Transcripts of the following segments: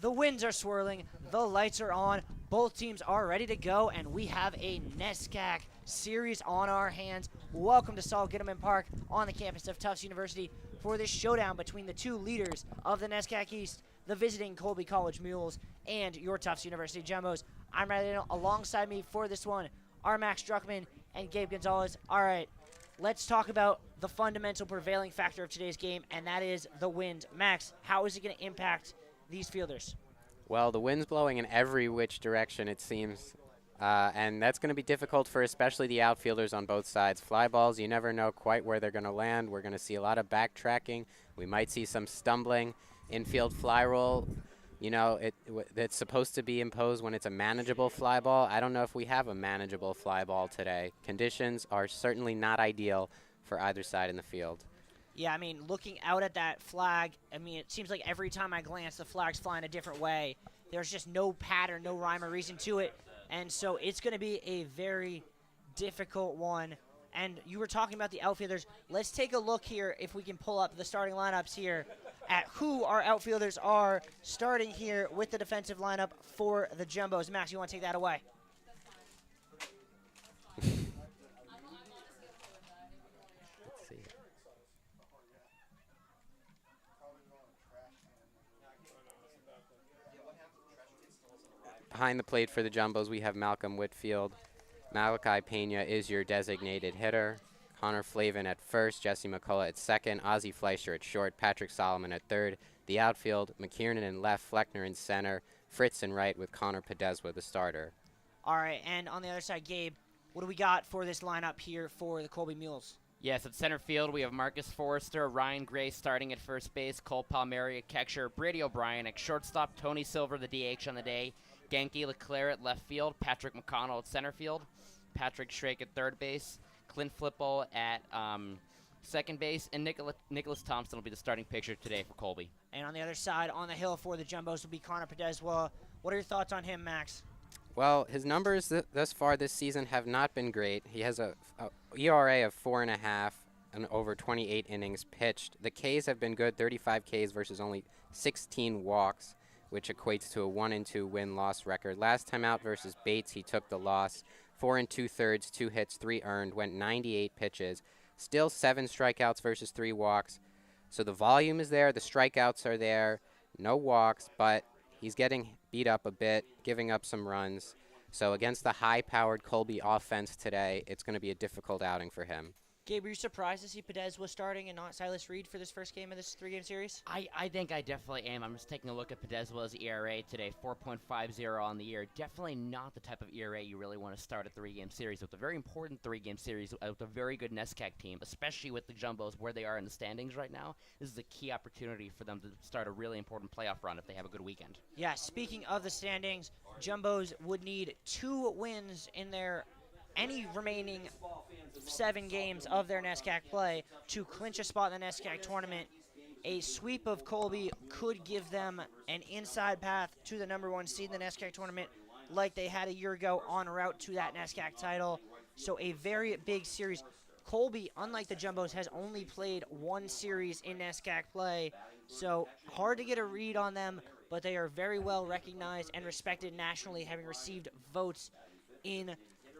The winds are swirling, the lights are on, both teams are ready to go, and we have a NESCAC series on our hands. Welcome to Saul Gittelman Park on the campus of Tufts University for this showdown between the two leaders of the NESCAC East, the visiting Colby College Mules and your Tufts University Jumbos. I'm Riley, alongside me for this one are Max Druckman and Gabe Gonzalez. All right, let's talk about the fundamental prevailing factor of today's game, and that is the wind. Max, how is it going to impact these fielders? Well, the wind's blowing in every which direction, it seems, and that's going to be difficult for especially the outfielders on both sides. Fly balls, you never know quite where they're going to land. We're going to see a lot of backtracking. We might see some stumbling. Infield fly roll, you know, it's supposed to be imposed when it's a manageable fly ball. I don't know if we have a manageable fly ball today. Conditions are certainly not ideal for either side in the field. Yeah, I mean, looking out at that flag, I mean, it seems like every time I glance, the flag's flying a different way. There's just no pattern, no rhyme or reason to it. And so it's going to be a very difficult one. And you were talking about the outfielders. Let's take a look here, if we can pull up the starting lineups here, at who our outfielders are, starting here with the defensive lineup for the Jumbos. Max, you want to take that away? Behind the plate for the Jumbos, we have Malcolm Whitfield. Malachi Pena is your designated hitter. Connor Flavin at first, Jesse McCullough at second, Ozzie Fleischer at short, Patrick Solomon at third. The outfield, McKiernan in left, Fleckner in center, Fritz in right with Connor Pedeswa the starter. All right, and on the other side, Gabe, what do we got for this lineup here for the Colby Mules? Yes, at center field, we have Marcus Forrester, Ryan Gray starting at first base, Cole Palmieri at catcher, Brady O'Brien at shortstop, Tony Silver, the DH on the day, Genki Leclerc at left field, Patrick McConnell at center field, Patrick Shrake at third base, Clint Flippo at second base, and Nicholas Thompson will be the starting pitcher today for Colby. And on the other side, on the hill for the Jumbos will be Connor Pedeswa. What are your thoughts on him, Max? Well, his numbers thus far this season have not been great. He has a ERA of 4.5 and over 28 innings pitched. The Ks have been good, 35 Ks versus only 16 walks, which equates to a 1-2 win-loss record. Last time out versus Bates, he took the loss. 4 2/3, 2 hits, 3 earned, went 98 pitches. Still 7 strikeouts versus 3 walks. So the volume is there, the strikeouts are there, no walks, but he's getting beat up a bit, giving up some runs. So against the high-powered Colby offense today, it's going to be a difficult outing for him. Gabe, were you surprised to see Pedeswa starting and not Silas Reed for this first game of this 3-game series? I think I definitely am. I'm just taking a look at Pedeswa's ERA today, 4.50 on the year. Definitely not the type of ERA you really want to start a 3-game series with. A very important 3-game series with a very good NESCAC team, especially with the Jumbos where they are in the standings right now. This is a key opportunity for them to start a really important playoff run if they have a good weekend. Yeah, speaking of the standings, Jumbos would need 2 wins in their any remaining 7 games of their NESCAC play to clinch a spot in the NESCAC tournament. A sweep of Colby could give them an inside path to the #1 seed in the NESCAC tournament like they had a year ago en route to that NESCAC title. So a very big series. Colby, unlike the Jumbos, has only played 1 series in NESCAC play, so hard to get a read on them, but they are very well recognized and respected nationally, having received votes in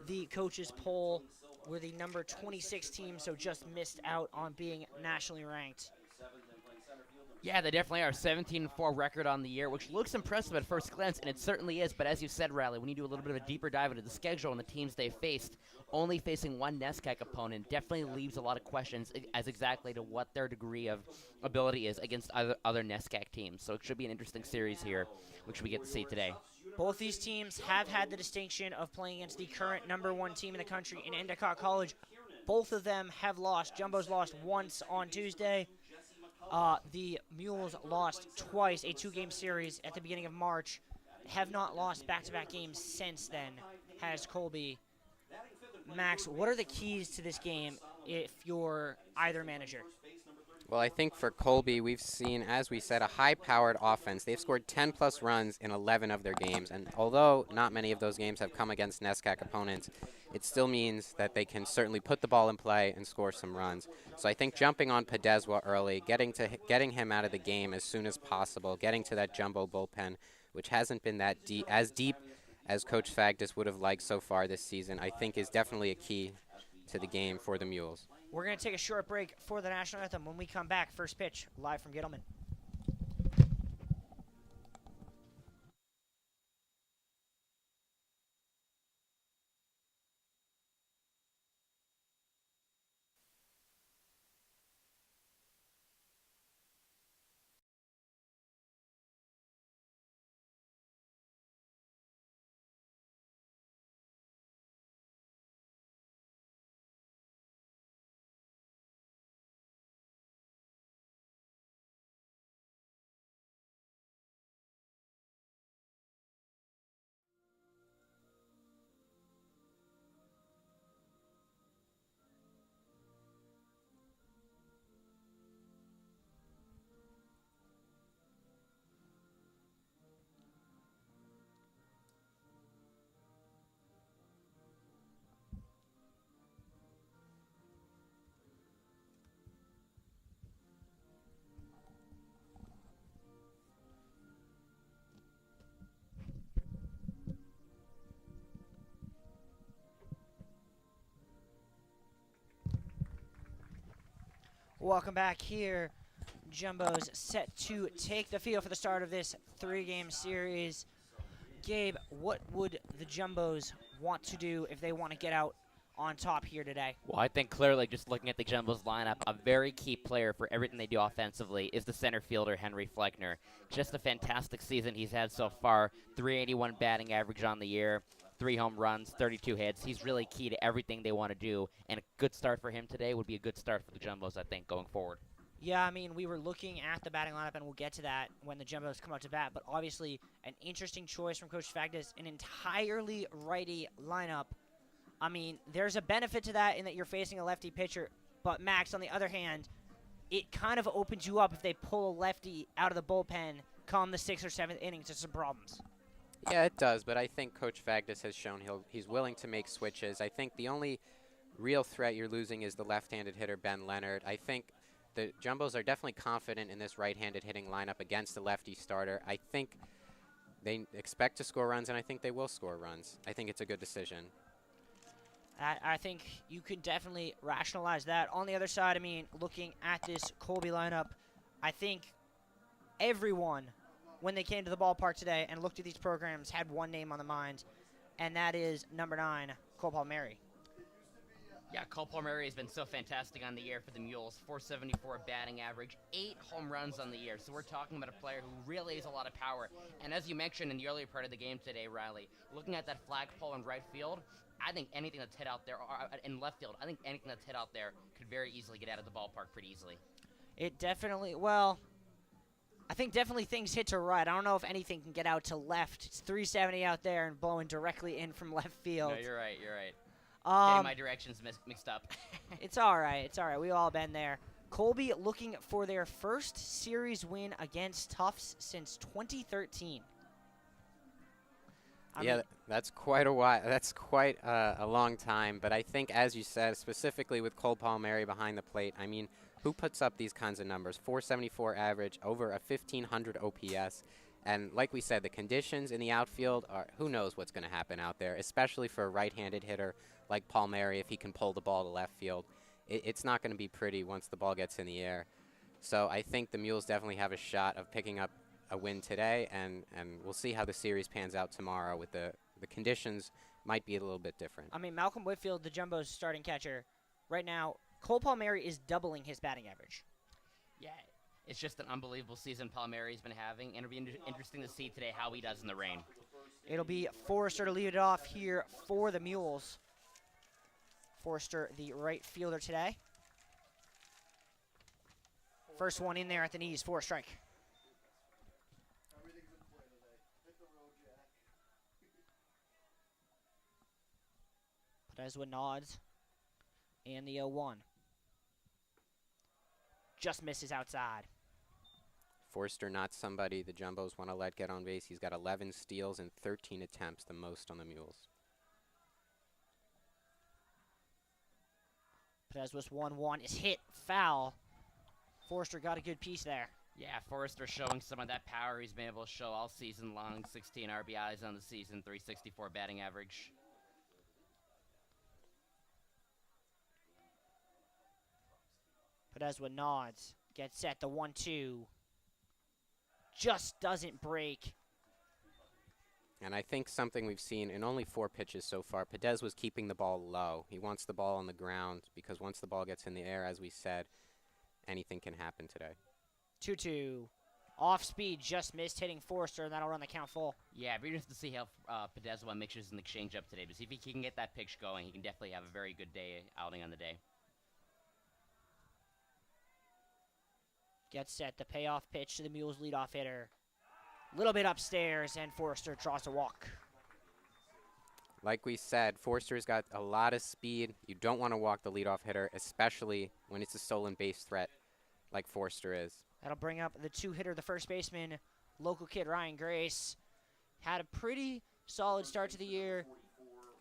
the coaches poll. We're the number 26 team, so just missed out on being nationally ranked. Yeah, they definitely are. 17-4 record on the year, which looks impressive at first glance, and it certainly is. But as you said, Riley, when you do a little bit of a deeper dive into the schedule and the teams they faced, only facing 1 NESCAC opponent definitely leaves a lot of questions as exactly to what their degree of ability is against other NESCAC teams. So it should be an interesting series here, which we get to see today. Both these teams have had the distinction of playing against the current #1 team in the country in Endicott College. Both of them have lost. Jumbos lost once on Tuesday. The Mules lost twice, a 2-game series at the beginning of March. Have not lost back-to-back games since then, has Colby. Max, what are the keys to this game if you're either manager? Well, I think for Colby, we've seen, as we said, a high-powered offense. They've scored 10-plus runs in 11 of their games, and although not many of those games have come against NESCAC opponents, it still means that they can certainly put the ball in play and score some runs. So I think jumping on Podeswa early, getting him out of the game as soon as possible, getting to that jumbo bullpen, which hasn't been that deep as Coach Fagdis would have liked so far this season, I think is definitely a key to the game for the Mules. We're going to take a short break for the national anthem. When we come back, first pitch, live from Gittleman. Welcome back here. Jumbo's set to take the field for the start of this 3-game series. Gabe, what would the Jumbos want to do if they want to get out on top here today? Well, I think clearly just looking at the Jumbos lineup, a very key player for everything they do offensively is the center fielder, Henry Fleckner. Just a fantastic season he's had so far. 381 batting average on the year, 3 home runs, 32 hits. He's really key to everything they want to do, and a good start for him today would be a good start for the Jumbos, I think, going forward. Yeah, I mean, we were looking at the batting lineup, and we'll get to that when the Jumbos come out to bat, but obviously an interesting choice from Coach Fagdis, an entirely righty lineup. I mean, there's a benefit to that in that you're facing a lefty pitcher, but Max, on the other hand, it kind of opens you up if they pull a lefty out of the bullpen come the 6th or 7th innings to some problems. Yeah, it does, but I think Coach Fagdis has shown he's willing to make switches. I think the only real threat you're losing is the left-handed hitter, Ben Leonard. I think the Jumbos are definitely confident in this right-handed hitting lineup against the lefty starter. I think they expect to score runs, and I think they will score runs. I think it's a good decision. I think you could definitely rationalize that. On the other side, I mean, looking at this Colby lineup, I think everyone, when they came to the ballpark today and looked at these programs, had one name on the mind, and that is number 9, Colby-4. Yeah, Colby-4 has been so fantastic on the year for the Mules. 474 batting average, 8 home runs on the year. So we're talking about a player who really has a lot of power. And as you mentioned in the earlier part of the game today, Riley, looking at that flagpole in right field, I think anything that's hit out there, or in left field, I think anything that's hit out there could very easily get out of the ballpark pretty easily. It definitely, well, I think definitely things hit to right. I don't know if anything can get out to left. It's 370 out there and blowing directly in from left field. No, you're right. Getting my directions mixed up. It's all right. It's all right. We've all been there. Colby looking for their first series win against Tufts since 2013. That's quite a while. That's quite a long time. But I think, as you said, specifically with Colby-4 behind the plate, I mean, who puts up these kinds of numbers? 474 average, over a 1,500 OPS. And like we said, the conditions in the outfield are, who knows what's going to happen out there, especially for a right-handed hitter like Palmieri if he can pull the ball to left field. It's not going to be pretty once the ball gets in the air. So I think the Mules definitely have a shot of picking up a win today, and we'll see how the series pans out tomorrow. With the conditions might be a little bit different. I mean, Malcolm Whitfield, the Jumbo's starting catcher, right now, Colby-4 is doubling his batting average. Yeah, it's just an unbelievable season Palmieri's been having, and it'll be interesting to see today how he does in the rain. It'll be Forrester to lead it off here for the Mules. Forrester, the right fielder today. First one in there at the knees for a strike. Podeswa nods. And the 0-1. Just misses outside. Forster not somebody the Jumbos want to let get on base. He's got 11 steals and 13 attempts, the most on the Mules. Pedezwa's 1-1 is hit, foul. Forrester got a good piece there. Yeah, Forrester showing some of that power he's been able to show all season long. 16 RBIs on the season, 364 batting average. Pedezwa nods, gets set, the 1-2. Just doesn't break. And I think something we've seen in only 4 pitches so far, Pedez was keeping the ball low. He wants the ball on the ground because once the ball gets in the air, as we said, anything can happen today. 2-2. Off speed, just missed hitting Forrester, and that'll run the count full. Yeah, we're just to see how Pedezwa mixes in the change up today. To see if he can get that pitch going, he can definitely have a very good day outing on the day. Gets set, the payoff pitch to the Mules leadoff hitter. Little bit upstairs, and Forrester draws a walk. Like we said, Forster's got a lot of speed. You don't want to walk the leadoff hitter, especially when it's a stolen base threat like Forster is. That'll bring up the 2-hitter, the first baseman, local kid Ryan Grace. Had a pretty solid start to the year.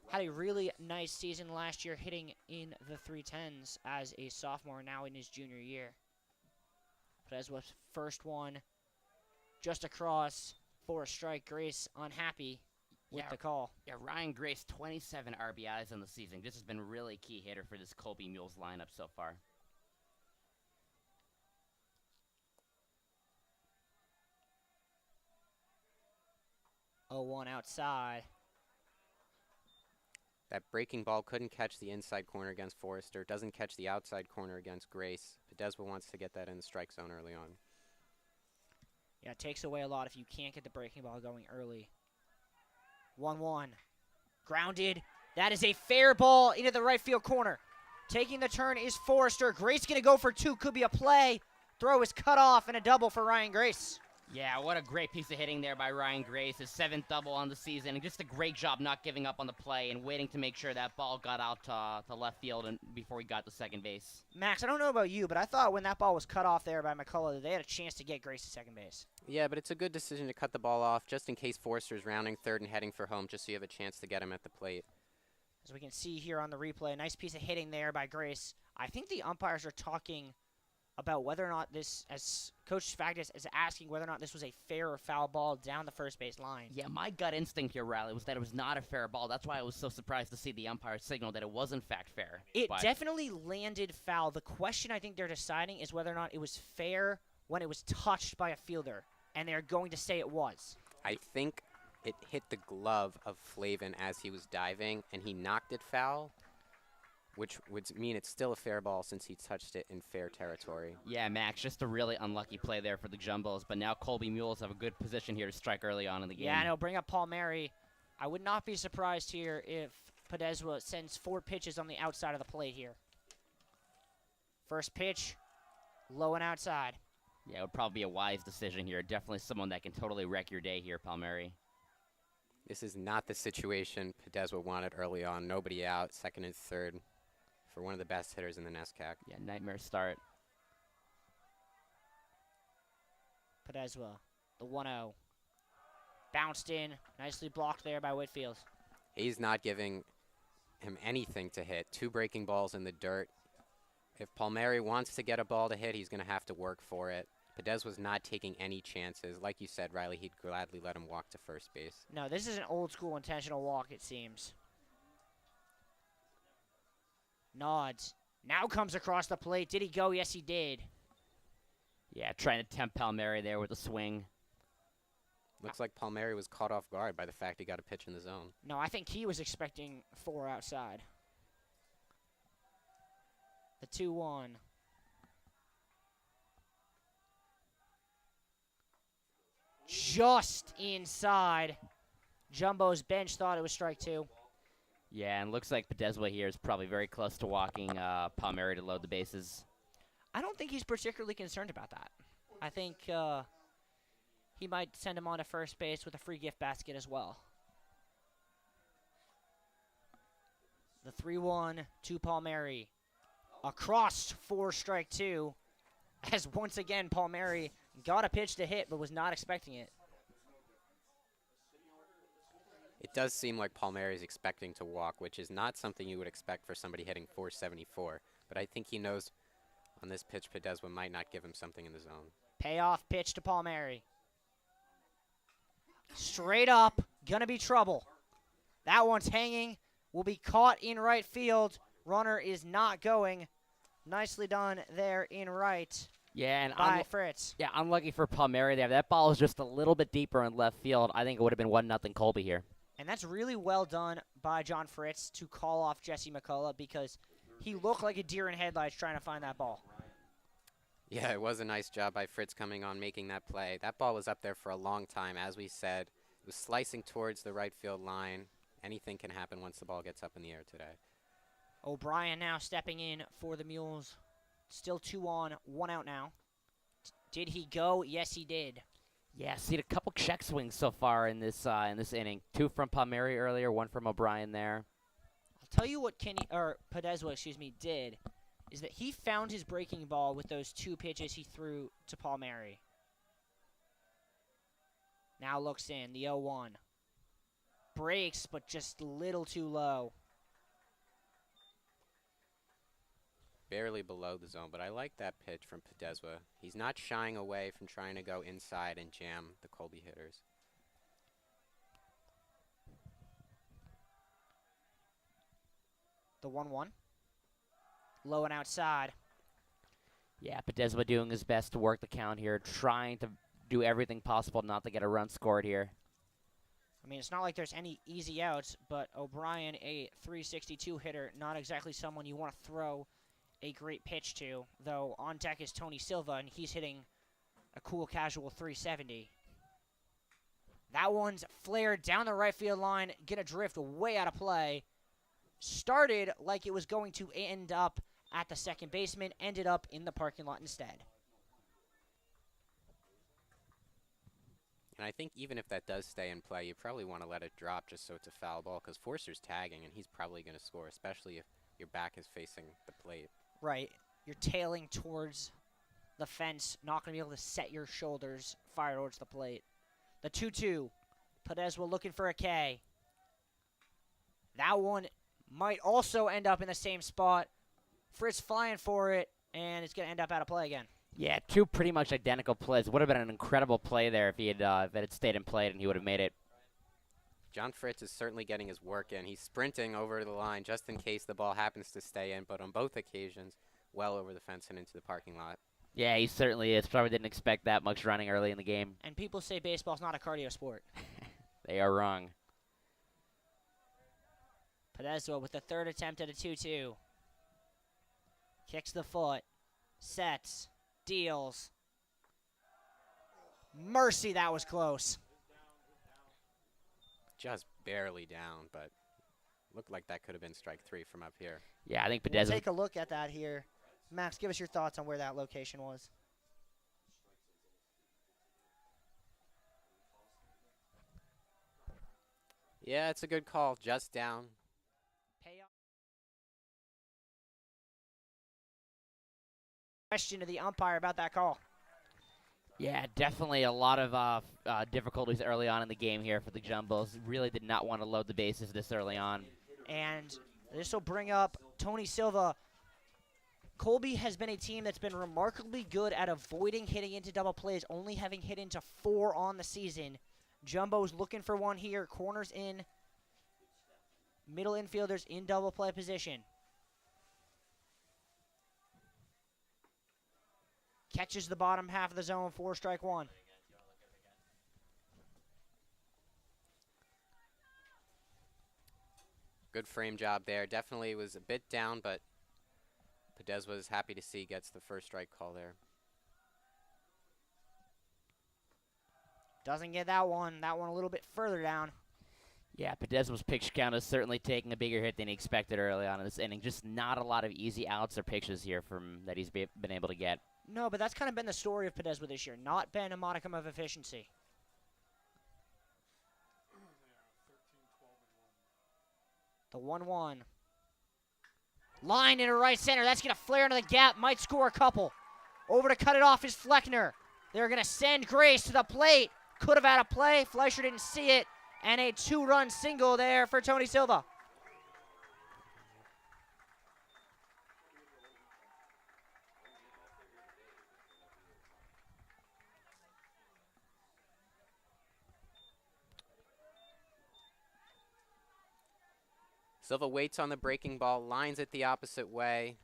Had a really nice season last year, hitting in the 310s as a sophomore, now in his junior year. Pedezwa's first one, just across for a strike. Grace unhappy with the call. Yeah, Ryan Grace, 27 RBIs on the season. This has been a really key hitter for this Colby Mules lineup so far. Oh, 0-1 outside. That breaking ball couldn't catch the inside corner against Forrester, doesn't catch the outside corner against Grace. Pedezwa wants to get that in the strike zone early on. Yeah, it takes away a lot if you can't get the breaking ball going early. 1-1. Grounded. That is a fair ball into the right field corner. Taking the turn is Forrester. Grace going to go for 2. Could be a play. Throw is cut off and a double for Ryan Grace. Yeah, what a great piece of hitting there by Ryan Grace. His 7th double on the season. And just a great job not giving up on the play and waiting to make sure that ball got out to left field and before he got to second base. Max, I don't know about you, but I thought when that ball was cut off there by McCullough that they had a chance to get Grace to second base. Yeah, but it's a good decision to cut the ball off just in case Forster's rounding third and heading for home, just so you have a chance to get him at the plate. As we can see here on the replay, a nice piece of hitting there by Grace. I think the umpires are talking about whether or not this, as Coach Fagdis is asking whether or not this was a fair or foul ball down the first base line. Yeah, my gut instinct here, Riley, was that it was not a fair ball. That's why I was so surprised to see the umpire signal that it was in fact fair. It definitely landed foul. The question I think they're deciding is whether or not it was fair when it was touched by a fielder, and they're going to say it was. I think it hit the glove of Flavin as he was diving, and he knocked it foul, which would mean it's still a fair ball since he touched it in fair territory. Yeah, Max, just a really unlucky play there for the Jumbos, but now Colby Mules have a good position here to strike early on in the game. Yeah, and it'll bring up Paul Mary. I would not be surprised here if Pedezwa sends 4 pitches on the outside of the plate here. First pitch, low and outside. Yeah, it would probably be a wise decision here. Definitely someone that can totally wreck your day here, Palmieri. This is not the situation Pedezwa wanted early on. Nobody out, second and third for one of the best hitters in the NESCAC. Yeah, nightmare start. Pedezwa, the 1-0. Bounced in, nicely blocked there by Whitfield. He's not giving him anything to hit. 2 breaking balls in the dirt. If Palmieri wants to get a ball to hit, he's going to have to work for it. Pedezwa's not taking any chances. Like you said, Riley, he'd gladly let him walk to first base. No, this is an old-school intentional walk, it seems. Nods. Now comes across the plate. Did he go? Yes, he did. Yeah, trying to tempt Palmieri there with a swing. Looks like Palmieri was caught off guard by the fact he got a pitch in the zone. No, I think he was expecting 4 outside. The 2-1. Just inside. Jumbo's bench thought it was strike 2. Yeah, and looks like Pedezwa here is probably very close to walking Palmieri to load the bases. I don't think he's particularly concerned about that. I think he might send him on to first base with a free gift basket as well. The 3-1 to Palmieri. Across for strike 2. As once again, Palmieri got a pitch to hit but was not expecting it. It does seem like Palmieri is expecting to walk, which is not something you would expect for somebody hitting .474. but I think he knows on this pitch Podeswa might not give him something in the zone. Payoff pitch to Palmieri. Straight up, gonna be trouble. That one's hanging, will be caught in right field. Runner is not going. Nicely done there in right Yeah, and by Fritz. yeah, unlucky for Palmieri there. That ball is just a little bit deeper in left field. I think it would have been 1-0 Colby here. And that's really well done by John Fritz to call off Jesse McCullough because he looked like a deer in headlights trying to find that ball. Yeah, it was a nice job by Fritz coming on, making that play. That ball was up there for a long time, as we said. It was slicing towards the right field line. Anything can happen once the ball gets up in the air today. O'Brien now stepping in for the Mules. Still 2 on, 1 out now. Did he go? Yes, he did. Yeah, seen a couple check swings so far in this inning. 2 from Palmieri earlier, 1 from O'Brien there. I'll tell you what Podeswa, did, is that he found his breaking ball with those 2 pitches he threw to Palmieri. Now looks in, the 0-1. Breaks, but just a little too low. Barely below the zone, but I like that pitch from Podeswa. He's not shying away from trying to go inside and jam the Colby hitters. The 1-1. Low and outside. Yeah, Podeswa doing his best to work the count here, trying to do everything possible not to get a run scored here. I mean, it's not like there's any easy outs, but O'Brien, a 362 hitter, not exactly someone you want to throw a great pitch to, though on deck is Tony Silva, and he's hitting a cool casual 370. That one's flared down the right field line, gonna drift way out of play. Started like it was going to end up at the second baseman, ended up in the parking lot instead. And I think even if that does stay in play, you probably want to let it drop just so it's a foul ball, because Forster's tagging, and he's probably going to score, especially if your back is facing the plate. Right. You're tailing towards the fence, not going to be able to set your shoulders, fire towards the plate. The 2-2. Podeswa looking for a K. That one might also end up in the same spot. Fritz flying for it, and it's going to end up out of play again. Yeah, 2 pretty much identical plays. Would have been an incredible play there if it had stayed in play and he would have made it. John Fritz is certainly getting his work in. He's sprinting over the line just in case the ball happens to stay in, but on both occasions, well over the fence and into the parking lot. Yeah, he certainly is. Probably didn't expect that much running early in the game. And people say baseball's not a cardio sport. They are wrong. Podeswa with the 3rd attempt at a 2-2. Kicks the foot. Sets. Deals. Mercy, that was close. Just barely down, but looked like that could have been strike 3 from up here. Yeah, I think We'll Podeswa. take a look at that here. Max, give us your thoughts on where that location was. Yeah, it's a good call. Just down. Payoff. Question to the umpire about that call. Yeah, definitely a lot of difficulties early on in the game here for the Jumbos. Really did not want to load the bases this early on. And this will bring up Tony Silva. Colby has been a team that's been remarkably good at avoiding hitting into double plays, only having hit into 4 on the season. Jumbo's looking for one here. Corners in. Middle infielders in double play position. Catches the bottom half of the zone for strike 1. Good frame job there. Definitely was a bit down, but Podeswa was happy to see gets the first strike call there. Doesn't get that one. That one a little bit further down. Yeah, Podeswa's pitch count is certainly taking a bigger hit than he expected early on in this inning. Just not a lot of easy outs or pitches here that he's been able to get. No, but that's kind of been the story of Podeswa this year. Not been a modicum of efficiency. The 1-1. Line into right center. That's going to flare into the gap. Might score a couple. Over to cut it off is Fleckner. They're going to send Grace to the plate. Could have had a play. Fleischer didn't see it. And a 2-run single there for Tony Silva. Silva waits on the breaking ball, lines it the opposite way,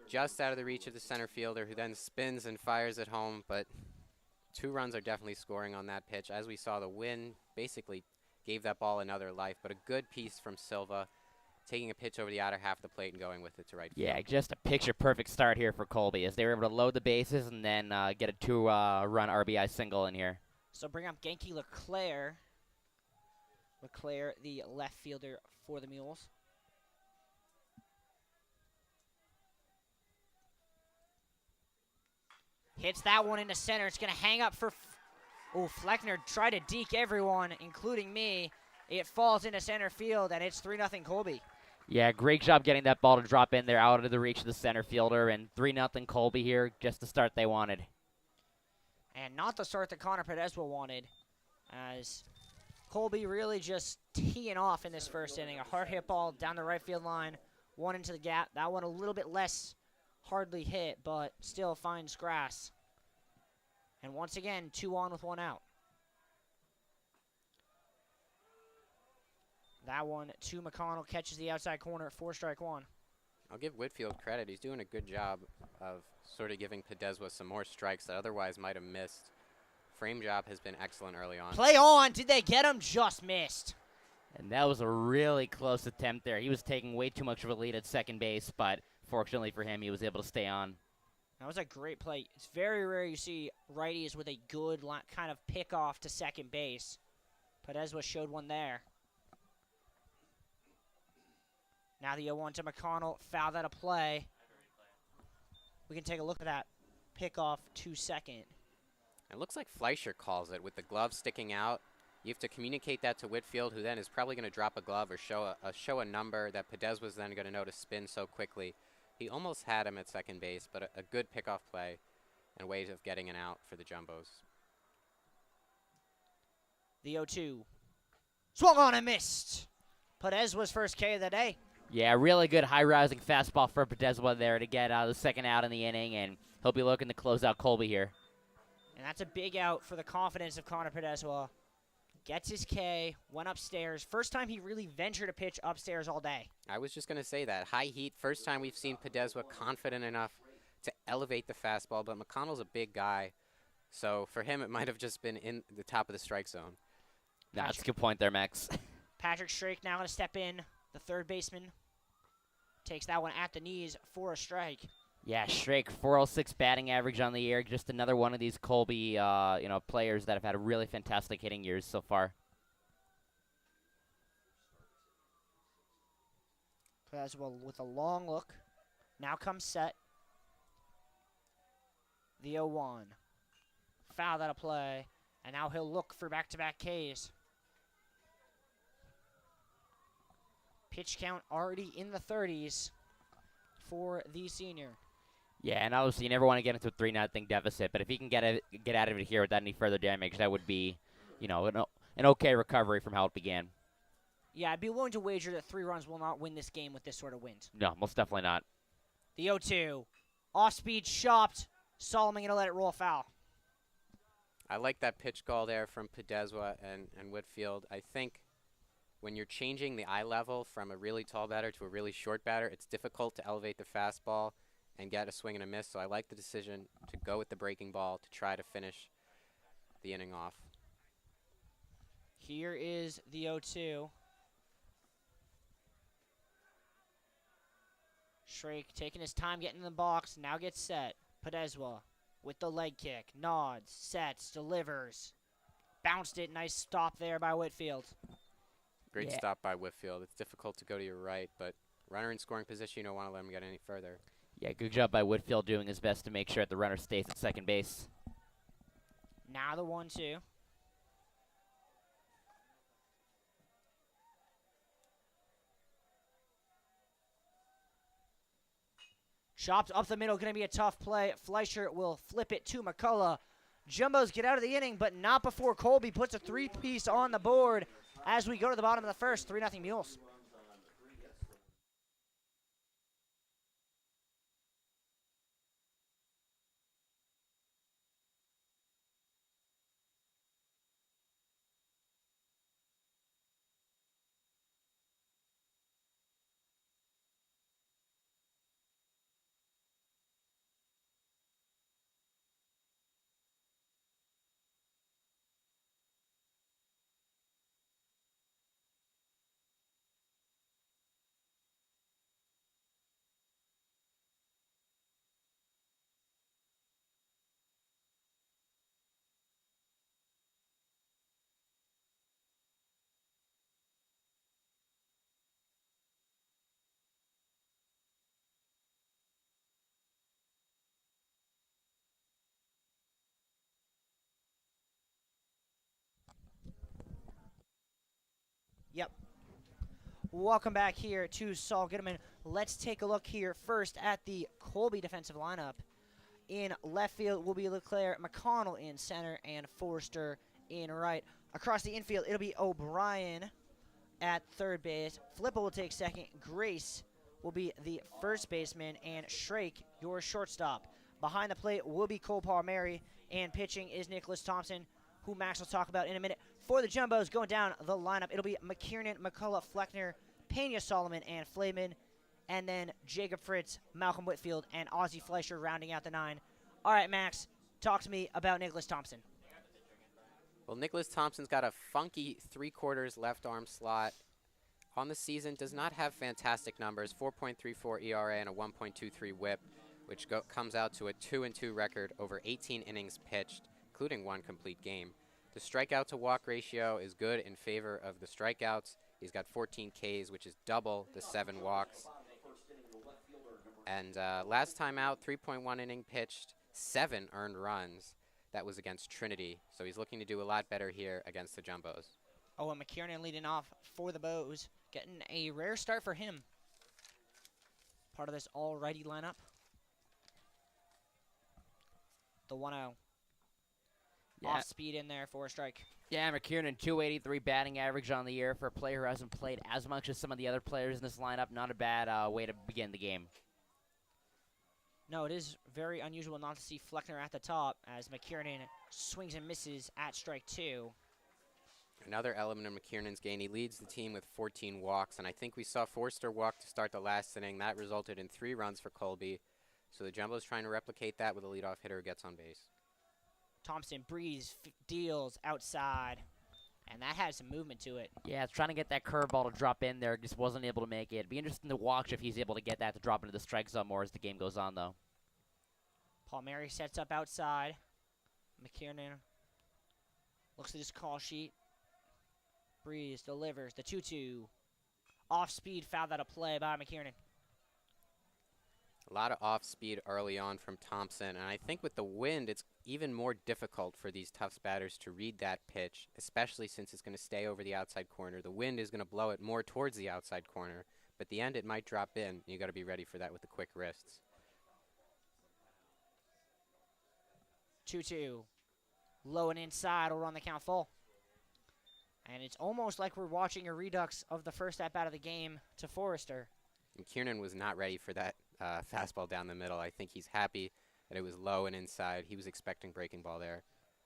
just out of the reach of the center fielder, who then spins and fires it home. But 2 runs are definitely scoring on that pitch. As we saw, the wind basically gave that ball another life, but a good piece from Silva, taking a pitch over the outer half of the plate and going with it to right field. Yeah, just a picture-perfect start here for Colby, as they were able to load the bases and then get a 2-run RBI single in here. So bring up Genki Leclerc. Leclerc, the left fielder for the Mules. Hits that one into center. It's going to hang up for... Oh, Fleckner tried to deke everyone, including me. It falls into center field, and it's 3-0 Colby. Yeah, great job getting that ball to drop in there out of the reach of the center fielder, and 3-0 Colby here, just the start they wanted. And not the start that Connor Pedeswa wanted, as Colby really just teeing off in this first inning. A hard hit ball down the right field line, one into the gap. That one a little bit less hardly hit, but still finds grass. And once again, 2 on with 1 out. That one to McConnell, catches the outside corner, 4-strike-1. I'll give Whitfield credit. He's doing a good job of sort of giving Pedeswa some more strikes that otherwise might have missed. Frame job has been excellent early on. Play on. Did they get him? Just missed. And that was a really close attempt there. He was taking way too much of a lead at second base, but fortunately for him, he was able to stay on. That was a great play. It's very rare you see righties with a good kind of pick off to second base. Pedeswa showed one there. Now the 0-1 to McConnell, fouled out of play. We can take a look at that pickoff to second. It looks like Fleischer calls it with the glove sticking out. You have to communicate that to Whitfield, who then is probably going to drop a glove or show a number that Pedeswa's then going to know to spin so quickly. He almost had him at second base, but a good pickoff play and ways of getting an out for the Jumbos. The 0-2. Swung on and missed. Pedeswa's first K of the day. Yeah, really good high-rising fastball for Pedeswa there to get the second out in the inning, and he'll be looking to close out Colby here. And that's a big out for the confidence of Connor Pedeswa. Gets his K, went upstairs. First time he really ventured a pitch upstairs all day. I was just going to say that. High heat, first time we've seen Pedeswa confident enough to elevate the fastball, but McConnell's a big guy, so for him it might have just been in the top of the strike zone. That's a good point there, Max. Patrick Strake now going to step in. The third baseman takes that one at the knees for a strike. Yeah, Strake, 406 batting average on the year. Just another one of these Colby, players that have had a really fantastic hitting years so far. Pedeswa with a long look. Now comes set. The 0-1. Fouled out of play. And now he'll look for back-to-back Ks. Pitch count already in the 30s for the senior. Yeah, and obviously you never want to get into a 3-0 deficit, but if he can get out of it here without any further damage, that would be, an okay recovery from how it began. Yeah, I'd be willing to wager that 3 runs will not win this game with this sort of wind. No, most definitely not. The 0-2. Off-speed, chopped. Solomon going to let it roll foul. I like that pitch call there from Pedeswa and Whitfield. I think when you're changing the eye level from a really tall batter to a really short batter, it's difficult to elevate the fastball and get a swing and a miss. So I like the decision to go with the breaking ball to try to finish the inning off. Here is the 0-2. Shrake taking his time getting in the box, now gets set. Pedeswa with the leg kick, nods, sets, delivers. Bounced it, nice stop there by Whitfield. Great stop by Whitfield. It's difficult to go to your right, but runner in scoring position, you don't want to let him get any further. Yeah, good job by Whitfield doing his best to make sure that the runner stays at second base. Now the 1-2. Chopped up the middle, going to be a tough play. Fleischer will flip it to McCullough. Jumbos get out of the inning, but not before Colby puts a 3-piece on the board as we go to the bottom of the first. 3-0 Mules. Welcome back here to Saul Goodman. Let's take a look here first at the Colby defensive lineup. In left field will be Leclerc, McConnell in center, and Forrester in right. Across the infield, it'll be O'Brien at third base. Flippo will take second. Grace will be the first baseman, and Shrake, your shortstop. Behind the plate will be Cole Palmieri, and pitching is Nicholas Thompson, who Max will talk about in a minute. For the Jumbos, going down the lineup, it'll be McKiernan, McCullough, Fleckner, Pena Solomon, and Flayman. And then Jacob Fritz, Malcolm Whitfield, and Ozzie Fleischer rounding out the 9. All right, Max, talk to me about Nicholas Thompson. Well, Nicholas Thompson's got a funky 3/4 left arm slot. On the season, does not have fantastic numbers, 4.34 ERA and a 1.23 whip, which comes out to a 2-2 record over 18 innings pitched, including 1 complete game. The strikeout to walk ratio is good in favor of the strikeouts. He's got 14 Ks, which is double the 7 walks. And last time out, 3.1 inning pitched, 7 earned runs. That was against Trinity. So he's looking to do a lot better here against the Jumbos. Oh, and McKiernan leading off for the Bows. Getting a rare start for him. Part of this all-righty lineup. The 1-0. Yeah. Off speed in there for a strike. Yeah, McKiernan, 283 batting average on the year for a player who hasn't played as much as some of the other players in this lineup. Not a bad way to begin the game. No, it is very unusual not to see Fleckner at the top as McKiernan swings and misses at strike 2. Another element of McKiernan's game, he leads the team with 14 walks, and I think we saw Forster walk to start the last inning. That resulted in 3 runs for Colby. So the Jumbo's trying to replicate that with a leadoff hitter who gets on base. Thompson breathes, deals outside, and that had some movement to it. Yeah, it's trying to get that curveball to drop in there. Just wasn't able to make it. It'd be interesting to watch if he's able to get that to drop into the strike zone more as the game goes on, though. Palmieri sets up outside. McKiernan looks at his call sheet. Breeze delivers the 2-2. Off speed, fouled out of play by McKiernan. A lot of off speed early on from Thompson, and I think with the wind, it's even more difficult for these Tufts batters to read that pitch, especially since it's going to stay over the outside corner. The wind is going to blow it more towards the outside corner, but at the end it might drop in. You got to be ready for that with the quick wrists. 2-2. Low and inside will run the count full. And it's almost like we're watching a redux of the first at-bat of the game to Forrester. McKiernan was not ready for that fastball down the middle. I think he's happy that it was low and inside. He was expecting breaking ball there.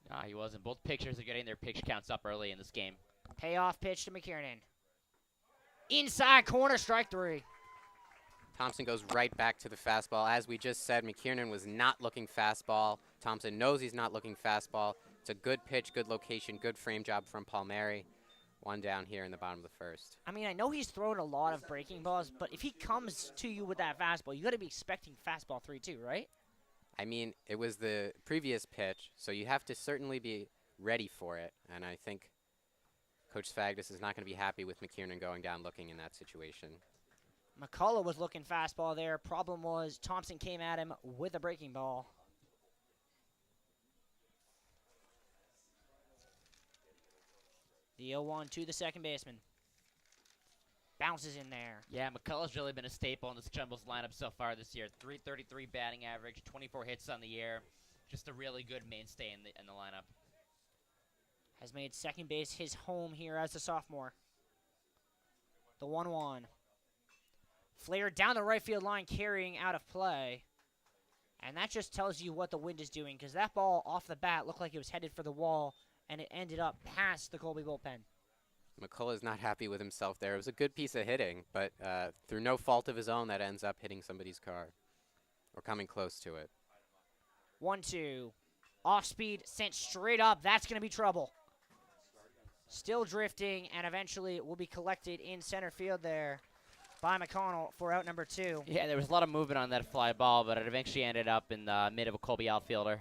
Nah, he wasn't. Both pitchers are getting their pitch counts up early in this game. Payoff pitch to McKiernan. Inside corner, strike 3. Thompson goes right back to the fastball. As we just said, McKiernan was not looking fastball. Thompson knows he's not looking fastball. It's a good pitch, good location, good frame job from Palmieri. 1 down here in the bottom of the first. I mean, I know he's thrown a lot of breaking balls, but if he comes to you with that fastball, you got to be expecting fastball 3-2, right? I mean, it was the previous pitch, so you have to certainly be ready for it. And I think Coach Sfagdus is not going to be happy with McKiernan going down looking in that situation. McCullough was looking fastball there. Problem was Thompson came at him with a breaking ball. The 0-1 to the second baseman. Bounces in there. Yeah, McCullough's really been a staple in this Jumbo's lineup so far this year. 333 batting average, 24 hits on the year. Just a really good mainstay in the lineup. Has made second base his home here as a sophomore. The 1-1. Flair down the right field line, carrying out of play. And that just tells you what the wind is doing, because that ball off the bat looked like it was headed for the wall, and it ended up past the Colby bullpen. McCullough is not happy with himself there. It was a good piece of hitting, but through no fault of his own, that ends up hitting somebody's car or coming close to it. 1-2. Off speed, sent straight up. That's going to be trouble. Still drifting, and eventually will be collected in center field there by McConnell for out number 2. Yeah, there was a lot of movement on that fly ball, but it eventually ended up in the mid of a Colby outfielder.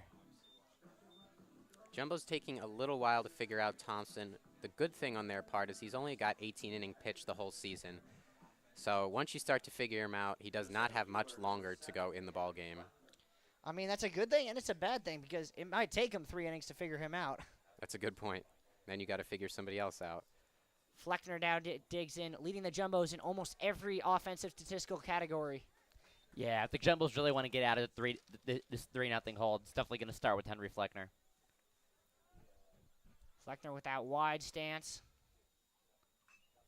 Jumbo's taking a little while to figure out Thompson. The good thing on their part is he's only got 18 inning pitch the whole season. So once you start to figure him out, he does not have much longer to go in the ball game. I mean, that's a good thing and it's a bad thing because it might take him 3 innings to figure him out. That's a good point. Then you got to figure somebody else out. Fleckner now digs in, leading the Jumbos in almost every offensive statistical category. Yeah, if the Jumbos really want to get out of this 3-0 hold, it's definitely going to start with Henry Fleckner. Fleckner with that wide stance.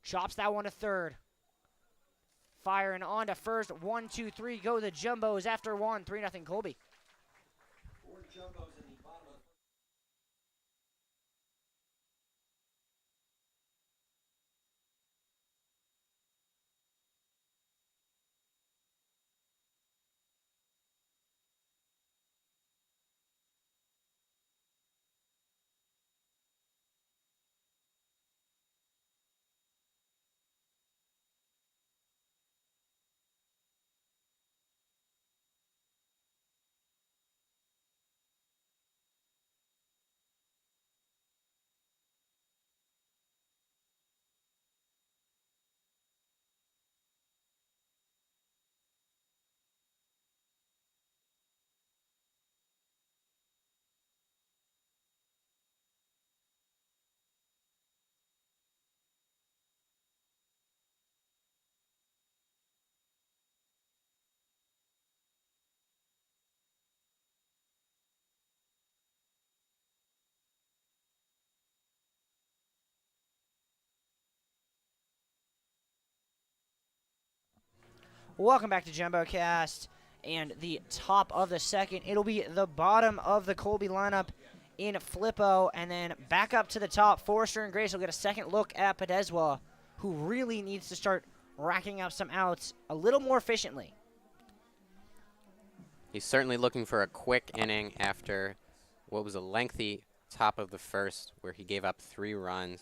Chops that one to third. Firing on to first. 1, 2, 3. Go the Jumbos after one. 3-0 Colby. Welcome back to JumboCast, and the top of the second. It'll be the bottom of the Colby lineup in Flippo, and then back up to the top. Forrester and Grace will get a second look at Pedezwa, who really needs to start racking up some outs a little more efficiently. He's certainly looking for a quick inning after what was a lengthy top of the first where he gave up 3 runs.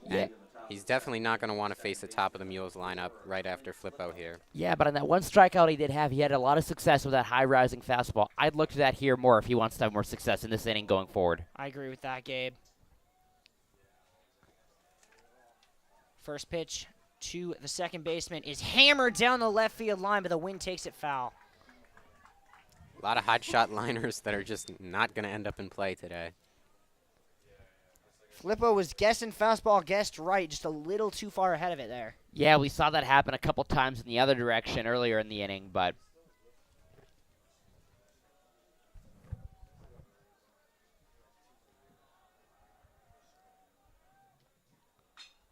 Yeah. And he's definitely not going to want to face the top of the Mules lineup right after Flippo here. Yeah, but on that one strikeout he did have, he had a lot of success with that high-rising fastball. I'd look to that here more if he wants to have more success in this inning going forward. I agree with that, Gabe. First pitch to the second baseman is hammered down the left field line, but the wind takes it foul. A lot of hot shot liners that are just not going to end up in play today. Flippo was guessing fastball, guessed right, just a little too far ahead of it there. Yeah, we saw that happen a couple times in the other direction earlier in the inning, but...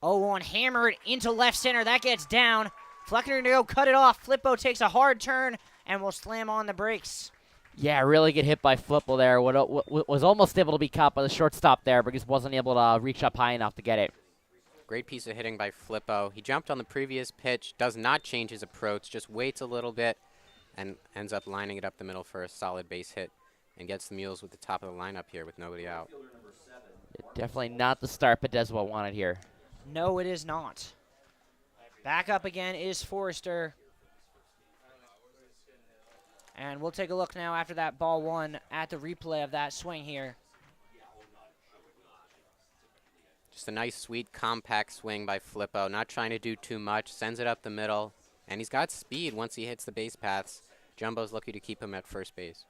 Oh, one hammered into left center. That gets down. Fleckner to go cut it off. Flippo takes a hard turn and will slam on the brakes. Yeah, really good hit by Flippo there. Was almost able to be caught by the shortstop there, but just wasn't able to reach up high enough to get it. Great piece of hitting by Flippo. He jumped on the previous pitch, does not change his approach, just waits a little bit and ends up lining it up the middle for a solid base hit and gets the Mules with the top of the lineup here with nobody out. Definitely not the start Pedezwa wanted here. No, it is not. Back up again is Forrester. And we'll take a look now after that ball one at the replay of that swing here. Just a nice, sweet, compact swing by Flippo. Not trying to do too much. Sends it up the middle. And he's got speed once he hits the base paths. Jumbo's lucky to keep him at first base.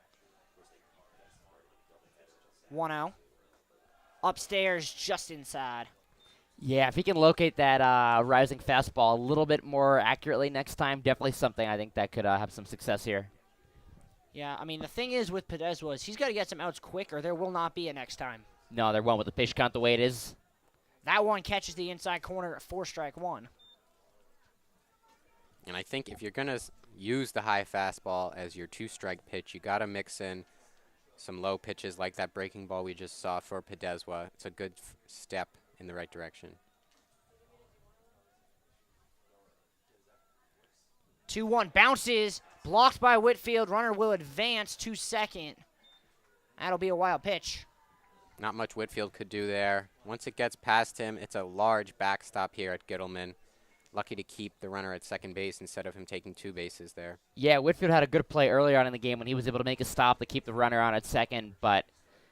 1-0. Upstairs, just inside. Yeah, if he can locate that rising fastball a little bit more accurately next time, definitely something I think that could have some success here. Yeah, I mean, the thing is with Pedezwa is he's got to get some outs quick or there will not be a next time. No, they're one with the pitch count the way it is. That one catches the inside corner at 4-strike-1. And I think if you're going to use the high fastball as your 2-strike pitch, you got to mix in some low pitches like that breaking ball we just saw for Pedezwa. It's a good step in the right direction. 2-1 bounces, blocked by Whitfield. Runner will advance to second. That'll be a wild pitch. Not much Whitfield could do there. Once it gets past him, it's a large backstop here at Gittleman. Lucky to keep the runner at second base instead of him taking 2 bases there. Yeah, Whitfield had a good play earlier on in the game when he was able to make a stop to keep the runner on at second, but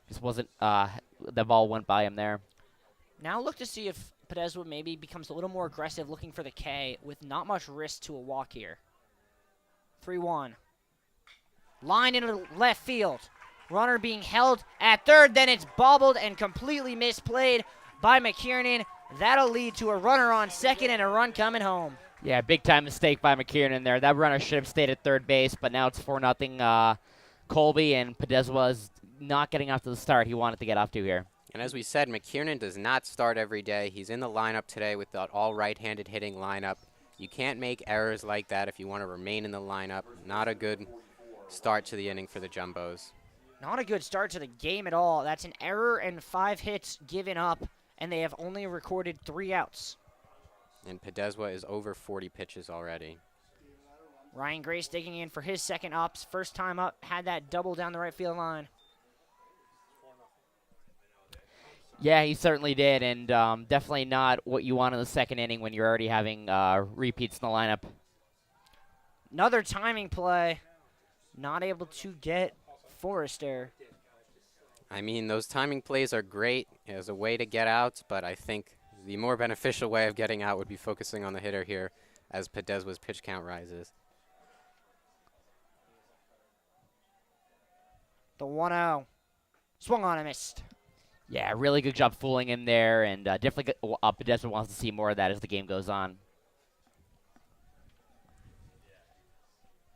just wasn't, the ball went by him there. Now look to see if Pedezwa maybe becomes a little more aggressive, looking for the K with not much risk to a walk here. 3-1. Line into left field. Runner being held at third, then it's bobbled and completely misplayed by McKiernan. That'll lead to a runner on second and a run coming home. Yeah, big-time mistake by McKiernan there. That runner should have stayed at third base, but now it's 4-0 Colby, and Pedezwa is not getting off to the start he wanted to get off to here. And as we said, McKiernan does not start every day. He's in the lineup today with that all right-handed hitting lineup. You can't make errors like that if you want to remain in the lineup. Not a good start to the inning for the Jumbos. Not a good start to the game at all. That's an error and 5 hits given up, and they have only recorded 3 outs. And Pedezwa is over 40 pitches already. Ryan Grace digging in for his second ups. First time up, had that double down the right field line. Yeah, he certainly did, and definitely not what you want in the second inning when you're already having repeats in the lineup. Another timing play. Not able to get Forrester. I mean, those timing plays are great as a way to get out, but I think the more beneficial way of getting out would be focusing on the hitter here as Pedezwa's pitch count rises. The 1-0. Swung on and missed. Yeah, really good job fooling him there, and definitely Pedezwa wants to see more of that as the game goes on.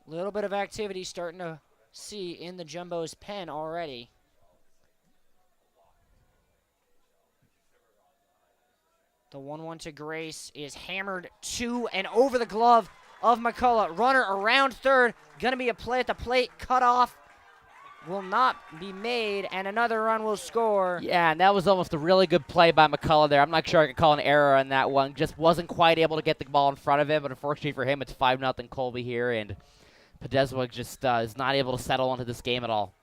Little bit of activity starting to see in the Jumbo's pen already. The 1-1 to Grace is hammered to and over the glove of McCullough. Runner around third. Going to be a play at the plate. Cut off. Will not be made, and another run will score. Yeah, and that was almost a really good play by McCullough there. I'm not sure I could call an error on that one. Just wasn't quite able to get the ball in front of him, but unfortunately for him, it's 5-0 Colby here, and Pedezwa just is not able to settle into this game at all.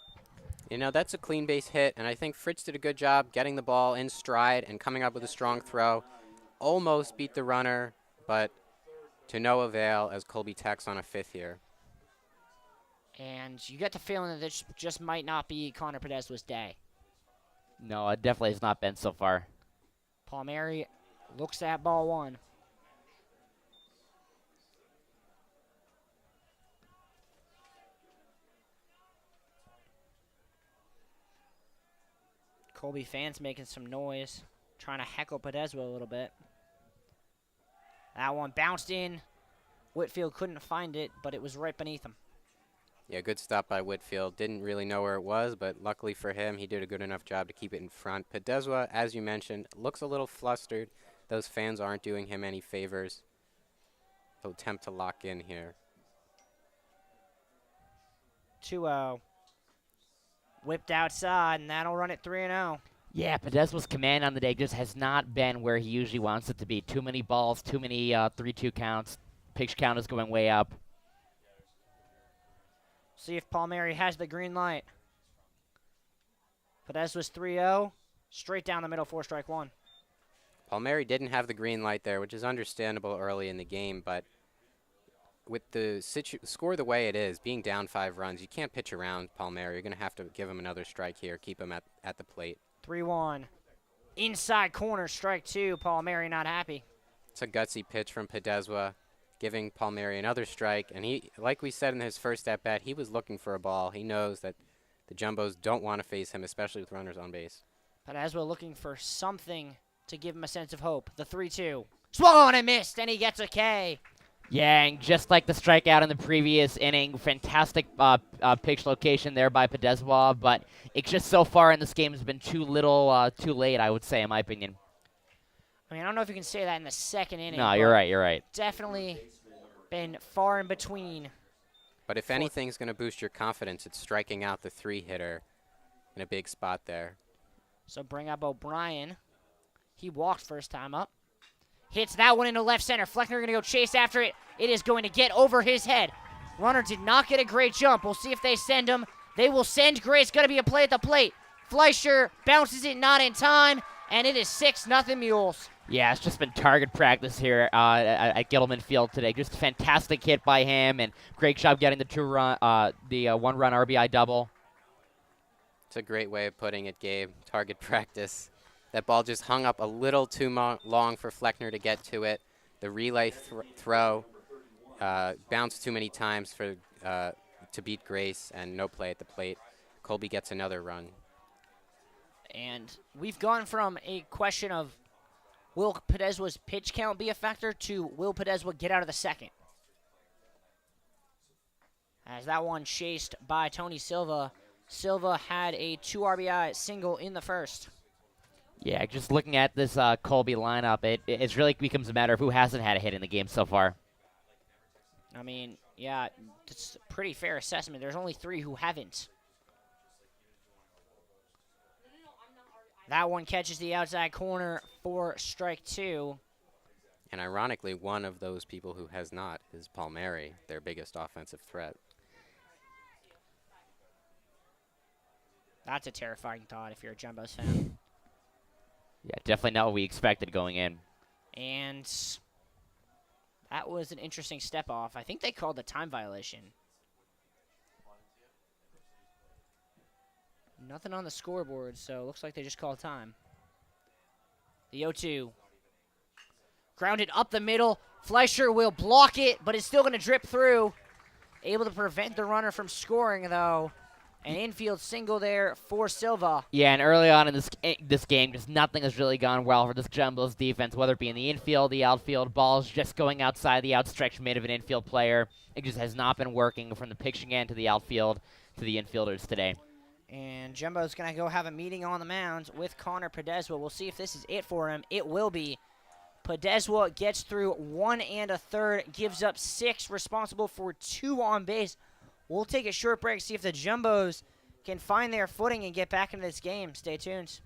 You know, that's a clean base hit, and I think Fritz did a good job getting the ball in stride and coming up with a strong throw. Almost beat the runner, but to no avail as Colby tacks on a 5th here. And you get the feeling that this just might not be Connor Pedezwa's day. No, it definitely has not been so far. Palmieri looks at ball 1. Colby fans making some noise, trying to heckle Pedezwa a little bit. That one bounced in. Whitfield couldn't find it, but it was right beneath him. Yeah, good stop by Whitfield. Didn't really know where it was, but luckily for him, he did a good enough job to keep it in front. Pedezwa, as you mentioned, looks a little flustered. Those fans aren't doing him any favors. He'll attempt to lock in here. 2-0. Whipped outside, and that'll run it 3-0. Yeah, Pedezwa's command on the day just has not been where he usually wants it to be. Too many balls, too many 3-2 counts. Pitch count is going way up. See if Palmieri has the green light. Pedezwa's 3-0. Straight down the middle, 4-1. Palmieri didn't have the green light there, which is understandable early in the game, but with the score the way it is, being down 5 runs, you can't pitch around Palmieri. You're going to have to give him another strike here, keep him at the plate. 3-1. Inside corner, strike 2. Palmieri not happy. It's a gutsy pitch from Pedezwa, giving Palmieri another strike. And he, like we said in his first at-bat, he was looking for a ball. He knows that the Jumbos don't want to face him, especially with runners on base. Pedezwa looking for something to give him a sense of hope. The 3-2. Swung on and missed, and he gets a K. Yeah, and just like the strikeout in the previous inning, fantastic pitch location there by Pedezwa, but it's just so far in this game has been too little, too late, I would say, in my opinion. I mean, I don't know if you can say that in the second inning. No, you're right, you're right. Definitely been far in between. But if anything's going to boost your confidence, it's striking out the 3-hitter in a big spot there. So bring up O'Brien. He walked first time up. Hits that one into left center. Fleckner going to go chase after it. It is going to get over his head. Runner did not get a great jump. We'll see if they send him. They will send Grace. Going to be a play at the plate. Fleischer bounces it not in time, and it is 6-0 Mules. Yeah, it's just been target practice here at Gittleman Field today. Just a fantastic hit by him, and great job getting the 1-run RBI double. It's a great way of putting it, Gabe. Target practice. That ball just hung up a little too long for Fleckner to get to it. The relay throw bounced too many times for to beat Grace, and no play at the plate. Colby gets another run. And we've gone from a question of Will Pedeswa's pitch count be a factor to will Pedeswa get out of the second? As that one chased by Tony Silva. Silva had a 2 RBI single in the first. Yeah, just looking at this Colby lineup, it really becomes a matter of who hasn't had a hit in the game so far. I mean, yeah, it's a pretty fair assessment. There's only 3 who haven't. That one catches the outside corner for strike 2. And ironically, one of those people who has not is Palmieri, their biggest offensive threat. That's a terrifying thought if you're a Jumbos fan. Yeah, definitely not what we expected going in. And that was an interesting step off. I think they called the time violation. Nothing on the scoreboard, so it looks like they just called time. The 0-2. Grounded up the middle. Fleischer will block it, but it's still going to drip through. Able to prevent the runner from scoring, though. An infield single there for Silva. Yeah, and early on in this game, just nothing has really gone well for this Jumbos defense, whether it be in the infield, the outfield, balls just going outside the outstretched mid of an infield player. It just has not been working from the pitching end to the outfield to the infielders today. And Jumbo's going to go have a meeting on the mound with Connor Pedeswa. We'll see if this is it for him. It will be. Pedeswa gets through 1 1/3, gives up 6, responsible for 2 on base. We'll take a short break, see if the Jumbos can find their footing and get back into this game. Stay tuned.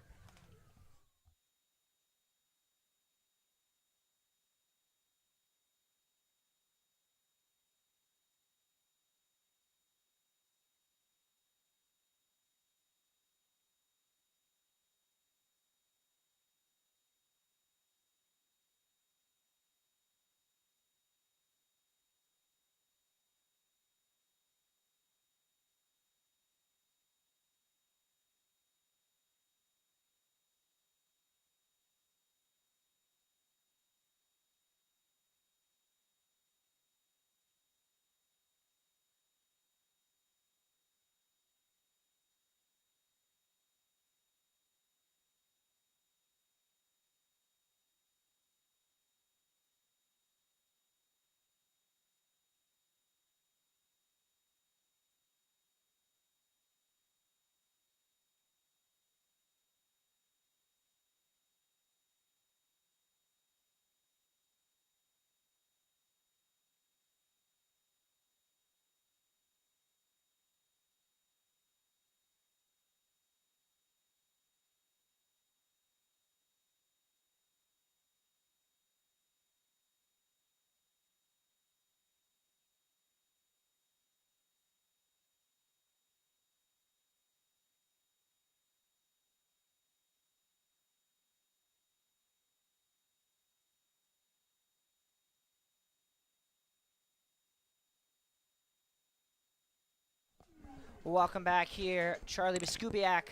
Welcome back here. Charlie Biskupiak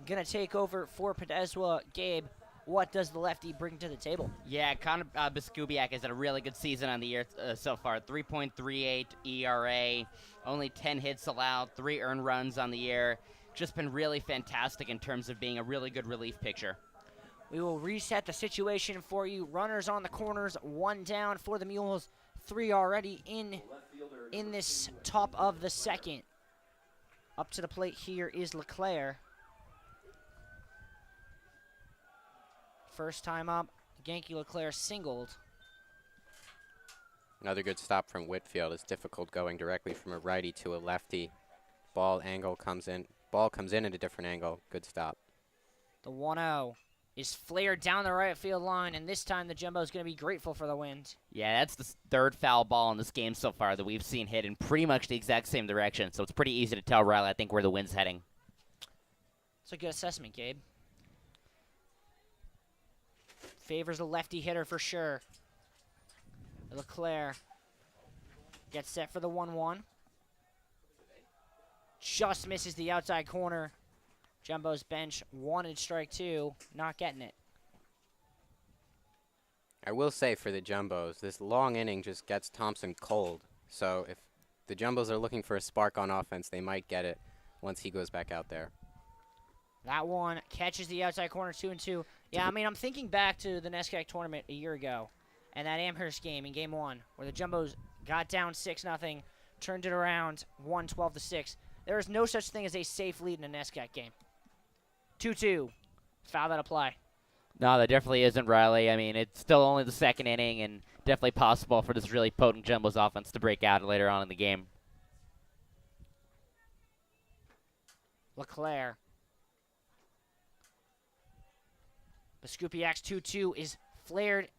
going to take over for Pedeswa. Gabe, what does the lefty bring to the table? Yeah, Connor Biskupiak has had a really good season on the year so far. 3.38 ERA, only 10 hits allowed, 3 earned runs on the year. Just been really fantastic in terms of being a really good relief pitcher. We will reset the situation for you. Runners on the corners, 1 down for the Mules, 3 already in this top of the second. Up to the plate here is LeClaire. First time up, Genki LeClaire singled. Another good stop from Whitfield. It's difficult going directly from a righty to a lefty. Ball comes in at a different angle. Good stop. The 1-0 is flared down the right field line, and this time the Jumbo's going to be grateful for the wind. Yeah, that's the 3rd foul ball in this game so far that we've seen hit in pretty much the exact same direction, so it's pretty easy to tell, Riley, I think, where the wind's heading. It's a good assessment, Gabe. Favors a lefty hitter for sure. LeClaire gets set for the 1-1. Just misses the outside corner. Jumbo's bench wanted strike 2, not getting it. I will say for the Jumbos, this long inning just gets Thompson cold. So if the Jumbos are looking for a spark on offense, they might get it once he goes back out there. That one catches the outside corner, 2-2. Yeah, I mean, I'm thinking back to the NESCAC tournament a year ago and that Amherst game in Game 1 where the Jumbos got down 6-0, turned it around, won 12-6. There is no such thing as a safe lead in a NESCAC game. 2-2. Foul that apply. No, there definitely isn't, Riley. I mean, it's still only the second inning and definitely possible for this really potent Jumbos offense to break out later on in the game. LeClaire. Beskupiak's 2-2 is flared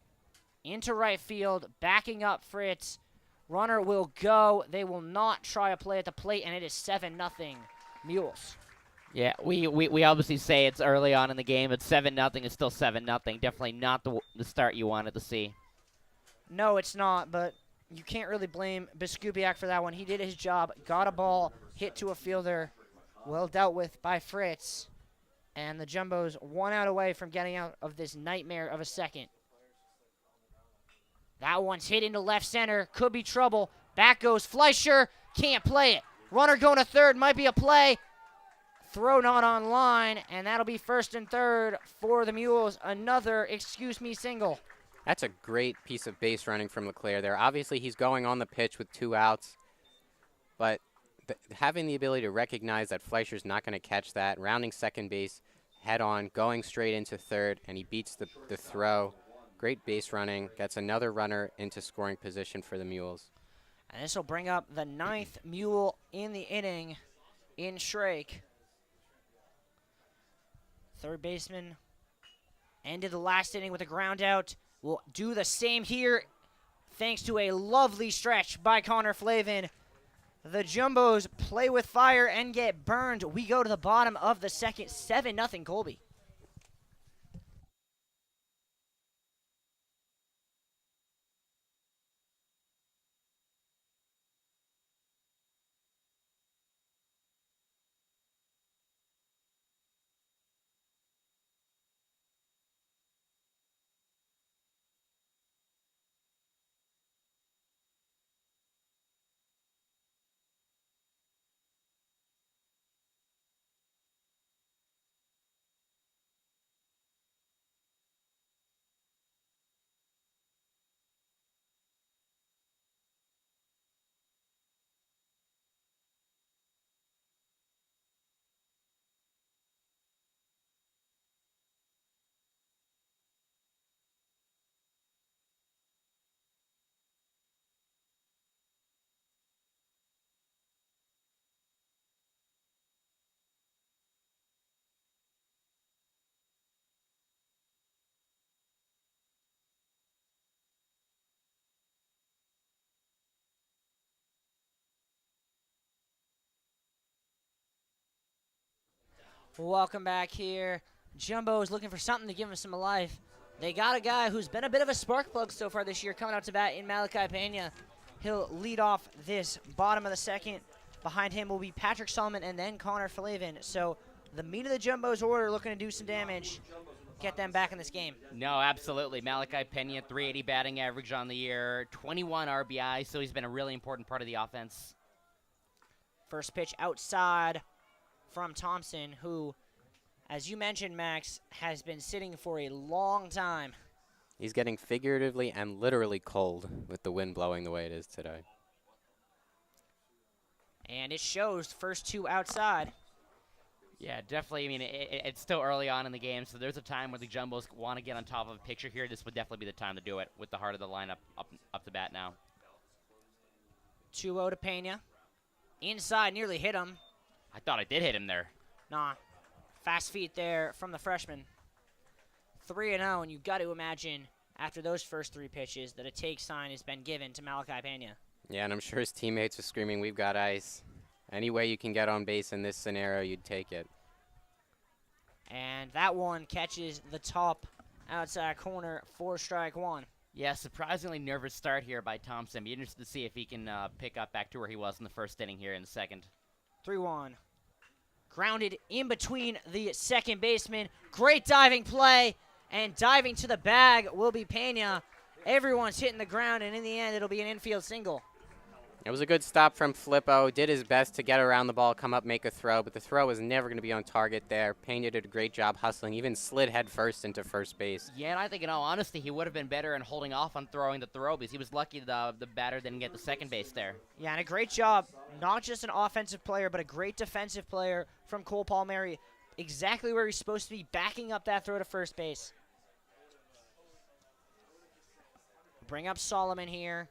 into right field, backing up Fritz. Runner will go. They will not try a play at the plate, and it is 7-0 Mules. Yeah, we obviously say it's early on in the game. It's 7-0. It's still 7-0. Definitely not the start you wanted to see. No, it's not, but you can't really blame Beskupiak for that one. He did his job, got a ball, hit to a fielder, well dealt with by Fritz. And the Jumbos 1 out away from getting out of this nightmare of a second. That one's hit into left center. Could be trouble. Back goes Fleischer. Can't play it. Runner going to third. Might be a play. Throw not on line. And that'll be first and third for the Mules. Another excuse me single. That's a great piece of base running from LeClaire there. Obviously, he's going on the pitch with 2 outs. But having the ability to recognize that Fleischer's not going to catch that, rounding second base, head on, going straight into third, and he beats the throw. Great base running, gets another runner into scoring position for the Mules. And this will bring up the 9th Mule in the inning in Shrake. Third baseman ended the last inning with a ground out. Will do the same here thanks to a lovely stretch by Connor Flavin. The Jumbos play with fire and get burned. We go to the bottom of the second, 7-0 Colby. Welcome back here. Jumbo's looking for something to give him some life. They got a guy who's been a bit of a spark plug so far this year coming out to bat in Malachi Pena. He'll lead off this bottom of the second. Behind him will be Patrick Solomon and then Connor Flavin. So the meat of the Jumbo's order looking to do some damage. Get them back in this game. No, absolutely. Malachi Pena, 380 batting average on the year, 21 RBI, so he's been a really important part of the offense. First pitch outside from Thompson, who, as you mentioned, Max, has been sitting for a long time. He's getting figuratively and literally cold with the wind blowing the way it is today. And it shows. First 2 outside. Yeah, definitely. I mean, it's still early on in the game, so there's a time where the Jumbos want to get on top of a picture here. This would definitely be the time to do it with the heart of the lineup up to bat now. 2-0 to Pena. Inside, nearly hit him. I thought I did hit him there. Nah. Fast feet there from the freshman. 3-0, and you've got to imagine after those first 3 pitches that a take sign has been given to Malachi Pena. Yeah, and I'm sure his teammates are screaming, "We've got ice." Any way you can get on base in this scenario, you'd take it. And that one catches the top outside corner for strike 1. Yeah, surprisingly nervous start here by Thompson. Be interested to see if he can pick up back to where he was in the first inning here in the second. 3-1. Grounded in between the second baseman. Great diving play. And diving to the bag will be Pena. Everyone's hitting the ground, and in the end, it'll be an infield single. It was a good stop from Flippo. Did his best to get around the ball, come up, make a throw, but the throw was never going to be on target there. Pena did a great job hustling, even slid head first into first base. Yeah, and I think in all honesty, he would have been better in holding off on throwing the throw because he was lucky the batter didn't get the second base there. Yeah, and a great job. Not just an offensive player, but a great defensive player from Cole Palmieri. Exactly where he's supposed to be, backing up that throw to first base. Bring up Solomon here.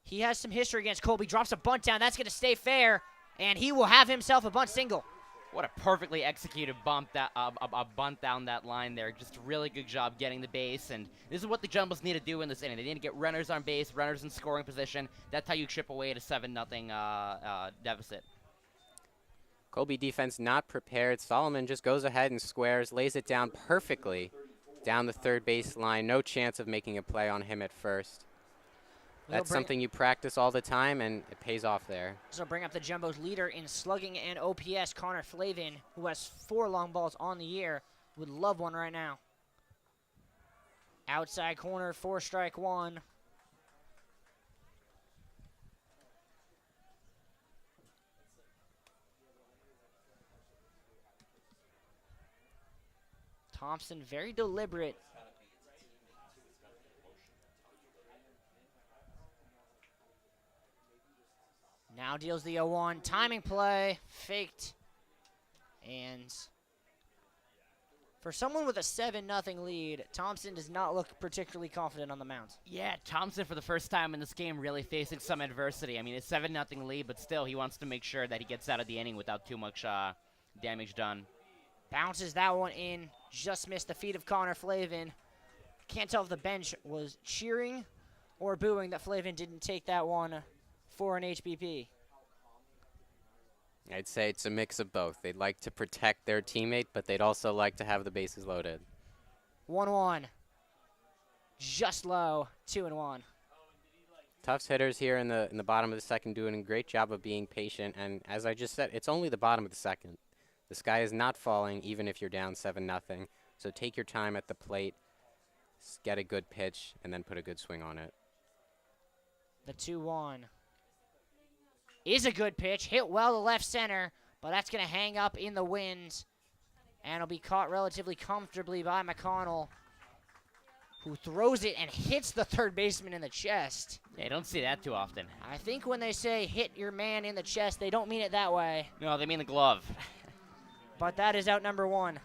He has some history against Colby. Drops a bunt down. That's going to stay fair, and he will have himself a bunt single. What a perfectly executed bump a bunt down that line there. Just a really good job getting the base, and this is what the Jumbos need to do in this inning. They need to get runners on base, runners in scoring position. That's how you chip away at a 7-0 deficit. Colby defense not prepared. Solomon just goes ahead and squares, lays it down perfectly down the third base line. No chance of making a play on him at first. That's something you practice all the time, and it pays off there. So bring up the Jumbo's leader in slugging and OPS, Connor Flavin, who has 4 long balls on the year. Would love one right now. Outside corner, 4-1. Thompson, very deliberate. Now deals the 0-1. Timing play, faked. And for someone with a 7-0 lead, Thompson does not look particularly confident on the mound. Yeah, Thompson for the first time in this game really facing some adversity. I mean, it's 7-0 lead, but still he wants to make sure that he gets out of the inning without too much damage done. Bounces that one in. Just missed the feet of Connor Flavin. Can't tell if the bench was cheering or booing that Flavin didn't take that one for an HBP. I'd say it's a mix of both. They'd like to protect their teammate, but they'd also like to have the bases loaded. 1-1. Just low. 2-1. Tufts hitters here in the bottom of the second doing a great job of being patient. And as I just said, it's only the bottom of the second. The sky is not falling, even if you're down 7-0. So take your time at the plate, get a good pitch, and then put a good swing on it. The 2-1 is a good pitch. Hit well to left center, but that's going to hang up in the wind. And it'll be caught relatively comfortably by McConnell, who throws it and hits the third baseman in the chest. Yeah, you don't see that too often. I think when they say hit your man in the chest, they don't mean it that way. No, they mean the glove. But that is out number 1.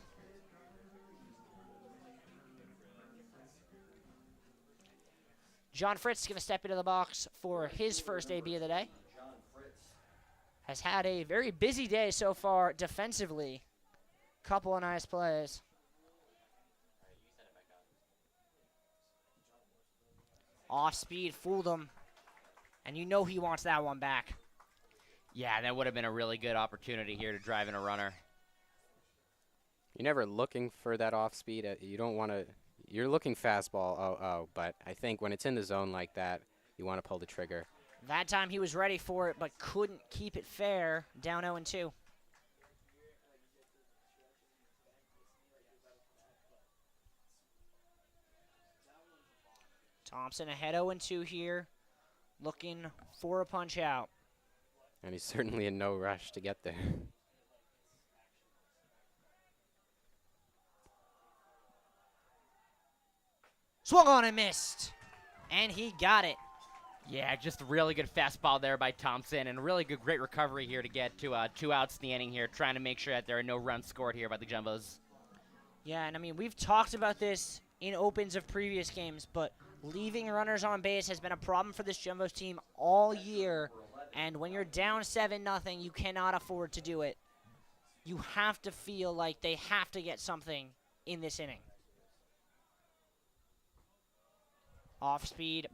John Fritz is going to step into the box for his first AB of the day. Has had a very busy day so far defensively. Couple of nice plays. Off speed, fooled him. And you know he wants that one back. Yeah, that would have been a really good opportunity here to drive in a runner. You're never looking for that off speed. You don't want to. You're looking fastball, but I think when it's in the zone like that, you want to pull the trigger. That time he was ready for it, but couldn't keep it fair. Down 0-2. Thompson ahead 0-2 here, looking for a punch out. And he's certainly in no rush to get there. Swung on and missed. And he got it. Yeah, just a really good fastball there by Thompson, and a really good, great recovery here to get to 2 outs in the inning here, trying to make sure that there are no runs scored here by the Jumbos. Yeah, and I mean, we've talked about this in opens of previous games, but leaving runners on base has been a problem for this Jumbos team all year. And when you're down 7-0, you cannot afford to do it. You have to feel like they have to get something in this inning. Off speed,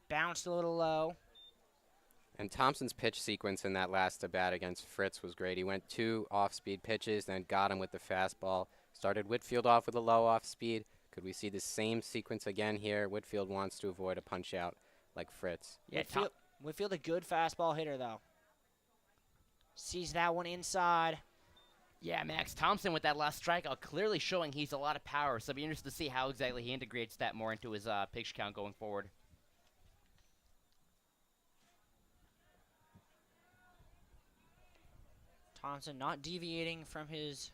bounced a little low. And Thompson's pitch sequence in that last at-bat against Fritz was great. He went 2 off-speed pitches, then got him with the fastball. Started Whitfield off with a low off-speed. Could we see the same sequence again here? Whitfield wants to avoid a punch-out like Fritz. Yeah, Whitfield a good fastball hitter, though. Sees that one inside. Yeah, Max Thompson with that last strikeout clearly showing he's a lot of power, so it'll be interesting to see how exactly he integrates that more into his pitch count going forward. Thompson not deviating from his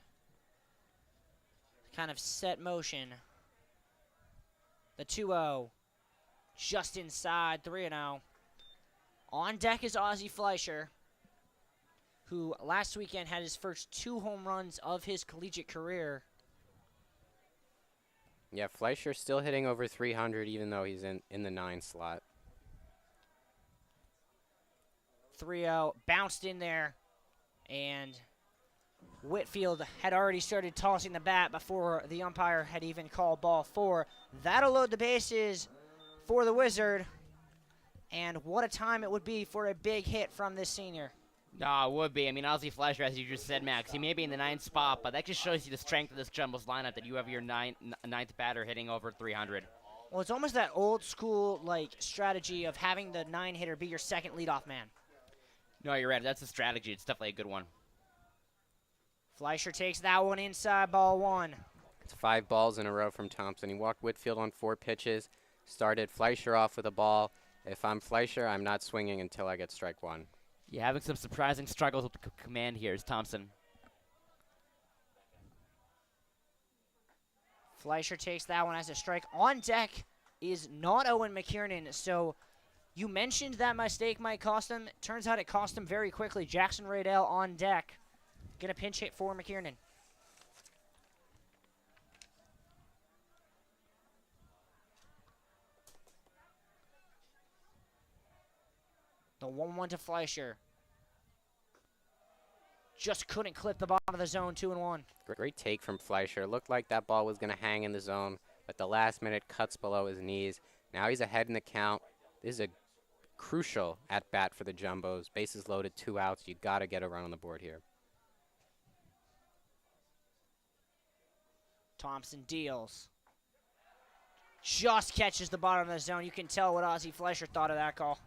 kind of set motion. The 2-0. Just inside, 3-0. On deck is Ozzie Fleischer, who last weekend had his first 2 home runs of his collegiate career. Yeah, Fleischer's still hitting over 300 even though he's in the 9 slot. 3-0, bounced in there, and Whitfield had already started tossing the bat before the umpire had even called ball 4. That'll load the bases for the Wizard, and what a time it would be for a big hit from this senior. No, it would be. I mean, Ozzie Fleischer, as you just said, Max, he may be in the 9th spot, but that just shows you the strength of this Jumbo's lineup, that you have your ninth batter hitting over 300. Well, it's almost that old school strategy of having the 9 hitter be your second leadoff man. No, you're right. That's a strategy. It's definitely a good one. Fleischer takes that one inside, ball 1. It's 5 balls in a row from Thompson. He walked Whitfield on 4 pitches, started Fleischer off with a ball. If I'm Fleischer, I'm not swinging until I get strike 1. Yeah, having some surprising struggles with the command here is Thompson. Fleischer takes that one as a strike. On deck is not Owen McKiernan, so you mentioned that mistake might cost him. Turns out it cost him very quickly. Jackson Radell on deck. Get a pinch hit for McKiernan. The 1-1 to Fleischer. Just couldn't clip the bottom of the zone, 2-1. Great take from Fleischer. Looked like that ball was going to hang in the zone, but the last minute cuts below his knees. Now he's ahead in the count. This is a crucial at bat for the Jumbos. Bases loaded, 2 outs. You got to get a run on the board here. Thompson deals. Just catches the bottom of the zone. You can tell what Ozzie Fleischer thought of that call.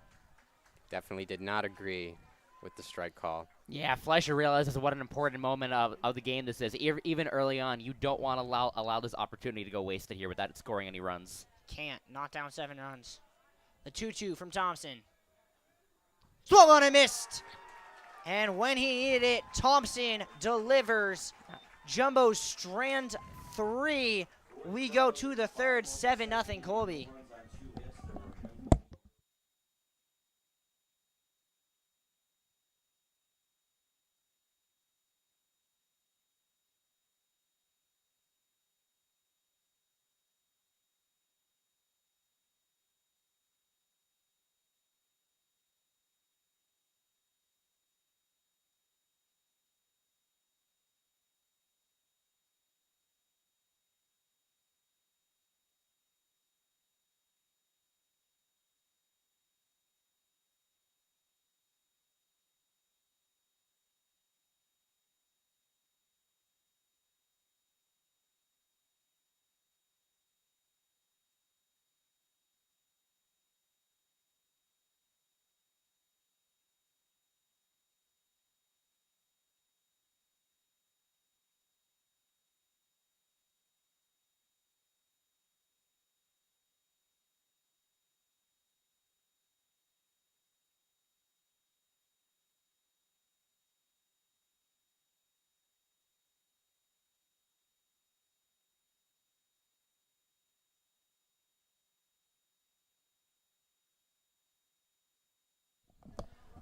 Definitely did not agree with the strike call. Yeah, Fleischer realizes what an important moment of the game this is. Even early on, you don't want to allow this opportunity to go wasted here without scoring any runs. Can't. Knock down 7 runs. The 2-2 from Thompson. Swung on and missed. And when he needed it, Thompson delivers. Jumbo strand 3. We go to the 3rd, 7-0 Colby.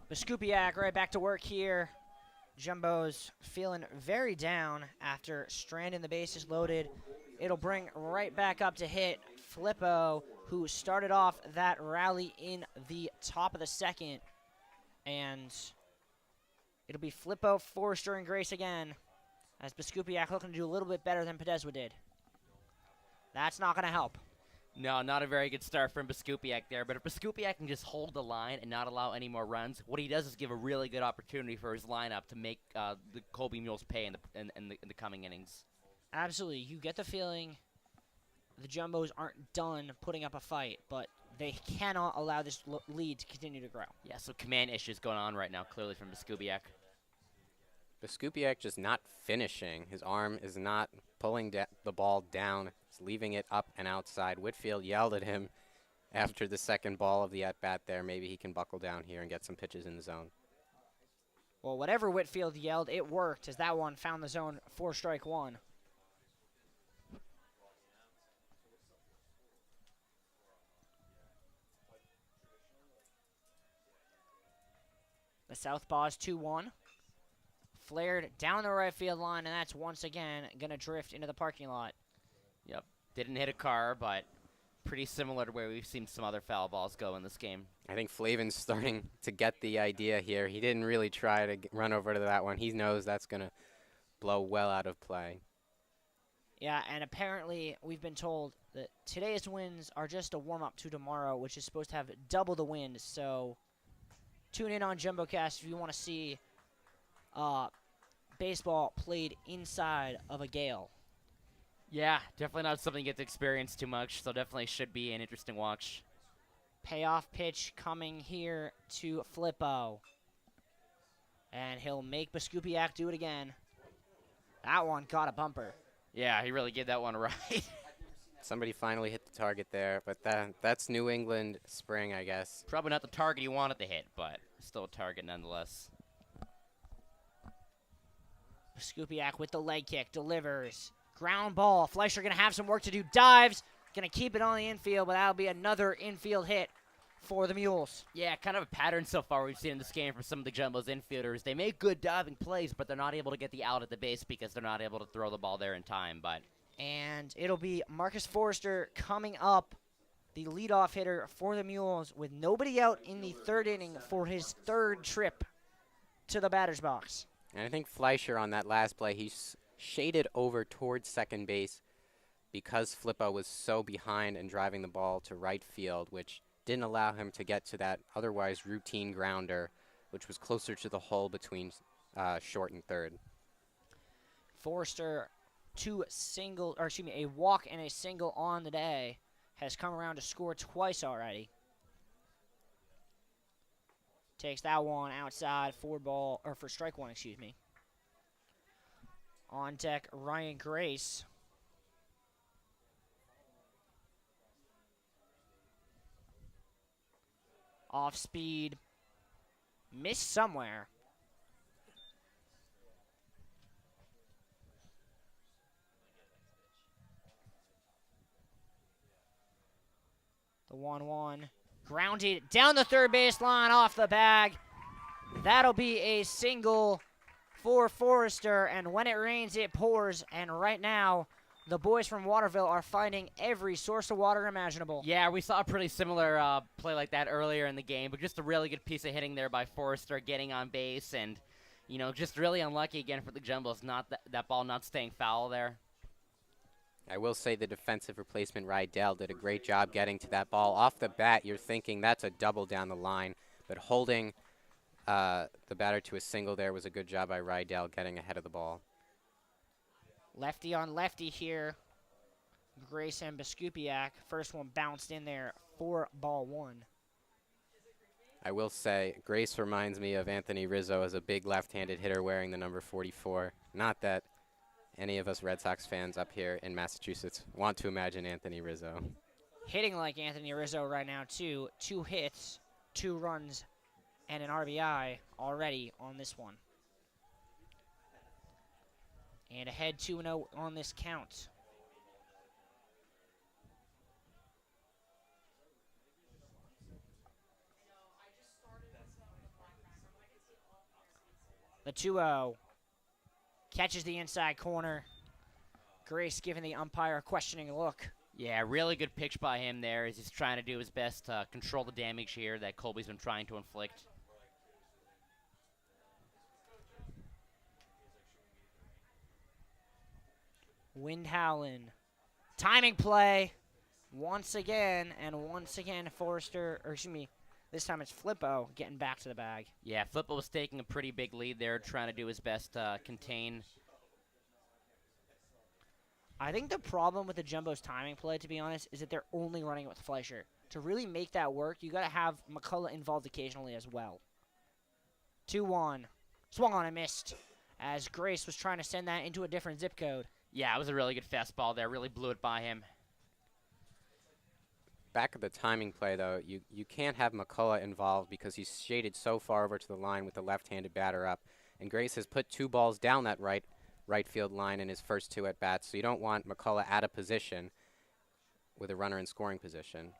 Biskupiak right back to work here. Jumbo's feeling very down after stranding the bases loaded. It'll bring right back up to hit Flippo, who started off that rally in the top of the 2nd. And it'll be Flippo, Forrester, and Grace again, as Biskupiak looking to do a little bit better than Podeswa did. That's not going to help. No, not a very good start from Biskupiak there, but if Biskupiak can just hold the line and not allow any more runs, what he does is give a really good opportunity for his lineup to make the Colby Mules pay in the coming innings. Absolutely. You get the feeling the Jumbos aren't done putting up a fight, but they cannot allow this lead to continue to grow. Yeah, so command issues going on right now, clearly from Biskupiak. Biskupiak just not finishing. His arm is not pulling the ball down. He's leaving it up and outside. Whitfield yelled at him after the 2nd ball of the at-bat there. Maybe he can buckle down here and get some pitches in the zone. Well, whatever Whitfield yelled, it worked as that one found the zone for strike one. The southpaw is 2-1. Flared down the right field line, and that's once again going to drift into the parking lot. Yep. Didn't hit a car, but pretty similar to where we've seen some other foul balls go in this game. I think Flavin's starting to get the idea here. He didn't really try to run over to that one. He knows that's going to blow well out of play. Yeah, and apparently we've been told that today's winds are just a warm-up to tomorrow, which is supposed to have double the wind. So tune in on JumboCast if you want to see baseball played inside of a gale. Yeah, definitely not something you get to experience too much, so definitely should be an interesting watch. Payoff pitch coming here to Flippo. And he'll make Biskupiak do it again. That one got a bumper. Yeah, he really gave that one right. Somebody finally hit the target there, but that's New England spring, I guess. Probably not the target he wanted to hit, but still a target nonetheless. Biskupiak with the leg kick, delivers. Ground ball. Fleischer going to have some work to do. Dives. Going to keep it on the infield, but that'll be another infield hit for the Mules. Yeah, kind of a pattern so far we've seen in this game from some of the Jumbo's infielders. They make good diving plays, but they're not able to get the out at the base because they're not able to throw the ball there in time. And it'll be Marcus Forrester coming up, the leadoff hitter for the Mules, with nobody out in the third inning for his third trip to the batter's box. And I think Fleischer on that last play, he's shaded over towards second base because Flippo was so behind and driving the ball to right field, which didn't allow him to get to that otherwise routine grounder, which was closer to the hole between short and third. Forrester, a walk and a single on the day, has come around to score twice already. Takes that one outside for strike one, excuse me. On deck, Ryan Grace. Off speed. Missed somewhere. The 1-1. Grounded down the third base line off the bag. That'll be a single for Forrester, and when it rains, it pours. And right now, the boys from Waterville are finding every source of water imaginable. Yeah, we saw a pretty similar play like that earlier in the game, but just a really good piece of hitting there by Forrester, getting on base, and just really unlucky again for the Jumbos, not that ball not staying foul there. I will say the defensive replacement, Rydell, did a great job getting to that ball. Off the bat, you're thinking that's a double down the line, but holding the batter to a single there was a good job by Rydell getting ahead of the ball. Lefty on lefty here. Grace and Biskupiak. First one bounced in there for ball one. I will say Grace reminds me of Anthony Rizzo as a big left-handed hitter wearing the number 44. Not that any of us Red Sox fans up here in Massachusetts want to imagine Anthony Rizzo. Hitting like Anthony Rizzo right now, too. 2 hits, 2 runs, and an RBI already on this one. And ahead 2-0 on this count. The 2-0 catches the inside corner. Grace giving the umpire a questioning look. Yeah, really good pitch by him there as he's trying to do his best to control the damage here that Colby's been trying to inflict. Wind howling. Timing play once again, and once again Forrester, this time it's Flippo getting back to the bag. Yeah, Flippo was taking a pretty big lead there, trying to do his best to contain. I think the problem with the Jumbo's timing play, to be honest, is that they're only running it with Fleischer. To really make that work, you got to have McCullough involved occasionally as well. 2-1. Swung on and missed as Grace was trying to send that into a different zip code. Yeah, it was a really good fastball there. Really blew it by him. back at the timing play, though, you can't have McCullough involved because he's shaded so far over to the line with the left-handed batter up. And Grace has put 2 balls down that right field line in his first 2 at-bats, so you don't want McCullough out of position with a runner in scoring position.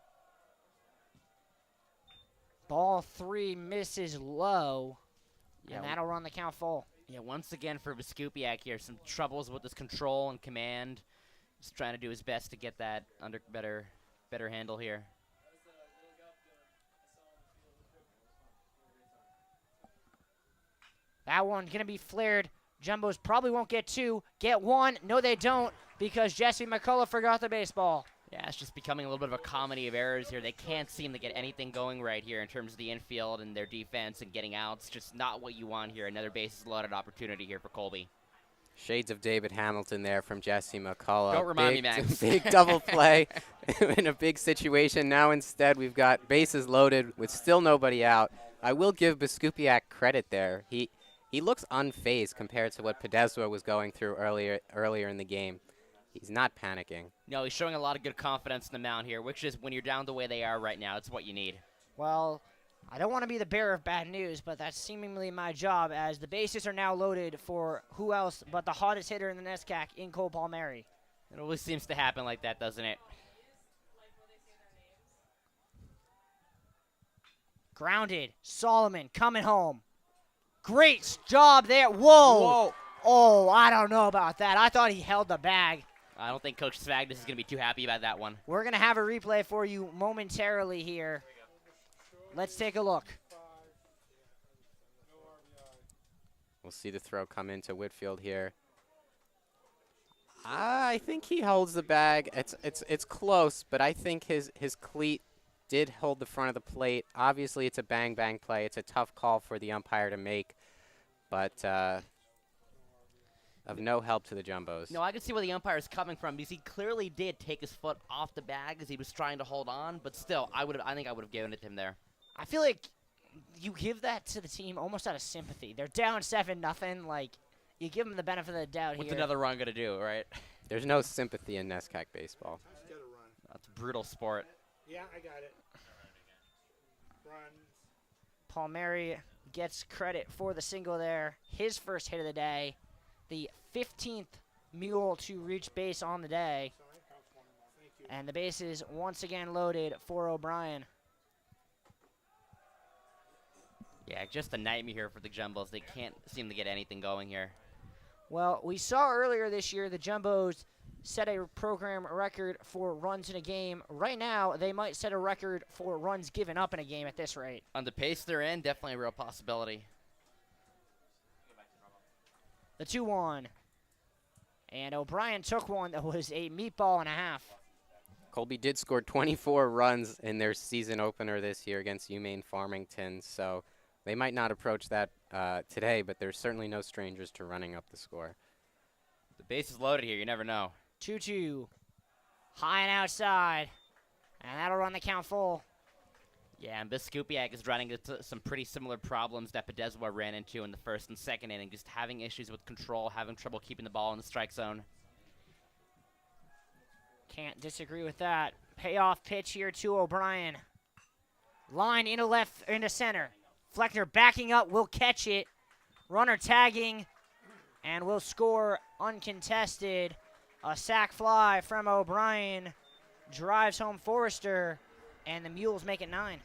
Ball 3 misses low, Yeah, and that'll run the count full. Yeah, once again for Veskupiak here, some troubles with his control and command. Just trying to do his best to get that under better handle here. That one going to be flared. Jumbos probably won't get 2. Get 1. No, they don't, because Jesse McCullough forgot the baseball. Yeah, it's just becoming a little bit of a comedy of errors here. They can't seem to get anything going right here in terms of the infield and their defense and getting outs. Just not what you want here. Another bases loaded opportunity here for Colby. Shades of David Hamilton there from Jesse McCullough. Don't remind me, Max. Big double play in a big situation. Now instead we've got bases loaded with still nobody out. I will give Veskupiak credit there. He looks unfazed compared to what Pedeswa was going through earlier in the game. He's not panicking. No, he's showing a lot of good confidence in the mound here, which is when you're down the way they are right now, it's what you need. Well, I don't want to be the bearer of bad news, but that's seemingly my job, as the bases are now loaded for who else but the hottest hitter in the NESCAC in Cole Palmieri. It always seems to happen like that, doesn't it? Grounded. Solomon coming home. Great job there. Whoa. Whoa. Oh, I don't know about that. I thought he held the bag. I don't think Coach Svagdis is going to be too happy about that one. We're going to have a replay for you momentarily here. Let's take a look. We'll see the throw come into Whitfield here. I think he holds the bag. It's close, but I think his cleat did hold the front of the plate. Obviously, it's a bang-bang play. It's a tough call for the umpire to make, but of no help to the Jumbos. No, I can see where the umpire is coming from because he clearly did take his foot off the bag as he was trying to hold on, but still, I think I would have given it to him there. I feel like you give that to the team almost out of sympathy. They're down 7-0. Like, you give them the benefit of the doubt What's here. another run going to do, right? There's no sympathy in NESCAC baseball. That's a brutal sport. Yeah, I got it. Run. Palmieri gets credit for the single there. His first hit of the day. The 15th mule to reach base on the day. And the bases once again loaded for O'Brien. Yeah, just a nightmare here for the Jumbos. They can't seem to get anything going here. Well, we saw earlier this year the Jumbos set a program record for runs in a game. Right now, they might set a record for runs given up in a game at this rate. On the pace they're in, definitely a real possibility. The 2-1. And O'Brien took one that was a meatball and a half. Colby did score 24 runs in their season opener this year against UMaine Farmington, so they might not approach that today, but they're certainly no strangers to running up the score. The base is loaded here. You never know. 2-2. High and outside. And that'll run the count full. Yeah, and Veskupiak is running into some pretty similar problems that Pedeswa ran into in the first and second inning, just having issues with control, having trouble keeping the ball in the strike zone. Can't disagree with that. Payoff pitch here to O'Brien. Line into left, into center. Fleckner backing up, will catch it. Runner tagging, and will score uncontested. A sac fly from O'Brien. Drives home Forrester, and the Mules make it 9.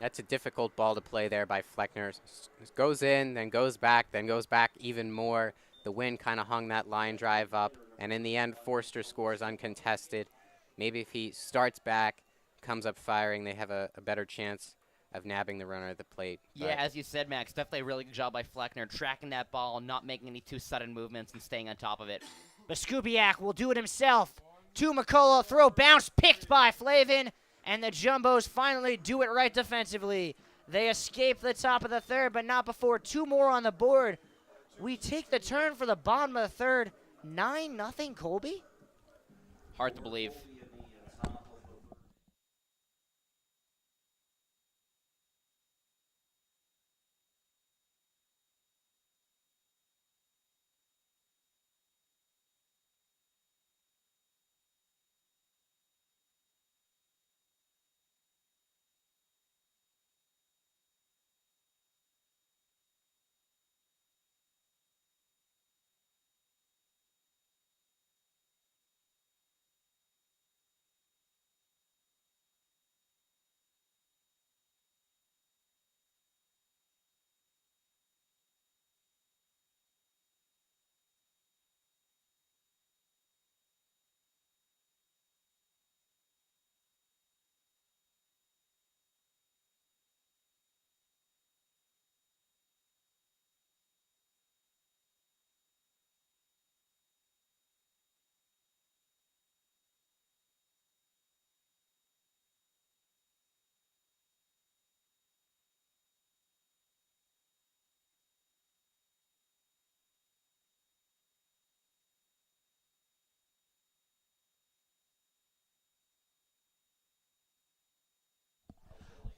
That's a difficult ball to play there by Fleckner. Goes in, then goes back even more. The wind kind of hung that line drive up, and in the end, Forster scores uncontested. Maybe if he starts back, comes up firing, they have a better chance of nabbing the runner at the plate. Yeah, as you said, Max, definitely a really good job by Fleckner, tracking that ball, not making any too sudden movements, and staying on top of it. Veskupiak will do it himself. To McCullough, throw bounce picked by Flavin, and the Jumbos finally do it right defensively. They escape the top of the third, but not before 2 more on the board. We take the turn for the bottom of the third. 9-0 Colby? Hard to believe.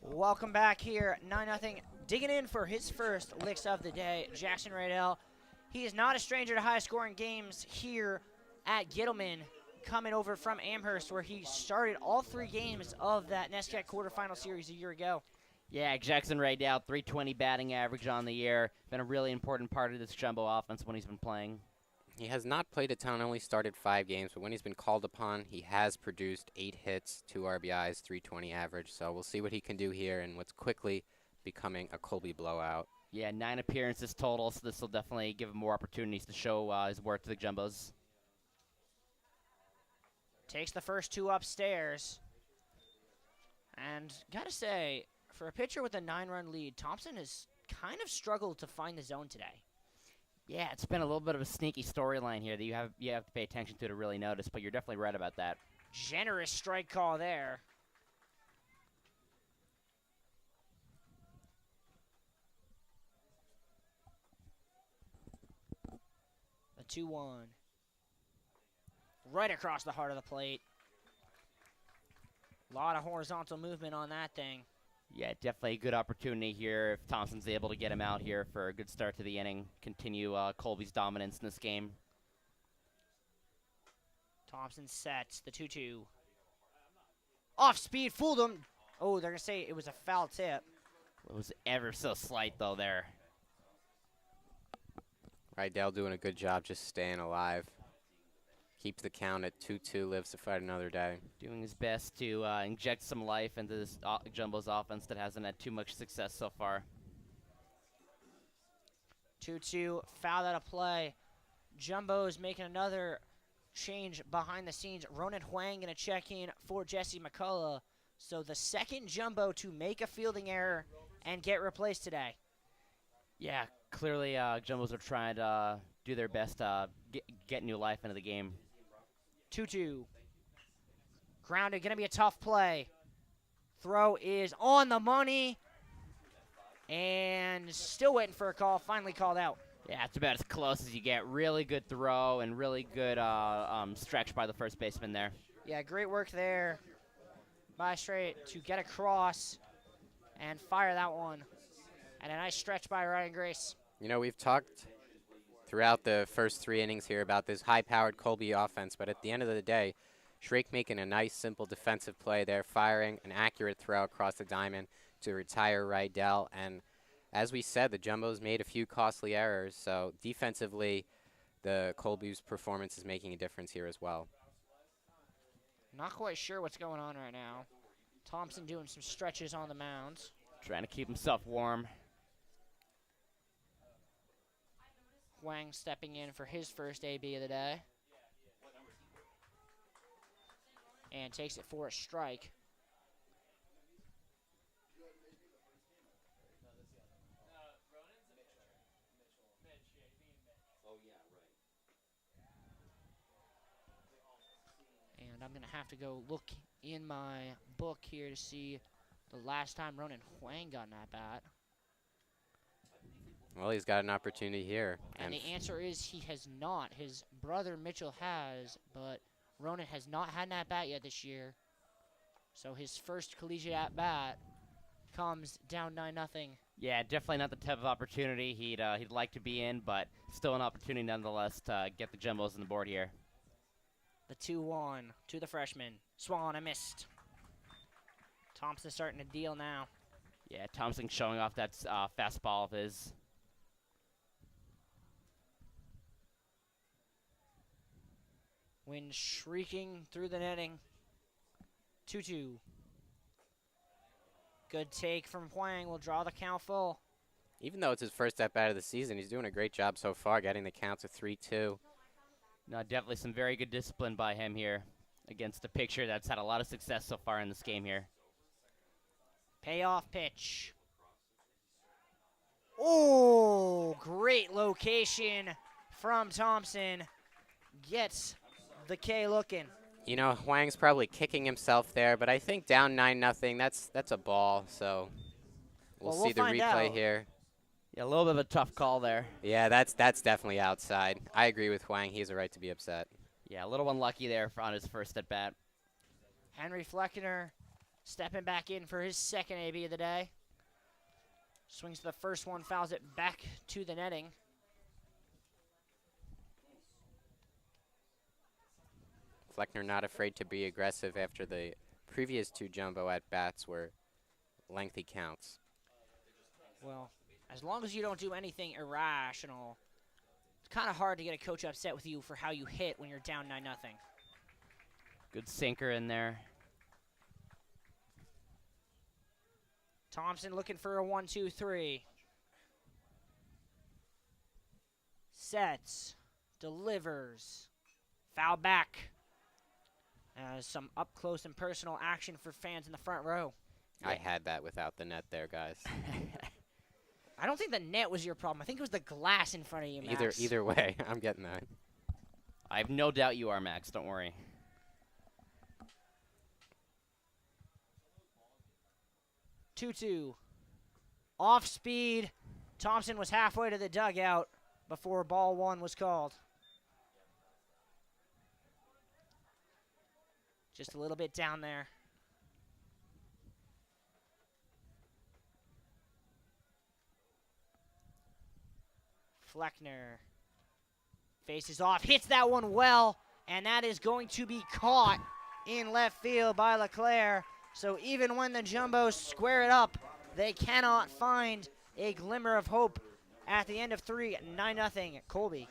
Welcome back here, 9-0. Digging in for his first licks of the day, Jackson Radell. He is not a stranger to high-scoring games here at Gittleman, coming over from Amherst, where he started all 3 games of that NESCAC quarterfinal series a year ago. Yeah, Jackson Radell, 320 batting average on the year. Been a really important part of this Jumbo offense when he's been playing. He has not played a ton, only started 5 games, but when he's been called upon, he has produced 8 hits, 2 RBIs, 320 average. So we'll see what he can do here in what's quickly becoming a Colby blowout. Yeah, 9 appearances total, so this will definitely give him more opportunities to show his work to the Jumbos. Takes the first 2 upstairs. And gotta say, for a pitcher with a 9-run lead, Thompson has kind of struggled to find the zone today. Yeah, it's been a little bit of a sneaky storyline here that you have to pay attention to really notice, but you're definitely right about that. Generous strike call there. The 2-1. Right across the heart of the plate. A lot of horizontal movement on that thing. Yeah, definitely a good opportunity here if Thompson's able to get him out here for a good start to the inning, continue Colby's dominance in this game. Thompson sets the 2-2. Off speed, fooled him. Oh, they're going to say it was a foul tip. It was ever so slight, though, there. Rydell doing a good job just staying alive. Keeps the count at 2-2, lives to fight another day. Doing his best to inject some life into this Jumbo's offense that hasn't had too much success so far. 2-2, foul out of play. Jumbo's making another change behind the scenes. Ronan Huang going to check in for Jesse McCullough. So the second Jumbo to make a fielding error and get replaced today. Yeah, clearly Jumbos are trying to do their best to get new life into the game. 2-2. Grounded, going to be a tough play. Throw is on the money. And still waiting for a call. Finally called out. Yeah, it's about as close as you get. Really good throw and really good stretch by the first baseman there. Yeah, great work there by Straight to get across and fire that one. And a nice stretch by Ryan Grace. You know, we've talked throughout the first 3 innings here about this high-powered Colby offense, but at the end of the day, Shrake making a nice, simple defensive play there, firing an accurate throw across the diamond to retire Rydell. And as we said, the Jumbos made a few costly errors, so defensively, the Colby's performance is making a difference here as well. Not quite sure what's going on right now. Thompson doing some stretches on the mound. Trying to keep himself warm. Huang stepping in for his first AB of the day. And takes it for a strike. And I'm going to have to go look in my book here to see the last time Ronan Huang got an at-bat. Well, he's got an opportunity here. And the answer is he has not. His brother Mitchell has, but Ronan has not had an at-bat yet this year. So his first collegiate at-bat comes down 9-0. Yeah, definitely not the type of opportunity he'd like to be in, but still an opportunity nonetheless to get the Jumbos on the board here. The 2-1 to the freshman. Swung on and missed. Thompson starting to deal now. Yeah, Thompson showing off that fastball of his. Wind shrieking through the netting. 2-2. Good take from Huang. Will draw the count full. Even though it's his first at-bat of the season, he's doing a great job so far, getting the count to 3-2. No, definitely some very good discipline by him here against a pitcher that's had a lot of success so far in this game here. Payoff pitch. Oh, great location from Thompson. Gets the K looking. You know, Huang's probably kicking himself there, but I think down 9-0, that's a ball, so we'll see the find replay out. here. Yeah, a little bit of a tough call there. Yeah, that's definitely outside. I agree with Huang. He has a right to be upset. Yeah, a little unlucky there on his first at bat. Henry Fleckner stepping back in for his second AB of the day. Swings to the first one, fouls it back to the netting. Fleckner not afraid to be aggressive after the previous 2 jumbo at-bats were lengthy counts. Well, as long as you don't do anything irrational, it's kind of hard to get a coach upset with you for how you hit when you're down 9-0. Good sinker in there. Thompson looking for a 1-2-3. Sets, delivers, foul back. Some up close and personal action for fans in the front row. I had that without the net there, guys. I don't think the net was your problem. I think it was the glass in front of you, Max. Either way, I'm getting that. I have no doubt you are, Max. Don't worry. 2-2. Off speed. Thompson was halfway to the dugout before ball 1 was called. Just a little bit down there. Fleckner faces off, hits that one well, and that is going to be caught in left field by LeClaire. So even when the Jumbos square it up, they cannot find a glimmer of hope at the end of 3, 9-0 Colby.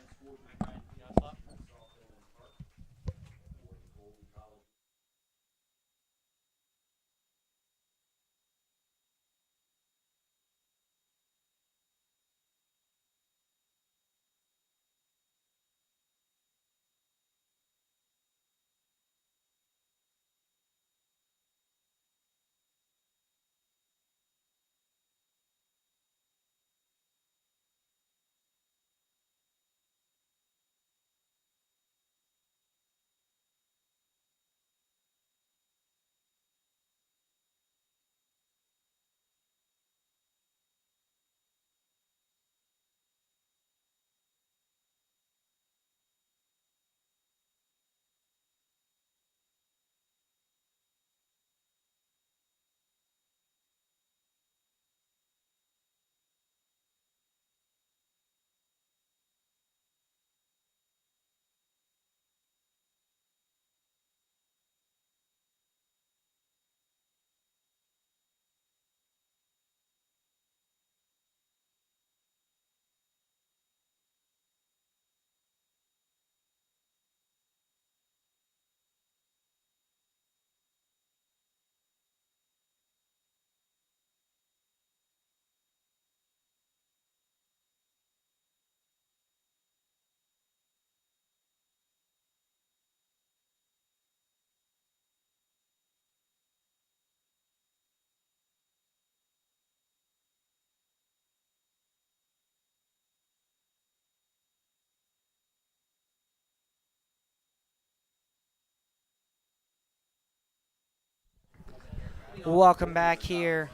Welcome back here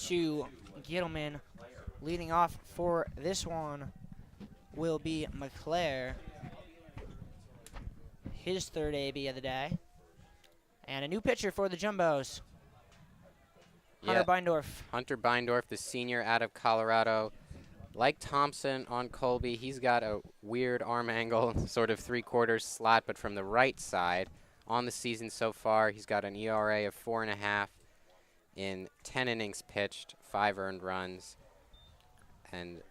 to Gittleman. Leading off for this one will be McClare. His third AB of the day. And a new pitcher for the Jumbos. Hunter Beindorf. Hunter Beindorf, the senior out of Colorado. Like Thompson on Colby, he's got a weird arm angle, sort of 3/4 slot, but from the right side. On the season so far, he's got an ERA of 4.5 in 10 innings pitched, 5 earned runs, and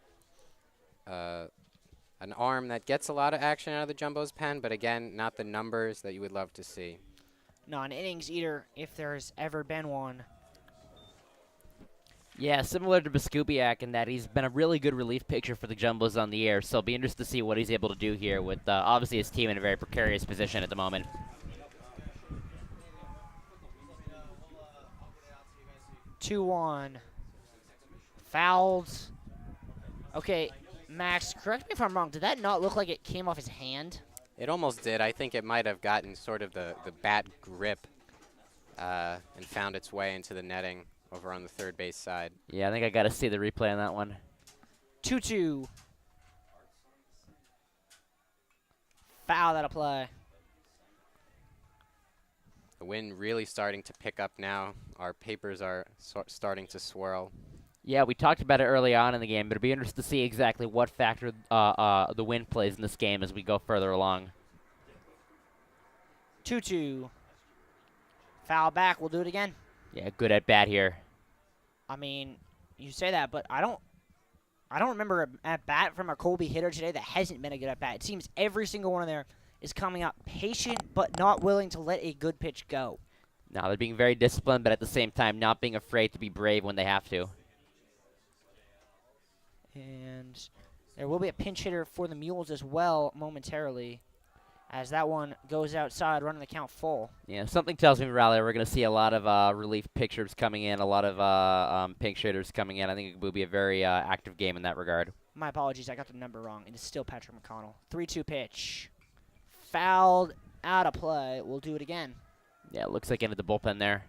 an arm that gets a lot of action out of the Jumbo's pen, but again, not the numbers that you would love to see. Not an innings eater, if there's ever been one. Yeah, similar to Biskupiak in that he's been a really good relief pitcher for the Jumbos on the air, so it'll be interesting to see what he's able to do here with obviously his team in a very precarious position at the moment. 2-1. Fouled. Okay, Max, correct me if I'm wrong. Did that not look like it came off his hand? It almost did. I think it might have gotten sort of the bat grip and found its way into the netting over on the third base side. Yeah, I think I got to see the replay on that one. 2-2. Foul, that'll play. The wind really starting to pick up now. Our papers are starting to swirl. Yeah, we talked about it early on in the game, but it'll be interesting to see exactly what factor the wind plays in this game as we go further along. 2-2. Foul back. We'll do it again. Yeah, good at bat here. I mean, you say that, but I don't remember a at bat from a Colby hitter today that hasn't been a good at bat. It seems every single one of there is coming up patient, but not willing to let a good pitch go. Now they're being very disciplined, but at the same time not being afraid to be brave when they have to. And there will be a pinch hitter for the Mules as well momentarily, as that one goes outside, running the count full. Yeah, something tells me, Raleigh, we're going to see a lot of relief pitchers coming in, a lot of pinch hitters coming in. I think it will be a very active game in that regard. My apologies, I got the number wrong. It is still Patrick McConnell. 3-2 pitch. Fouled out of play. We'll do it again. Yeah, it looks like into the bullpen there.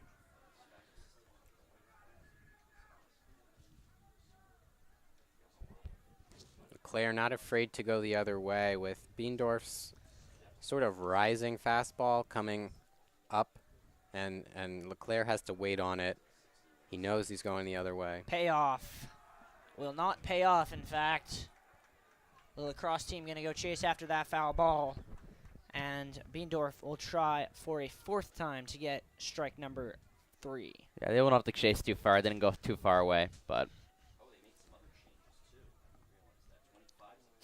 Leclerc not afraid to go the other way with Beendorf's sort of rising fastball coming up, and Leclerc has to wait on it. He knows he's going the other way. Payoff. Will not pay off, in fact. The lacrosse team going to go chase after that foul ball. And Beendorf will try for a fourth time to get strike number 3. Yeah, they won't have to chase too far. They didn't go too far away, but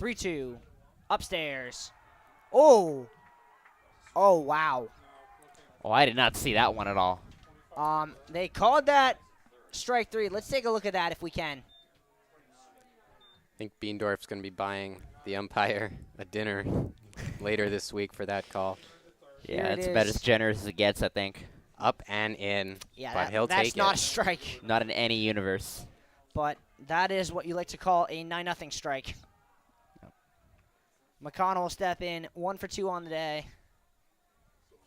3-2. Upstairs. Oh. Oh, wow. oh, I did not see that one at all. They called that strike 3. Let's take a look at that if we can. I think Beendorf's going to be buying the umpire a dinner later this week for that call. Yeah, Here it it's about is. as generous as it gets, I think. Up and in, Yeah, but he'll that's take not a it. strike. Not in any universe. But that is what you like to call a 9-0 strike. McConnell will step in, 1 for 2 on the day.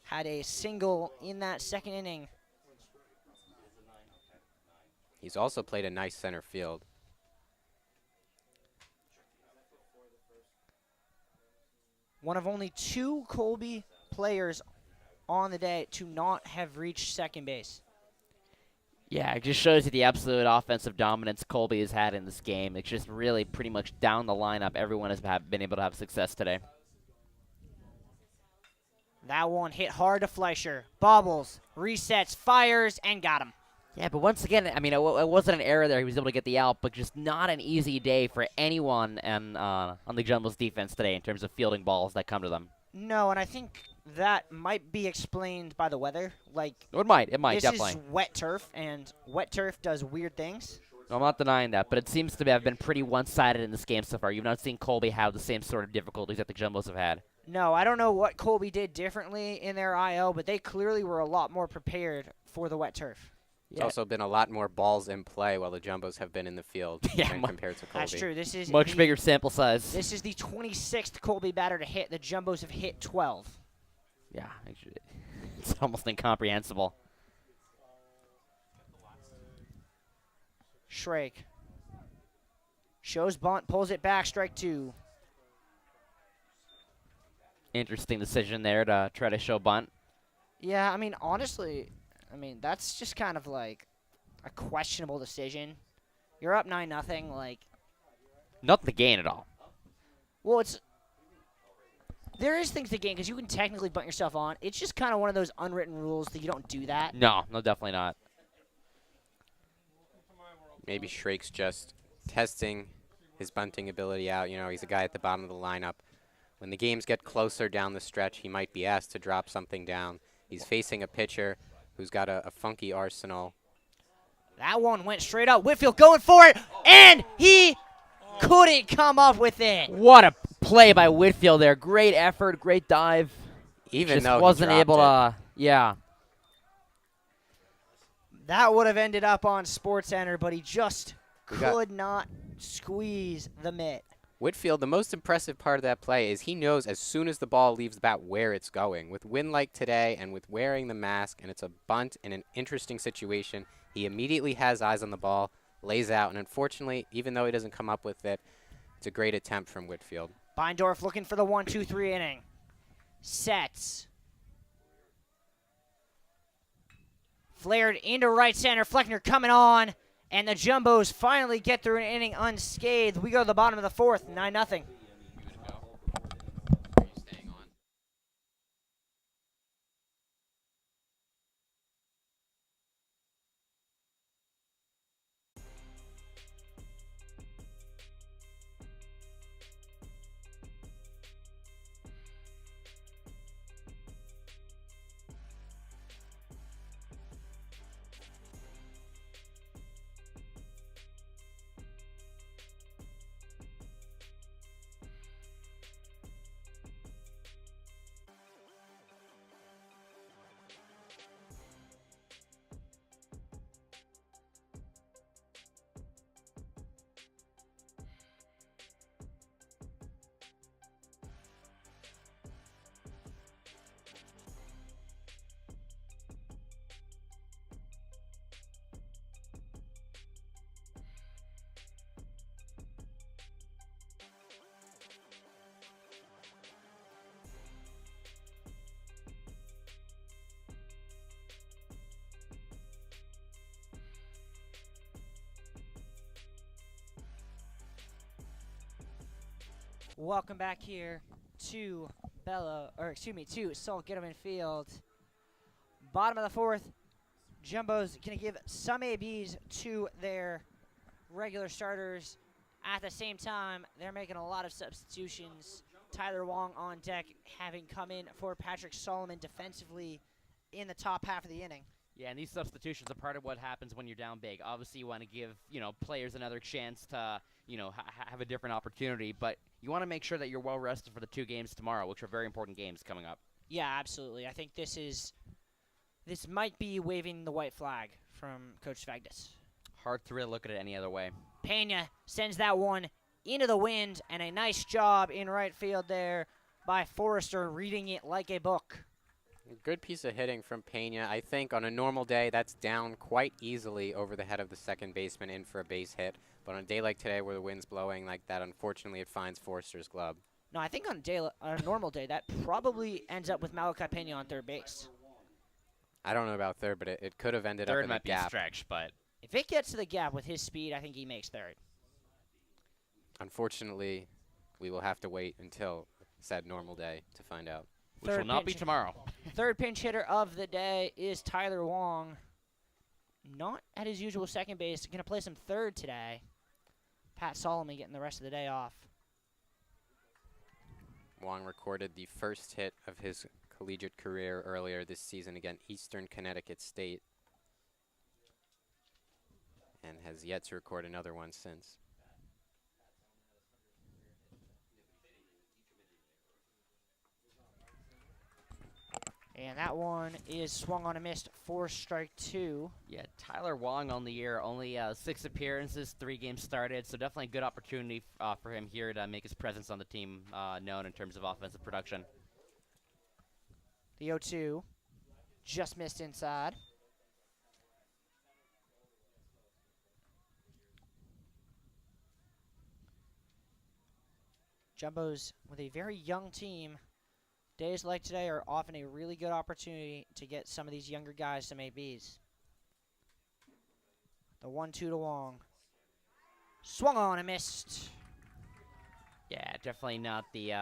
Had a single in that second inning. He's also played a nice center field. One of only 2 Colby players on the day to not have reached second base. Yeah, it just shows you the absolute offensive dominance Colby has had in this game. It's just really pretty much down the lineup. Everyone has been able to have success today. That one hit hard to Fleischer. Bobbles, resets, fires, and got him. Yeah, but once again, I mean, it wasn't an error there. He was able to get the out, but just not an easy day for anyone on the Jumbo's defense today in terms of fielding balls that come to them. No, and I think that might be explained by the weather. Like, It might, this definitely. is wet turf, and wet turf does weird things. I'm not denying that, but it seems to have been pretty one-sided in this game so far. You've not seen Colby have the same sort of difficulties that the Jumbos have had. No, I don't know what Colby did differently in their IO, but they clearly were a lot more prepared for the wet turf. There's also been a lot more balls in play while the Jumbos have been in the field Yeah, than compared to Colby. That's true. This is Much the, bigger sample size. This is the 26th Colby batter to hit. The Jumbos have hit 12. Yeah, actually, it's almost incomprehensible. Shrake shows bunt, pulls it back, strike 2. Interesting decision there to try to show bunt. Yeah, I mean, honestly, that's just kind of like a questionable decision. You're up 9-0, like, Not the gain at all. well, there is things to gain because you can technically bunt yourself on. It's just kind of one of those unwritten rules that you don't do that. No, definitely not. Maybe Schrake's just testing his bunting ability out. You know, he's a guy at the bottom of the lineup. When the games get closer down the stretch, he might be asked to drop something down. He's facing a pitcher who's got a funky arsenal. That one went straight up. Whitfield going for it, and he couldn't come up with it. What a play by Whitfield there. Great effort, great dive. Even Just though wasn't he able dropped to, yeah. That would have ended up on SportsCenter, but he just We got- could not squeeze the mitt. Whitfield, the most impressive part of that play is he knows as soon as the ball leaves the bat where it's going. With wind like today and with wearing the mask, and it's a bunt in an interesting situation, he immediately has eyes on the ball, lays out, and unfortunately, even though he doesn't come up with it, it's a great attempt from Whitfield. Beindorf looking for the 1-2-3 inning. Sets. Flared into right center. Fleckner coming on. And the Jumbos finally get through an inning unscathed. We go to the bottom of the fourth, 9-0. Welcome back here to to Salt Gitterman Field. Bottom of the fourth, Jumbo's going to give some ABs to their regular starters. At the same time, they're making a lot of substitutions. Tyler Wong on deck, having come in for Patrick Solomon defensively in the top half of the inning. Yeah, and these substitutions are part of what happens when you're down big. Obviously, you want to give, players another chance to, have a different opportunity, but you want to make sure that you're well rested for the 2 games tomorrow, which are very important games coming up. Yeah, absolutely. I think this might be waving the white flag from Coach Svagdis. Hard to really look at it any other way. Pena sends that one into the wind, and a nice job in right field there by Forrester, reading it like a book. Good piece of hitting from Pena. I think on a normal day, that's down quite easily over the head of the second baseman in for a base hit. But on a day like today where the wind's blowing like that, unfortunately, it finds Forrester's glove. No, I think on a normal day, that probably ends up with Malachi Pena on third base. I don't know about third, but it could have ended up Third in the might be a gap. stretch, but If it gets to the gap with his speed, I think he makes third. Unfortunately, we will have to wait until said normal day to find out. which will not be tomorrow. Third pinch hitter of the day is Tyler Wong. Not at his usual second base. Going to play some third today. Pat Solomon getting the rest of the day off. Wong recorded the first hit of his collegiate career earlier this season against Eastern Connecticut State, and has yet to record another one since. And that one is swung on a missed for strike 2. Yeah, Tyler Wong on the year, only 6 appearances, 3 games started, so definitely a good opportunity for him here to make his presence on the team known in terms of offensive production. The 0-2 just missed inside. Jumbo's with a very young team. Days like today are often a really good opportunity to get some of these younger guys some ABs. The 1-2 to Wong. Swung on and missed. Yeah, definitely not the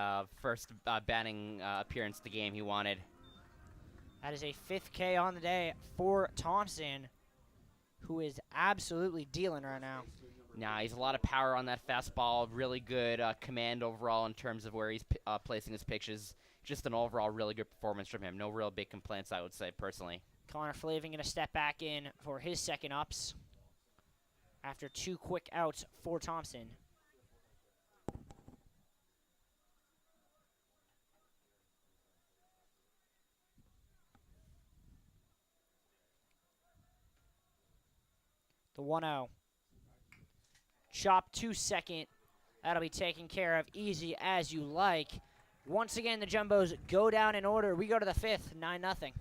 first batting appearance of the game he wanted. That is a 5th K on the day for Thompson, who is absolutely dealing right now. Nah, he's a lot of power on that fastball. Really good command overall in terms of where he's placing his pitches. Just an overall really good performance from him. No real big complaints, I would say, personally. Connor Flavin going to step back in for his second ups after 2 quick outs for Thompson. The 1-0. Chop to second. That'll be taken care of easy as you like. Once again, the Jumbos go down in order. We go to the 5th, 9-0.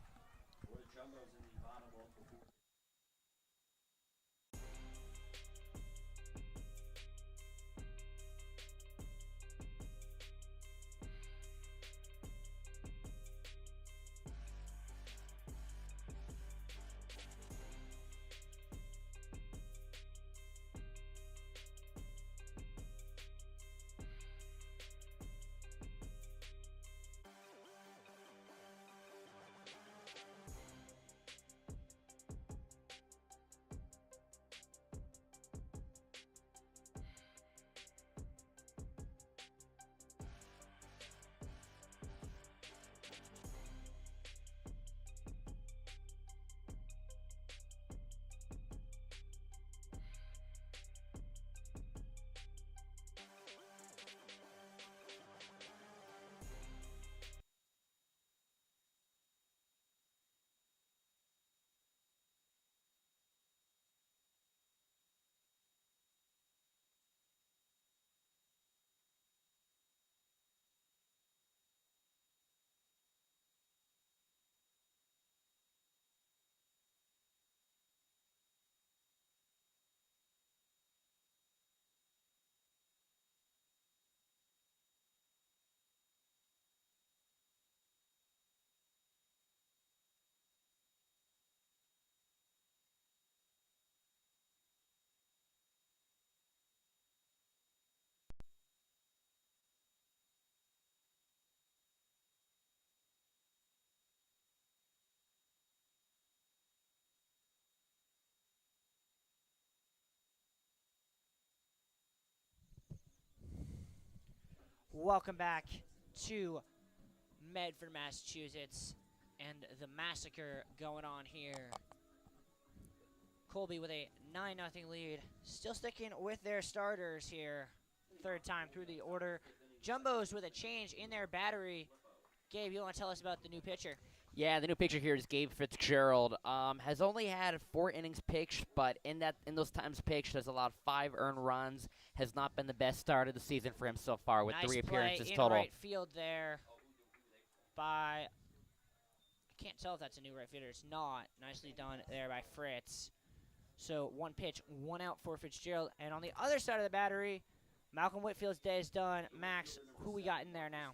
Welcome back to Medford, Massachusetts, and the massacre going on here. Colby with a 9-0 lead, still sticking with their starters here. Third time through the order. Jumbo's with a change in their battery. Gabe, you want to tell us about the new pitcher? Yeah, the new pitcher here is Gabe Fitzgerald. Has only had 4 innings pitched, but in those times pitched has allowed 5 earned runs. Has not been the best start of the season for him so far, with Nice 3 appearances play in total. right field there by, I can't tell if that's a new right fielder. It's not. Nicely done there by Fritz. So 1 pitch, 1 out for Fitzgerald. And on the other side of the battery, Malcolm Whitfield's day is done. Max, who we got in there now?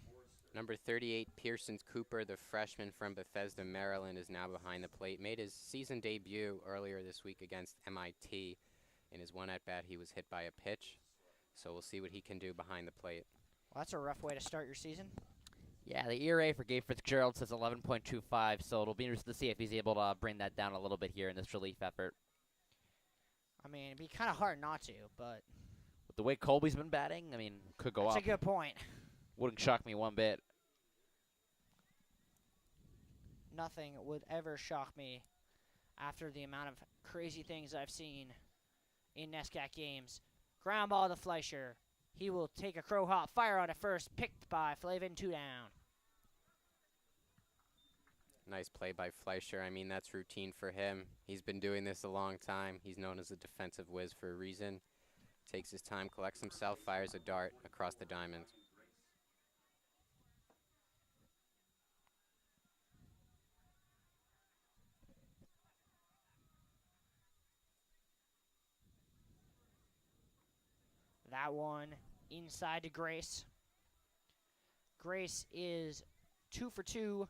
Number 38, Pearson Cooper, the freshman from Bethesda, Maryland, is now behind the plate. Made his season debut earlier this week against MIT. In his one at-bat, he was hit by a pitch. So we'll see what he can do behind the plate. Well, that's a rough way to start your season. Yeah, the ERA for Gabe Fitzgerald says 11.25, so it'll be interesting to see if he's able to bring that down a little bit here in this relief effort. I mean, it'd be kind of hard not to, but With the way Colby's been batting, I mean, could go that's up. a good point. Wouldn't shock me one bit. Nothing would ever shock me after the amount of crazy things I've seen in NESCAC games. Ground ball to Fleischer. He will take a crow hop, fire on it first, picked by Flavin, 2 down. Nice play by Fleischer. I mean, that's routine for him. He's been doing this a long time. He's known as a defensive whiz for a reason. Takes his time, collects himself, fires a dart across the diamond. That one inside to Grace. Grace is 2 for 2.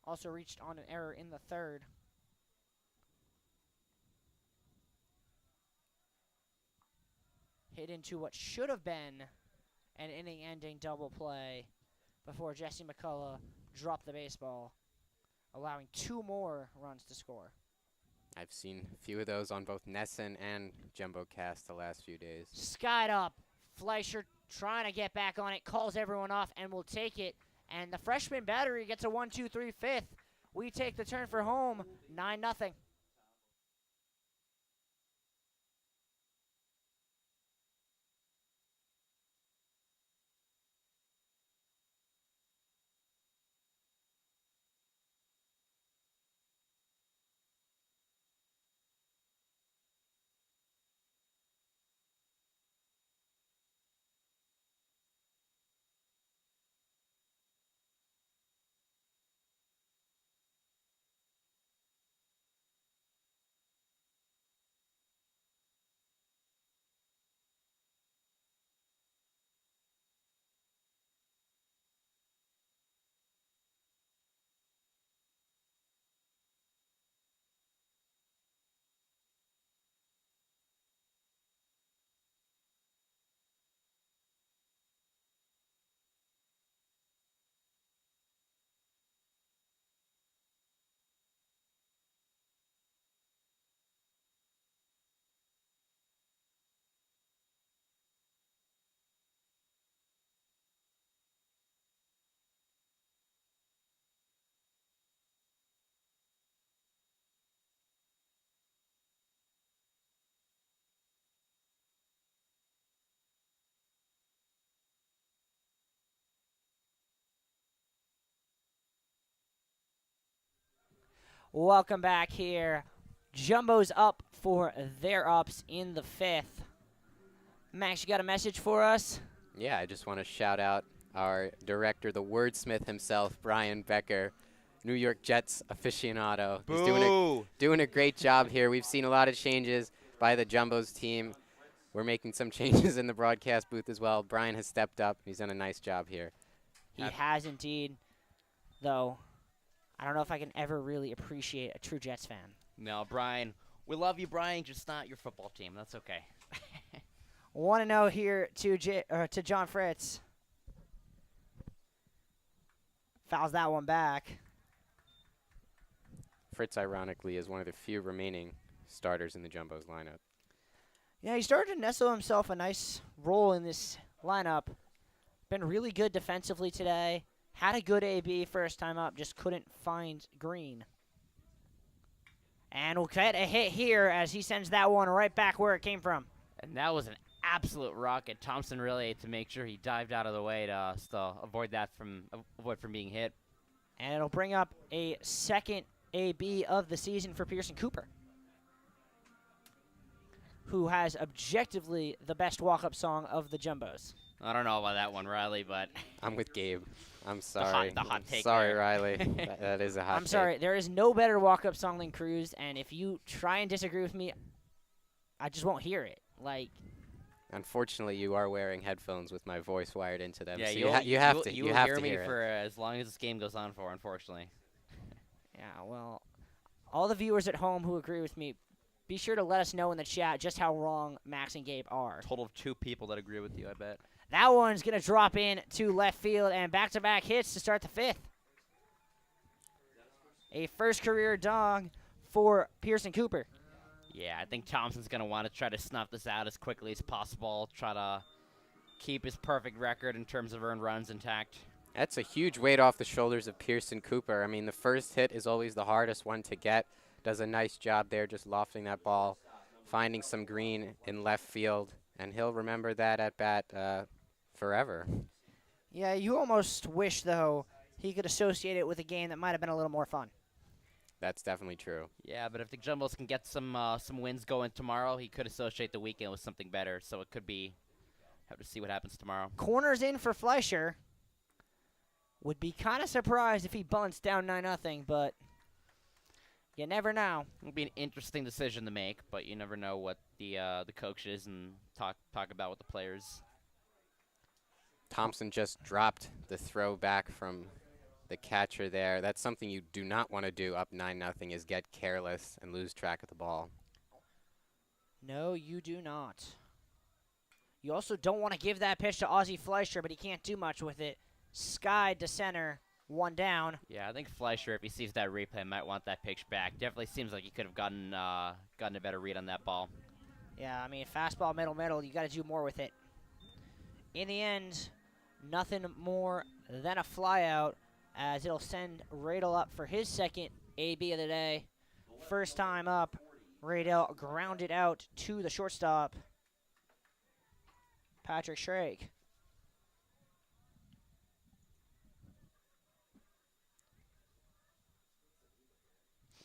Also reached on an error in the third. Hit into what should have been an inning-ending double play before Jesse McCullough dropped the baseball, allowing 2 more runs to score. I've seen a few of those on both Nesson and JumboCast the last few days. Skied up. Fleischer trying to get back on it, calls everyone off, and will take it. And the freshman battery gets a 1-2-3 fifth. We take the turn for home, 9-0. Welcome back here. Jumbo's up for their ups in the 5th. Max, you got a message for us? Yeah, I just want to shout out our director, the wordsmith himself, Brian Becker, New York Jets aficionado. He's doing a great job here. We've seen a lot of changes by the Jumbo's team. We're making some changes in the broadcast booth as well. Brian has stepped up. He's done a nice job here. He has indeed, though. I don't know if I can ever really appreciate a true Jets fan. No, Brian. We love you, Brian, just not your football team. That's okay. 1-0 here to John Fritz. Fouls that one back. Fritz, ironically, is one of the few remaining starters in the Jumbo's lineup. Yeah, he started to nestle himself a nice role in this lineup. Been really good defensively today. Had a good AB first time up, just couldn't find green. And we'll get a hit here as he sends that one right back where it came from. And that was an absolute rocket. Thompson really had to make sure he dived out of the way to avoid from being hit. And it'll bring up a second AB of the season for Pearson Cooper, who has objectively the best walk-up song of the Jumbos. I don't know about that one, Riley, but I'm with Gabe. I'm sorry. The hot take Sorry, there. Riley. that is a hot take. I'm sorry. There is no better walk-up song than Cruise, and if you try and disagree with me, I just won't hear it. Like, unfortunately, you are wearing headphones with my voice wired into them. yeah, so you have will to hear me hear for it. as long as this game goes on for, unfortunately. yeah, well, all the viewers at home who agree with me, be sure to let us know in the chat just how wrong Max and Gabe are. Total of 2 people that agree with you, I bet. That one's going to drop in to left field, and back-to-back hits to start the 5th. A first career dog for Pearson Cooper. Yeah, I think Thompson's going to want to try to snuff this out as quickly as possible, try to keep his perfect record in terms of earned runs intact. That's a huge weight off the shoulders of Pearson Cooper. I mean, the first hit is always the hardest one to get. Does a nice job there just lofting that ball, finding some green in left field, and he'll remember that at bat forever. Yeah, you almost wish, though, he could associate it with a game that might have been a little more fun. That's definitely true. Yeah, but if the Jumbos can get some wins going tomorrow, he could associate the weekend with something better. So it could be, have to see what happens tomorrow. Corners in for Fleischer. Would be kind of surprised if he bunts down 9-0, but you never know. It'll be an interesting decision to make, but you never know what the coaches and talk about with the players. Thompson just dropped the throw back from the catcher there. That's something you do not want to do up 9-0 is get careless and lose track of the ball. No, you do not. You also don't want to give that pitch to Ozzie Fleischer, but he can't do much with it. Skied to center, 1 down. Yeah, I think Fleischer, if he sees that replay, might want that pitch back. Definitely seems like he could have gotten a better read on that ball. Yeah, I mean, fastball, middle, you got to do more with it. In the end, nothing more than a flyout, as it'll send Radel up for his second AB of the day. First time up, Radel grounded out to the shortstop, Patrick Schrage.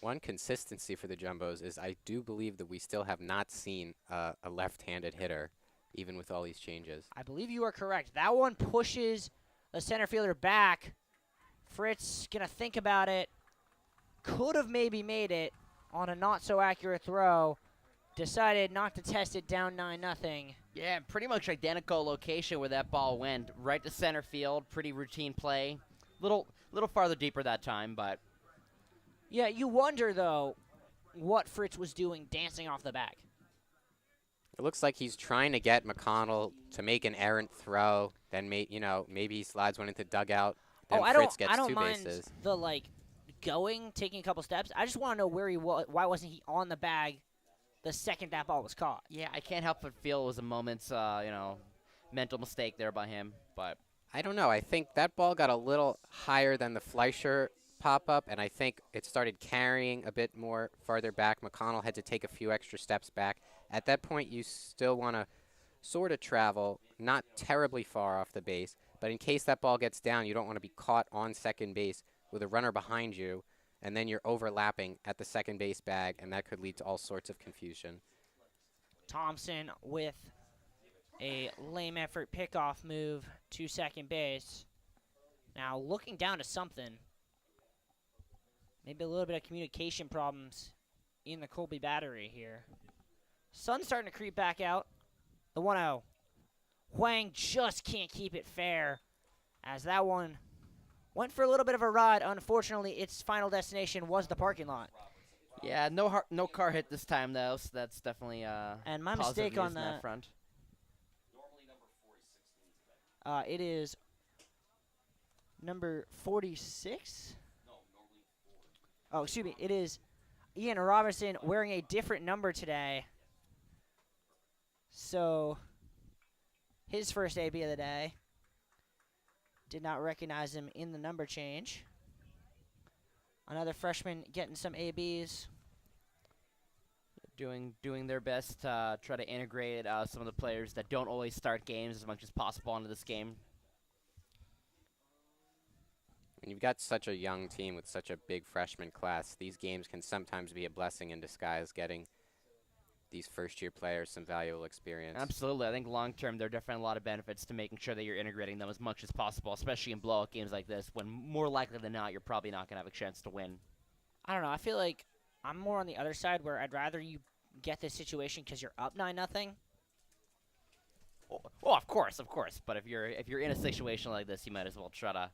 One consistency for the Jumbos is I do believe that we still have not seen a left-handed hitter, even with all these changes. I believe you are correct. That one pushes the center fielder back. Fritz going to think about it. Could have maybe made it on a not-so-accurate throw. Decided not to test it down 9-0. Yeah, pretty much identical location where that ball went. Right to center field. Pretty routine play. Little farther deeper that time, but... Yeah, you wonder, though, what Fritz was doing dancing off the bag. It looks like he's trying to get McConnell to make an errant throw. Then, maybe he slides one into dugout. Then Fritz gets I don't two mind bases. the, taking a couple steps. I just want to know where he was. Why wasn't he on the bag the second that ball was caught? Yeah, I can't help but feel it was a moment's, mental mistake there by him. But I don't know. I think that ball got a little higher than the Fleischer pop-up, and I think it started carrying a bit more farther back. McConnell had to take a few extra steps back. At that point, you still want to sort of travel, not terribly far off the base, but in case that ball gets down, you don't want to be caught on second base with a runner behind you, and then you're overlapping at the second base bag, and that could lead to all sorts of confusion. Thompson with a lame effort pickoff move to second base. Now looking down to something. Maybe a little bit of communication problems in the Colby battery here. Sun's starting to creep back out. The 1-0. Huang just can't keep it fair, as that one went for a little bit of a ride. Unfortunately, its final destination was the parking lot. yeah, no car hit this time though, so that's definitely And my positive mistake news on in that front. It is number 46. Oh, excuse me. It is Ian Robinson wearing a different number today. So, his first AB of the day. Did not recognize him in the number change. Another freshman getting some ABs. Doing their best to try to integrate some of the players that don't always start games as much as possible into this game. When you've got such a young team with such a big freshman class, these games can sometimes be a blessing in disguise, getting these first-year players some valuable experience. Absolutely. I think long-term there are definitely a lot of benefits to making sure that you're integrating them as much as possible, especially in blowout games like this, when more likely than not you're probably not going to have a chance to win. I don't know. I feel like I'm more on the other side where I'd rather you get this situation because you're up 9-0. Oh, of course. But if you're in a situation like this, you might as well try to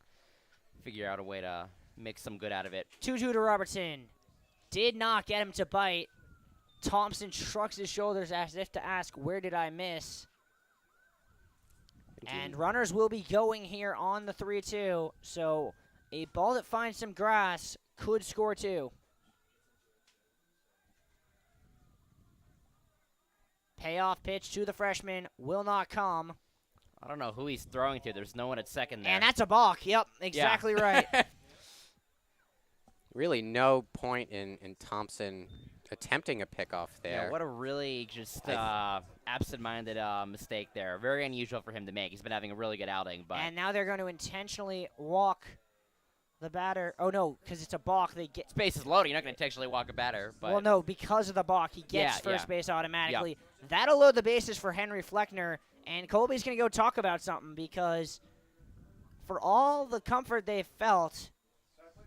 figure out a way to make some good out of it. 2-2 to Robertson. Did not get him to bite. Thompson shrugs his shoulders as if to ask, where did I miss? And runners will be going here on the 3-2. So a ball that finds some grass could score 2. Payoff pitch to the freshman will not come. I don't know who he's throwing to. There's no one at second there. And that's a balk. Yep, exactly right. Really no point in Thompson attempting a pickoff there. Yeah, what a really just absent-minded mistake there. Very unusual for him to make. He's been having a really good outing. But And now they're going to intentionally walk the batter. Oh, no, because it's a balk. They get space is loaded. You're not going to intentionally walk a batter. But well, no, because of the balk, he gets first base automatically. That'll load the bases for Henry Fleckner, and Colby's going to go talk about something because for all the comfort they've felt,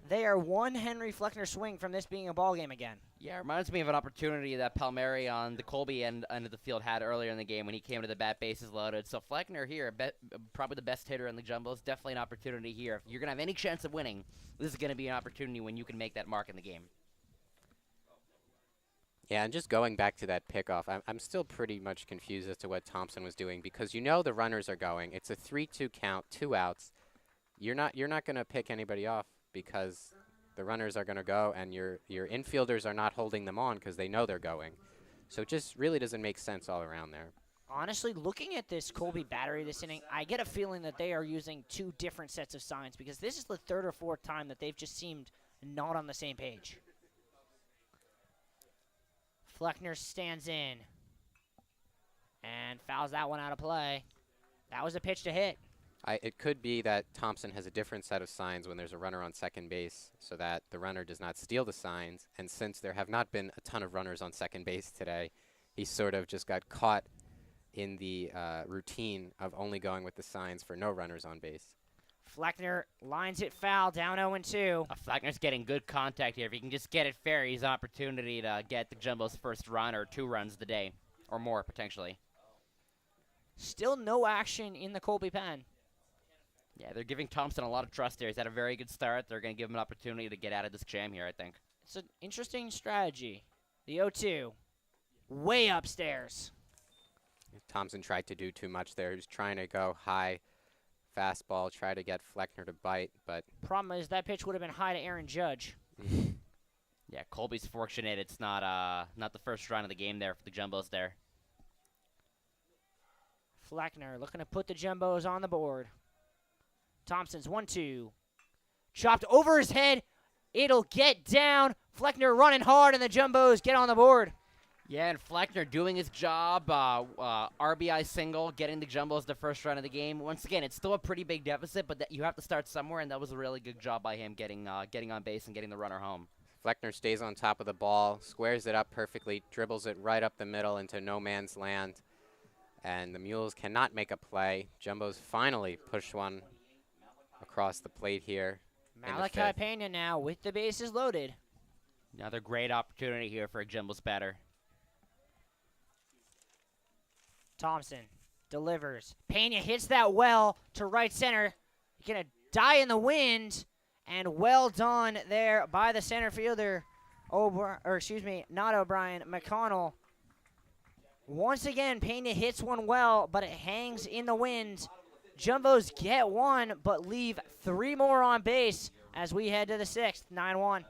they are one Henry Fleckner swing from this being a ball game again. Yeah, it reminds me of an opportunity that Palmieri on the Colby end of the field had earlier in the game when he came to the bat, bases loaded. So Fleckner here, probably the best hitter in the Jumbos, definitely an opportunity here. If you're going to have any chance of winning, this is going to be an opportunity when you can make that mark in the game. Yeah, and just going back to that pickoff, I'm still pretty much confused as to what Thompson was doing because you know the runners are going. It's a 3-2 count, 2 outs. You're not going to pick anybody off because the runners are going to go and your infielders are not holding them on because they know they're going. So it just really doesn't make sense all around there. Honestly, looking at this Colby battery this inning, I get a feeling that they are using 2 different sets of signs because this is the 3rd or 4th time that they've just seemed not on the same page. Fleckner stands in and fouls that one out of play. That was a pitch to hit. It could be that Thompson has a different set of signs when there's a runner on second base so that the runner does not steal the signs. And since there have not been a ton of runners on second base today, he sort of just got caught in the routine of only going with the signs for no runners on base. Fleckner lines it foul, down 0-2. Fleckner's getting good contact here. If he can just get it fair, he's an opportunity to get the Jumbo's first run or 2 runs of the day, or more, potentially. Still no action in the Colby pen. Yeah, they're giving Thompson a lot of trust here. He's had a very good start. They're going to give him an opportunity to get out of this jam here, I think. It's an interesting strategy. The 0-2, way upstairs. Thompson tried to do too much there. He was trying to go high fastball, try to get Fleckner to bite, but problem is that pitch would have been high to Aaron Judge. Yeah, Colby's fortunate it's not the first run of the game there for the Jumbos there. Fleckner looking to put the Jumbos on the board. Thompson's 1-2. Chopped over his head. It'll get down. Fleckner running hard, and the Jumbos get on the board. Yeah, and Fleckner doing his job. RBI single, getting the Jumbos the first run of the game. Once again, it's still a pretty big deficit, but you have to start somewhere, and that was a really good job by him getting on base and getting the runner home. Fleckner stays on top of the ball, squares it up perfectly, dribbles it right up the middle into no man's land, and the Mules cannot make a play. Jumbos finally push one across the plate here. Malachi Pena now with the bases loaded. Another great opportunity here for a Jumbos batter. Thompson delivers. Pena hits that well to right center. He's going to die in the wind. And well done there by the center fielder. Not O'Brien, McConnell. Once again, Pena hits one well, but it hangs in the wind. Jumbos get one, but leave 3 more on base as we head to the 6th, 9-1.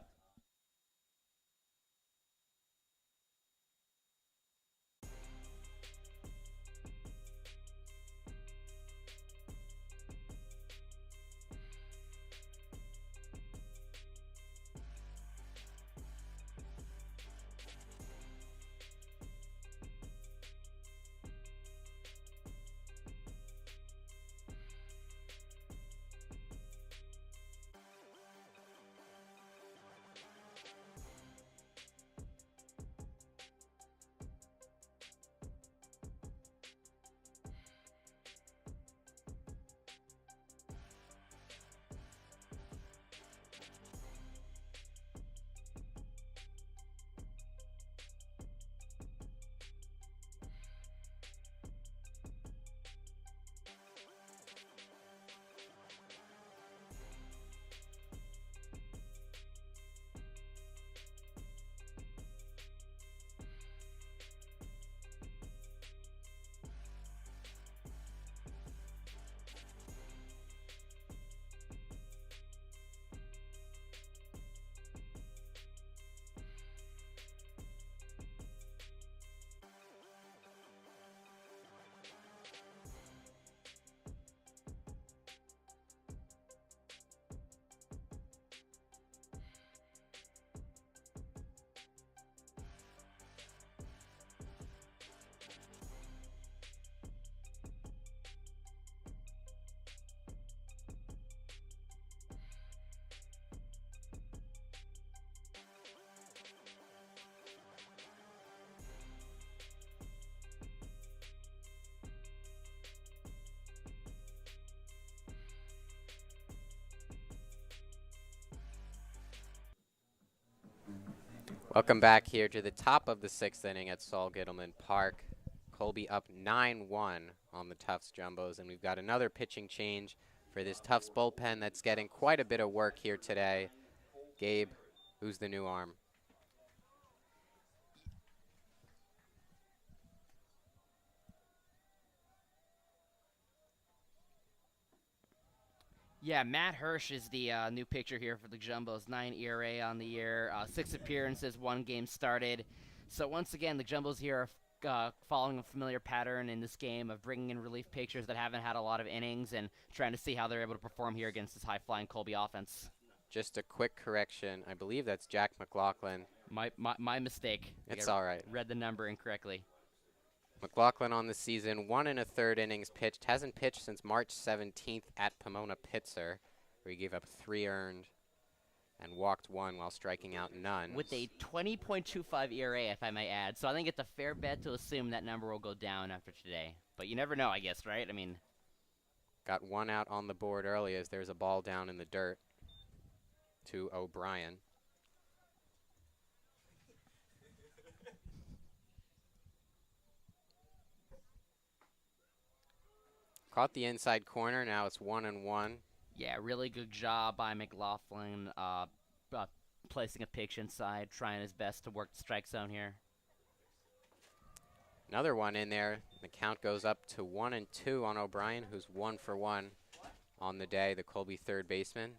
Welcome back here to the top of the 6th inning at Saul Gittleman Park. Colby up 9-1 on the Tufts Jumbos, and we've got another pitching change for this Tufts bullpen that's getting quite a bit of work here today. Gabe, who's the new arm? Yeah, Matt Hirsch is the new pitcher here for the Jumbos. 9 ERA on the year, 6 appearances, 1 game started. So once again, the Jumbos here are following a familiar pattern in this game of bringing in relief pitchers that haven't had a lot of innings and trying to see how they're able to perform here against this high-flying Colby offense. Just a quick correction. I believe that's Jack McLaughlin. My mistake. It's all right. Read the number incorrectly. McLaughlin on the season, 1 1/3 innings pitched. Hasn't pitched since March 17th at Pomona Pitzer, where he gave up 3 earned and walked 1 while striking out none. With a 20.25 ERA, if I may add. So I think it's a fair bet to assume that number will go down after today. But you never know, I guess, right? I mean, got 1 out on the board early as there's a ball down in the dirt to O'Brien. Caught the inside corner. Now it's 1-1. yeah, really good job by McLaughlin placing a pitch inside, trying his best to work the strike zone here. Another one in there. The count goes up to 1-2 on O'Brien, who's 1 for 1 on the day, the Colby third baseman.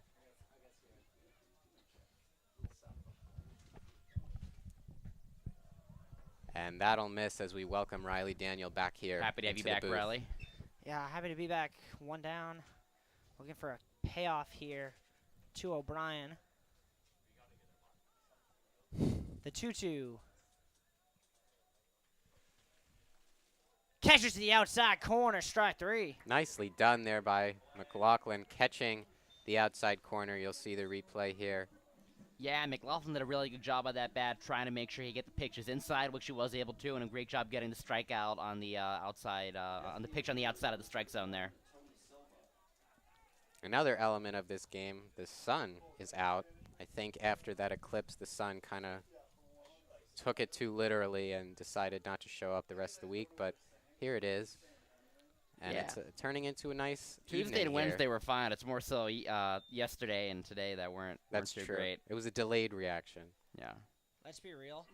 And that'll miss as we welcome Riley Daniel back here. Happy to have you into the back, booth. Riley. Yeah, happy to be back. 1 down. Looking for a payoff here to O'Brien. The 2-2. Catches to the outside corner, strike 3. Nicely done there by McLaughlin, catching the outside corner. You'll see the replay here. Yeah, McLaughlin did a really good job of that bat, trying to make sure he get the pitches inside, which he was able to, and a great job getting the strikeout on the outside, on the pitch on the outside of the strike zone there. Another element of this game, the sun is out. I think after that eclipse, the sun kind of took it too literally and decided not to show up the rest of the week, but here it is. And Yeah. it's turning into a nice Tuesday evening and Wednesday here. were fine. It's more so yesterday and today that weren't That's too true. great. It was a delayed reaction. Yeah. Let's be real.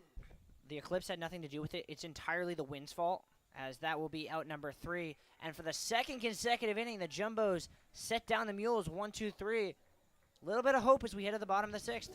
The eclipse had nothing to do with it. It's entirely the wind's fault, as that will be out number 3. And for the second consecutive inning, the Jumbos set down the Mules 1-2-3. A little bit of hope as we head to the bottom of the 6th.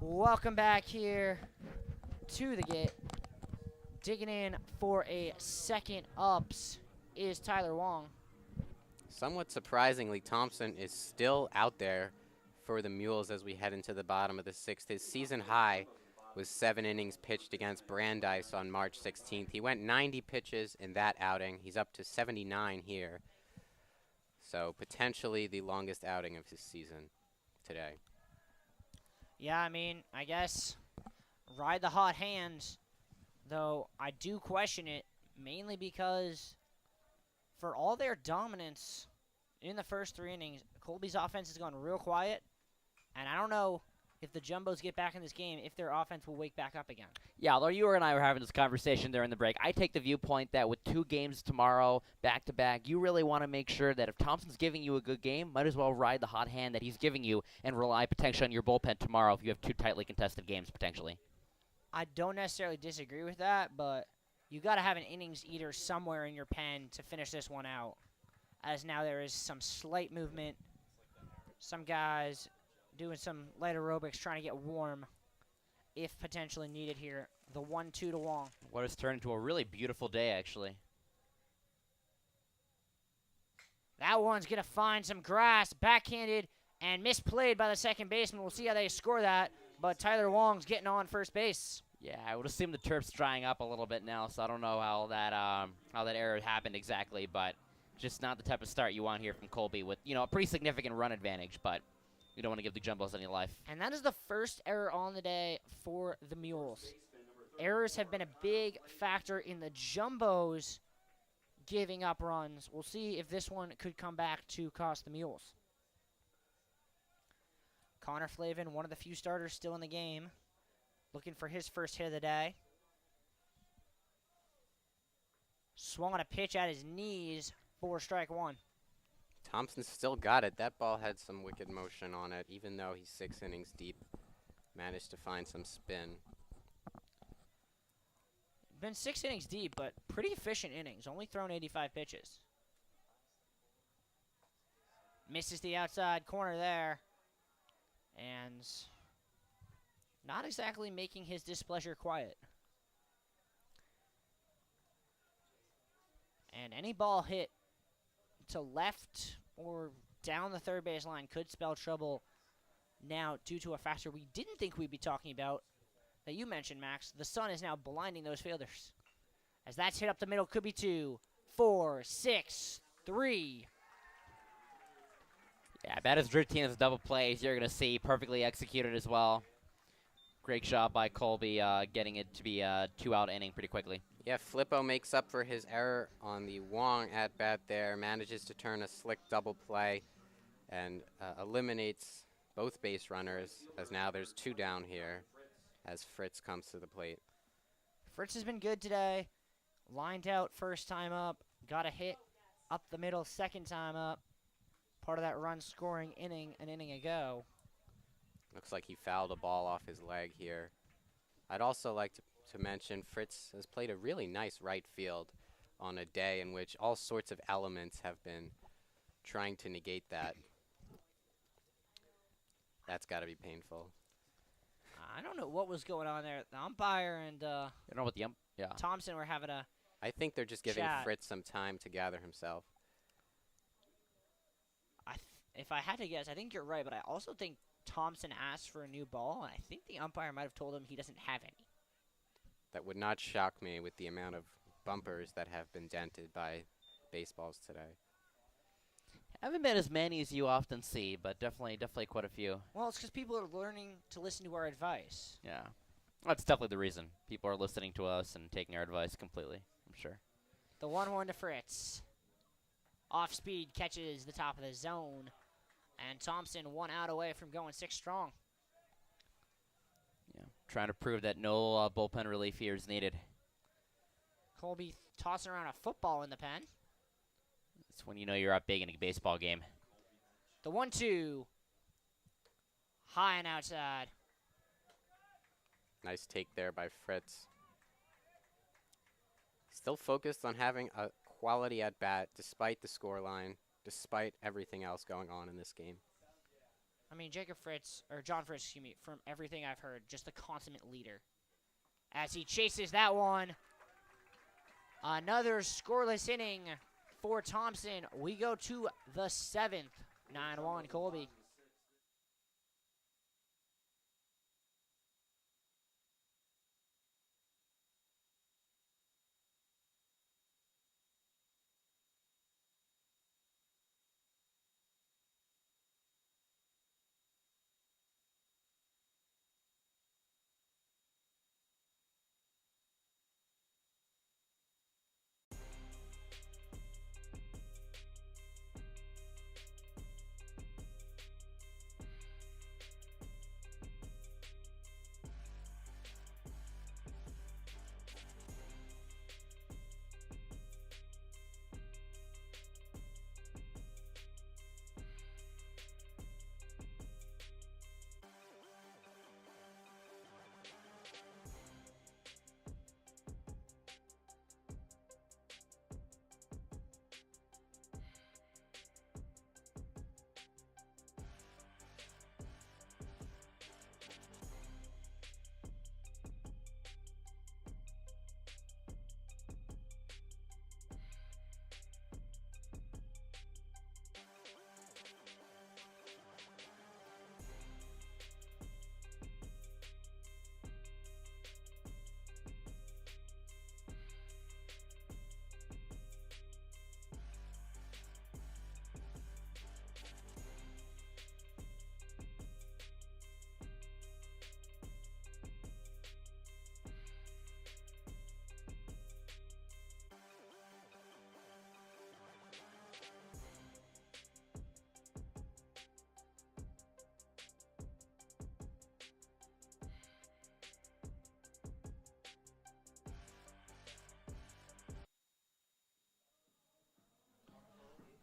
Welcome back here to the gate. Digging in for a second ups is Tyler Wong. Somewhat surprisingly, Thompson is still out there for the Mules as we head into the bottom of the 6th. His season high was 7 innings pitched against Brandeis on March 16th. He went 90 pitches in that outing. He's up to 79 here. So potentially the longest outing of his season today. Yeah, I mean, I guess ride the hot hands, though I do question it, mainly because for all their dominance in the first 3 innings, Colby's offense has gone real quiet, and I don't know if the Jumbos get back in this game, if their offense will wake back up again. Yeah, although you and I were having this conversation during the break, I take the viewpoint that with 2 games tomorrow, back-to-back, you really want to make sure that if Thompson's giving you a good game, might as well ride the hot hand that he's giving you and rely potentially on your bullpen tomorrow if you have 2 tightly contested games, potentially. I don't necessarily disagree with that, but you got to have an innings eater somewhere in your pen to finish this one out, as now there is some slight movement. Some guys doing some light aerobics, trying to get warm if potentially needed here. The 1-2 to Wong. What has turned into a really beautiful day, actually. That one's going to find some grass, backhanded, and misplayed by the second baseman. We'll see how they score that, but Tyler Wong's getting on first base. Yeah, I would assume the turf's drying up a little bit now, so I don't know how that error happened exactly, but just not the type of start you want here from Colby with, a pretty significant run advantage, but you don't want to give the Jumbos any life. And that is the first error on the day for the Mules. Errors have been a big factor in the Jumbos giving up runs. We'll see if this one could come back to cost the Mules. Connor Flavin, one of the few starters still in the game, looking for his first hit of the day. Swung on a pitch at his knees for strike 1. Thompson still got it. That ball had some wicked motion on it, even though he's 6 innings deep. Managed to find some spin. Been 6 innings deep, but pretty efficient innings. Only thrown 85 pitches. Misses the outside corner there. And not exactly making his displeasure quiet. And any ball hit to left or down the third base line could spell trouble now due to a factor we didn't think we'd be talking about that you mentioned, Max. The sun is now blinding those fielders. As that's hit up the middle, could be 2, 4, 6, 3. Yeah, about as routine as double plays you're going to see, perfectly executed as well. Great job by Colby getting it to be a 2-out inning pretty quickly. Yeah, Flippo makes up for his error on the Wong at-bat there, manages to turn a slick double play, and eliminates both base runners, as now there's 2 down here as Fritz comes to the plate. Fritz has been good today. Lined out first time up, got a hit up the middle second time up. Part of that run-scoring inning an inning ago. Looks like he fouled a ball off his leg here. I'd also like to mention Fritz has played a really nice right field on a day in which all sorts of elements have been trying to negate that. That's got to be painful. I don't know what was going on there. The umpire and I don't know what the Thompson were having a I think they're just giving chat. Fritz some time to gather himself. If I had to guess, I think you're right, but I also think Thompson asked for a new ball, and I think the umpire might have told him he doesn't have any. That would not shock me with the amount of bumpers that have been dented by baseballs today. Haven't been as many as you often see, but definitely quite a few. Well, it's because people are learning to listen to our advice. Yeah. That's definitely the reason. People are listening to us and taking our advice completely, I'm sure. The 1-1 to Fritz. Off speed catches the top of the zone. And Thompson 1 out away from going 6 strong. Yeah. Trying to prove that no bullpen relief here is needed. Colby tossing around a football in the pen. That's when you know you're up big in a baseball game. The 1-2. High and outside. Nice take there by Fritz. Still focused on having a quality at-bat despite the scoreline, despite everything else going on in this game. I mean, John Fritz, excuse me, from everything I've heard, just a consummate leader. As he chases that one. Another scoreless inning for Thompson. We go to the 7th. 9-1 Colby.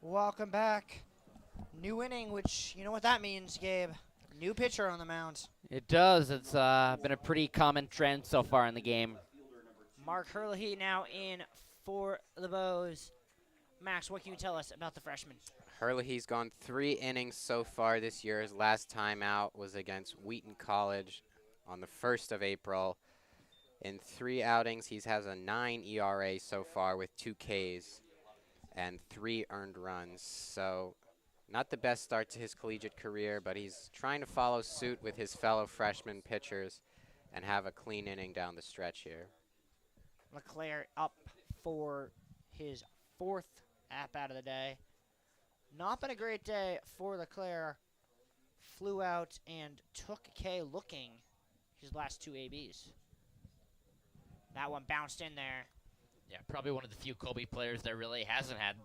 Welcome back. New inning, which, you know what that means, Gabe. New pitcher on the mound. It does. It's been a pretty common trend so far in the game. Mark Herlihy now in for the Bows. Max, what can you tell us about the freshman? Herlihy's gone 3 innings so far this year. His last time out was against Wheaton College on the 1st of April. In 3 outings, he has a 9 ERA so far with 2 Ks and 3 earned runs. So not the best start to his collegiate career, but he's trying to follow suit with his fellow freshman pitchers and have a clean inning down the stretch here. LeClaire up for his 4th at-bat of the day. Not been a great day for LeClaire. Flew out and took K looking his last 2 ABs. That one bounced in there. Yeah, probably one of the few Colby players that really hasn't had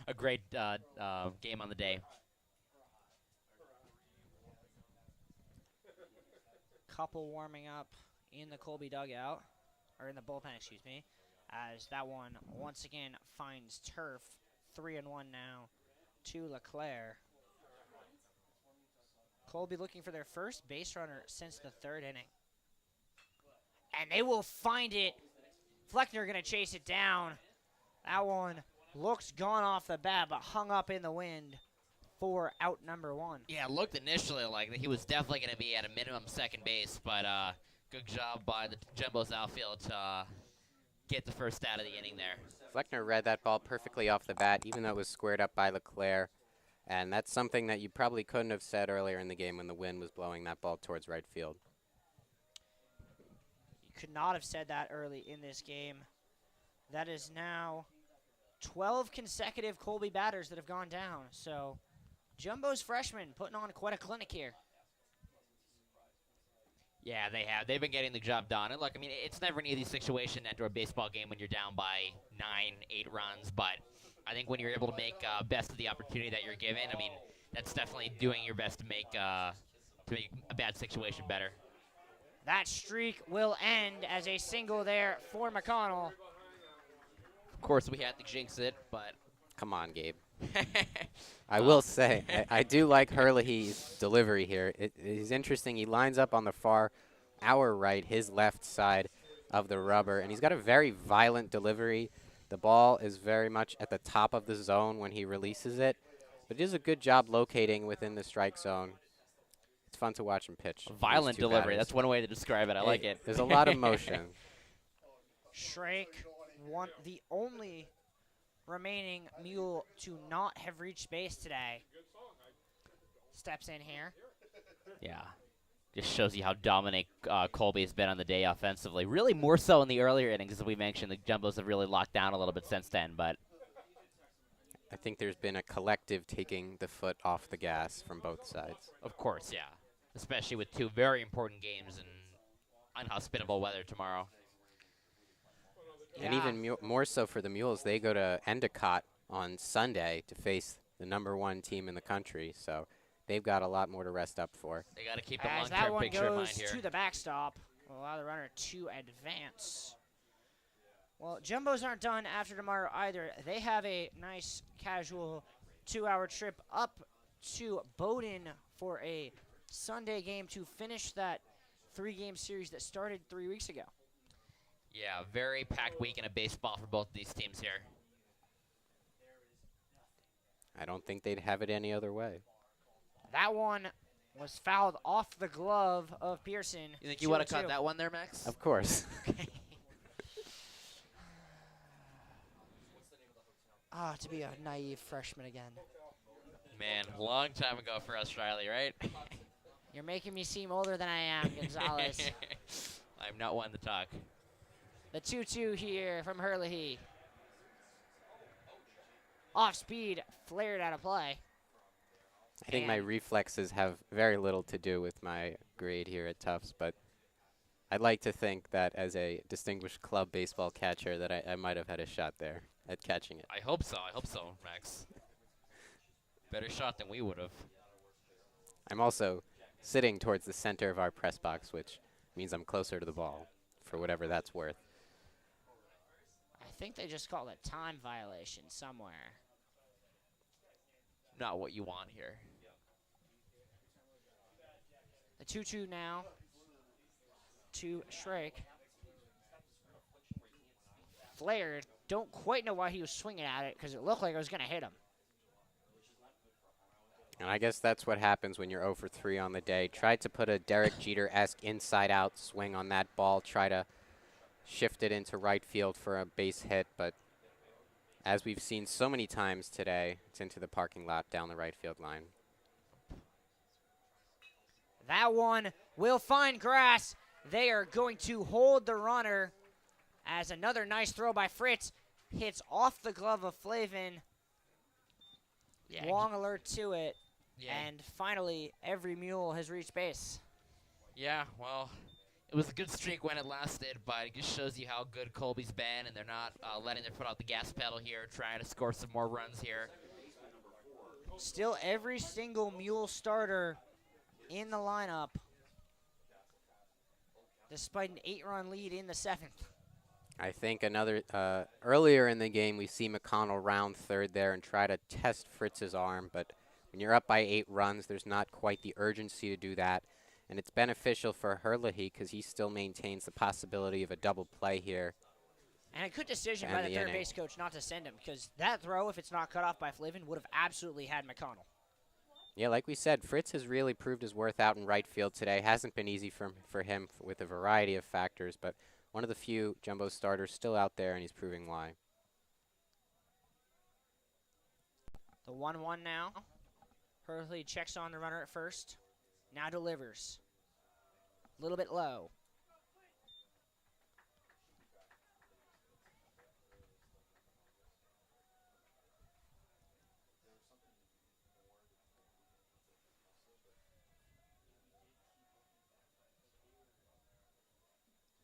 a great game on the day. Couple warming up in the Colby dugout, or in the bullpen, excuse me, as that one once again finds turf. 3-1 now to LeClaire. Colby looking for their first base runner since the 3rd inning. And they will find it. Fleckner going to chase it down. That one looks gone off the bat, but hung up in the wind for out number 1. Yeah, it looked initially like he was definitely going to be at a minimum second base, but good job by the Jumbo's outfield to get the first out of the inning there. Fleckner read that ball perfectly off the bat, even though it was squared up by LeClaire. And that's something that you probably couldn't have said earlier in the game when the wind was blowing that ball towards right field. You could not have said that early in this game. That is now 12 consecutive Colby batters that have gone down. So Jumbo's freshmen putting on quite a clinic here. Yeah, they have. They've been getting the job done. And look, I mean, it's never an easy situation to enter a baseball game when you're down by 9, 8 runs. But I think when you're able to make best of the opportunity that you're given, I mean, that's definitely doing your best to make a bad situation better. That streak will end as a single there for McConnell. Of course, we had to jinx it, but... Come on, Gabe. I will say, I do like Herlihy's delivery here. It is interesting. He lines up on the far, our right, his left side of the rubber, and he's got a very violent delivery. The ball is very much at the top of the zone when he releases it, but he does a good job locating within the strike zone. It's fun to watch him pitch. Violent delivery. That's one way to describe it. I like it. There's a lot of motion. Shrake, the only remaining mule to not have reached base today, steps in here. Yeah. Just shows you how dominant Colby has been on the day offensively. Really more so in the earlier innings, as we mentioned. The Jumbos have really locked down a little bit since then, but I think there's been a collective taking the foot off the gas from both sides. of course, yeah. Especially with 2 very important games in unhospitable weather tomorrow. And even more so for the Mules, they go to Endicott on Sunday to face the #1 team in the country. So they've got a lot more to rest up for. They got to keep the As that long-term one picture in mind goes here. to the backstop, will allow the runner to advance. Well, Jumbos aren't done after tomorrow either. They have a nice casual 2-hour trip up to Bowdoin for a Sunday game to finish that 3-game series that started 3 weeks ago. Yeah, very packed weekend of baseball for both of these teams here. I don't think they'd have it any other way. That one was fouled off the glove of Pearson. You think you would have 2-2. caught that one there, Max? Of course. To be a naive freshman again. Man, long time ago for us, Riley, right? You're making me seem older than I am, Gonzalez. I'm not one to talk. The 2-2 here from Herlihy. Off speed, flared out of play. I think my reflexes have very little to do with my grade here at Tufts, but I'd like to think that as a distinguished club baseball catcher that I might have had a shot there at catching it. I hope so, Max. Better shot than we would have. I'm also sitting towards the center of our press box, which means I'm closer to the ball, for whatever that's worth. I think they just called a time violation somewhere. not what you want here. The 2-2 now to Shrake. Flair, don't quite know why he was swinging at it because it looked like it was going to hit him. And I guess that's what happens when you're 0 for 3 on the day. Tried to put a Derek Jeter-esque inside-out swing on that ball, try to shift it into right field for a base hit, but as we've seen so many times today, it's into the parking lot down the right field line. That one will find grass. They are going to hold the runner as another nice throw by Fritz hits off the glove of Flavin. Yeah, Long alert to it. yeah. And finally, every mule has reached base. Yeah, well, it was a good streak when it lasted, but it just shows you how good Colby's been, and they're not letting their foot off the gas pedal here, trying to score some more runs here. Still every single mule starter in the lineup, despite an 8-run lead in the 7th. I think another earlier in the game we see McConnell round third there and try to test Fritz's arm, but when you're up by 8 runs, there's not quite the urgency to do that, and it's beneficial for Herlihy because he still maintains the possibility of a double play here. And a good decision And by the the third inning. base coach not to send him, because that throw, if it's not cut off by Flavin, would have absolutely had McConnell. Yeah, like we said, Fritz has really proved his worth out in right field today. Hasn't been easy for him with a variety of factors, but one of the few Jumbo starters still out there, and he's proving why. The 1-1 now. Hurley checks on the runner at first. Now delivers. A little bit low.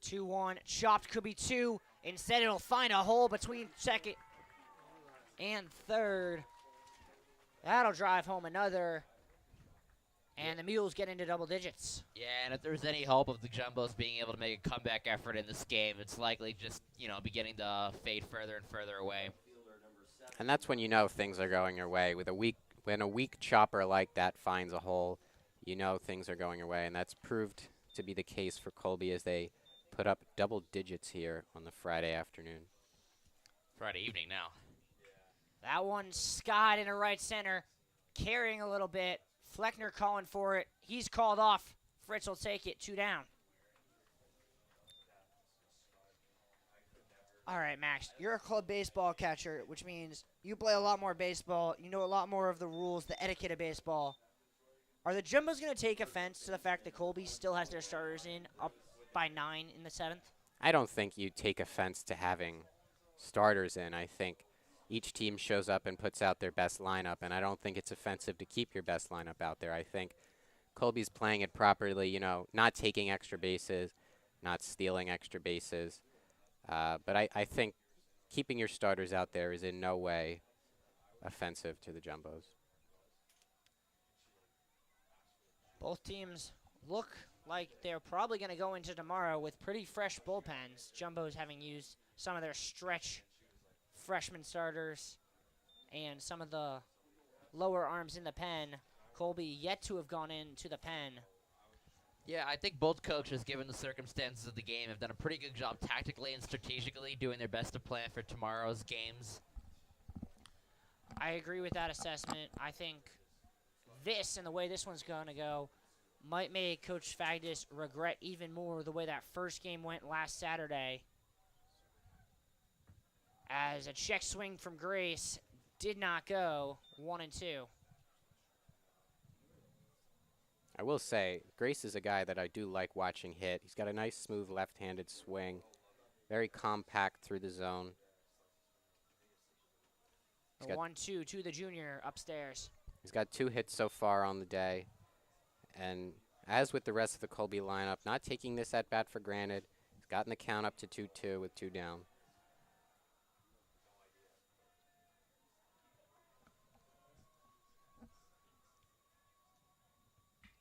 Two one, chopped, could be 2. Instead, it'll find a hole between second and third. That'll drive home another. And the Mules get into double digits. Yeah, and if there's any hope of the Jumbos being able to make a comeback effort in this game, it's likely just, beginning to fade further and further away. And that's when you know things are going your way. When a weak chopper like that finds a hole, you know things are going your way, and that's proved to be the case for Colby as they put up double digits here on the Friday afternoon. Friday evening now. That one skied into right center, carrying a little bit. Fleckner calling for it. He's called off. Fritz will take it, 2 down. All right, Max, you're a club baseball catcher, which means you play a lot more baseball. You know a lot more of the rules, the etiquette of baseball. Are the Jumbos going to take offense to the fact that Colby still has their starters in, up by 9 in the 7th? I don't think you take offense to having starters in. I think each team shows up and puts out their best lineup, and I don't think it's offensive to keep your best lineup out there. I think Colby's playing it properly, not taking extra bases, not stealing extra bases. But I think keeping your starters out there is in no way offensive to the Jumbos. Both teams look like they're probably going to go into tomorrow with pretty fresh bullpens. Jumbo's having used some of their stretch freshman starters and some of the lower arms in the pen. Colby yet to have gone into the pen. Yeah, I think both coaches, given the circumstances of the game, have done a pretty good job tactically and strategically doing their best to plan for tomorrow's games. I agree with that assessment. I think this and the way this one's going to go might make Coach Fagdis regret even more the way that first game went last Saturday, as a check swing from Grace did not go 1-2. I will say, Grace is a guy that I do like watching hit. He's got a nice, smooth left-handed swing, very compact through the zone. The 1-2 to the junior upstairs. He's got 2 hits so far on the day. And as with the rest of the Colby lineup, not taking this at-bat for granted. He's gotten the count up to 2-2 with 2 down.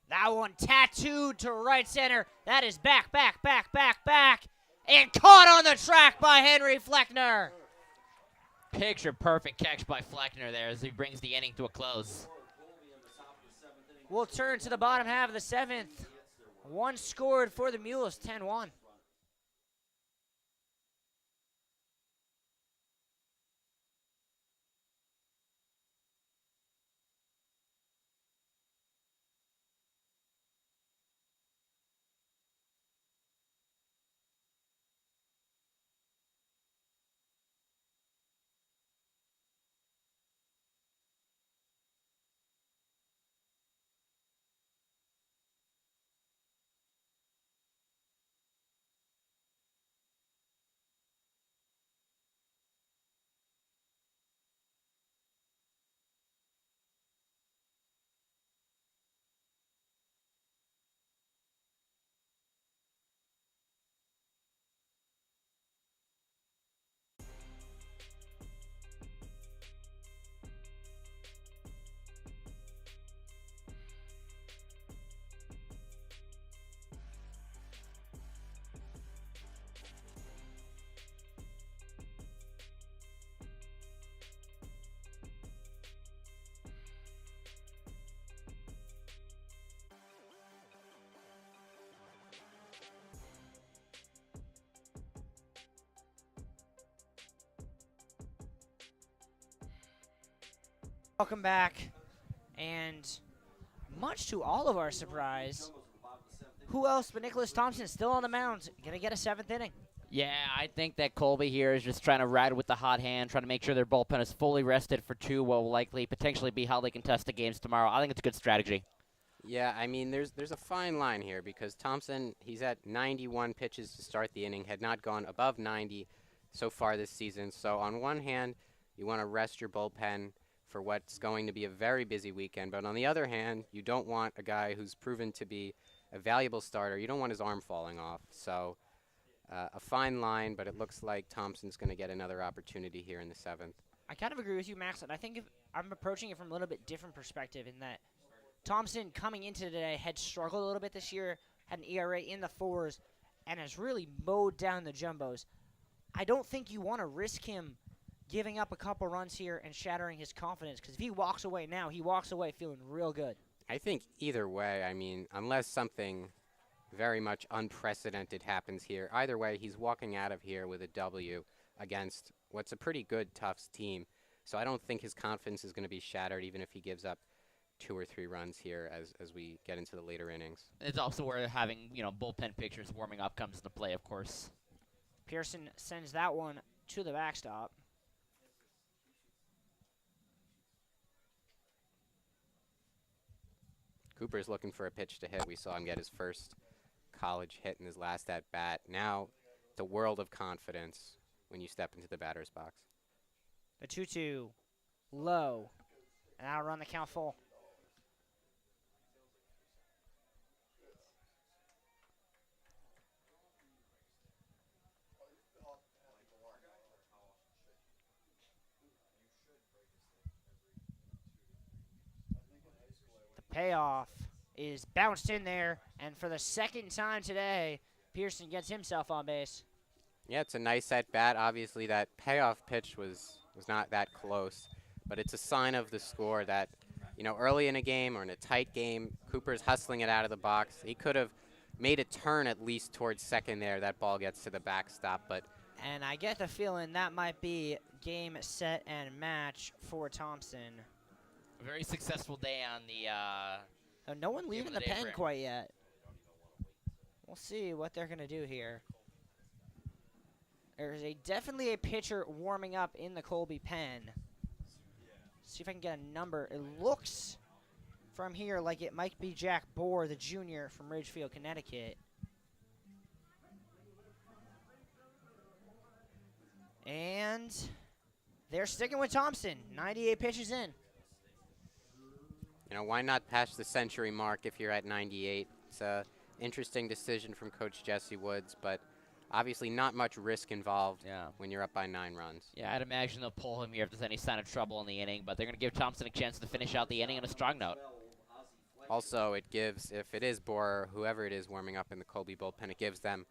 That one tattooed to right center. That is back, and caught on the track by Henry Fleckner. Picture perfect catch by Fleckner there as he brings the inning to a close. We'll turn to the bottom half of the 7th. One scored for the Mules, 10-1. Welcome back, and much to all of our surprise, who else but Nicholas Thompson still on the mound, gonna get a 7th inning. Yeah, I think that Colby here is just trying to ride with the hot hand, trying to make sure their bullpen is fully rested for 2 what will likely potentially be how they contest the games tomorrow. I think it's a good strategy. Yeah, I mean, there's a fine line here because Thompson, he's at 91 pitches to start the inning, had not gone above 90 so far this season. So on one hand, you want to rest your bullpen for what's going to be a very busy weekend. But on the other hand, you don't want a guy who's proven to be a valuable starter. You don't want his arm falling off. So a fine line, but it looks like Thompson's going to get another opportunity here in the 7th. I kind of agree with you, Max, and I think I'm approaching it from a little bit different perspective in that Thompson coming into today had struggled a little bit this year, had an ERA in the 4s, and has really mowed down the Jumbos. I don't think you want to risk him giving up a couple runs here and shattering his confidence, because if he walks away now, he walks away feeling real good. I think either way, I mean, unless something very much unprecedented happens here, either way, he's walking out of here with a W against what's a pretty good Tufts team. So I don't think his confidence is going to be shattered, even if he gives up 2 or 3 runs here as we get into the later innings. It's also where having, bullpen pitchers warming up comes into play, of course. Pearson sends that one to the backstop. Cooper's looking for a pitch to hit. We saw him get his first college hit in his last at-bat. Now, it's a world of confidence when you step into the batter's box. The 2-2, low, and that'll run the count full. The payoff is bounced in there, and for the 2nd time today, Pearson gets himself on base. Yeah, it's a nice at-bat. Obviously, that payoff pitch was not that close, but it's a sign of the score that, early in a game or in a tight game, Cooper's hustling it out of the box. He could have made a turn at least towards second there. That ball gets to the backstop, but... And I get the feeling that might be game, set, and match for Thompson. A very successful day on the... No one leaving the pen frame. quite yet. We'll see what they're going to do here. There's definitely a pitcher warming up in the Colby pen. See if I can get a number. It looks from here like it might be Jack Bohr, the junior from Ridgefield, Connecticut. And they're sticking with Thompson. 98 pitches in. Why not pass the century mark if you're at 98? It's an interesting decision from Coach Jesse Woods, but obviously not much risk involved when you're up by 9 runs. Yeah, I'd imagine they'll pull him here if there's any sign of trouble in the inning, but they're going to give Thompson a chance to finish out the inning on a strong note. Also, it gives, if it is Bohr, whoever it is warming up in the Colby bullpen, it gives them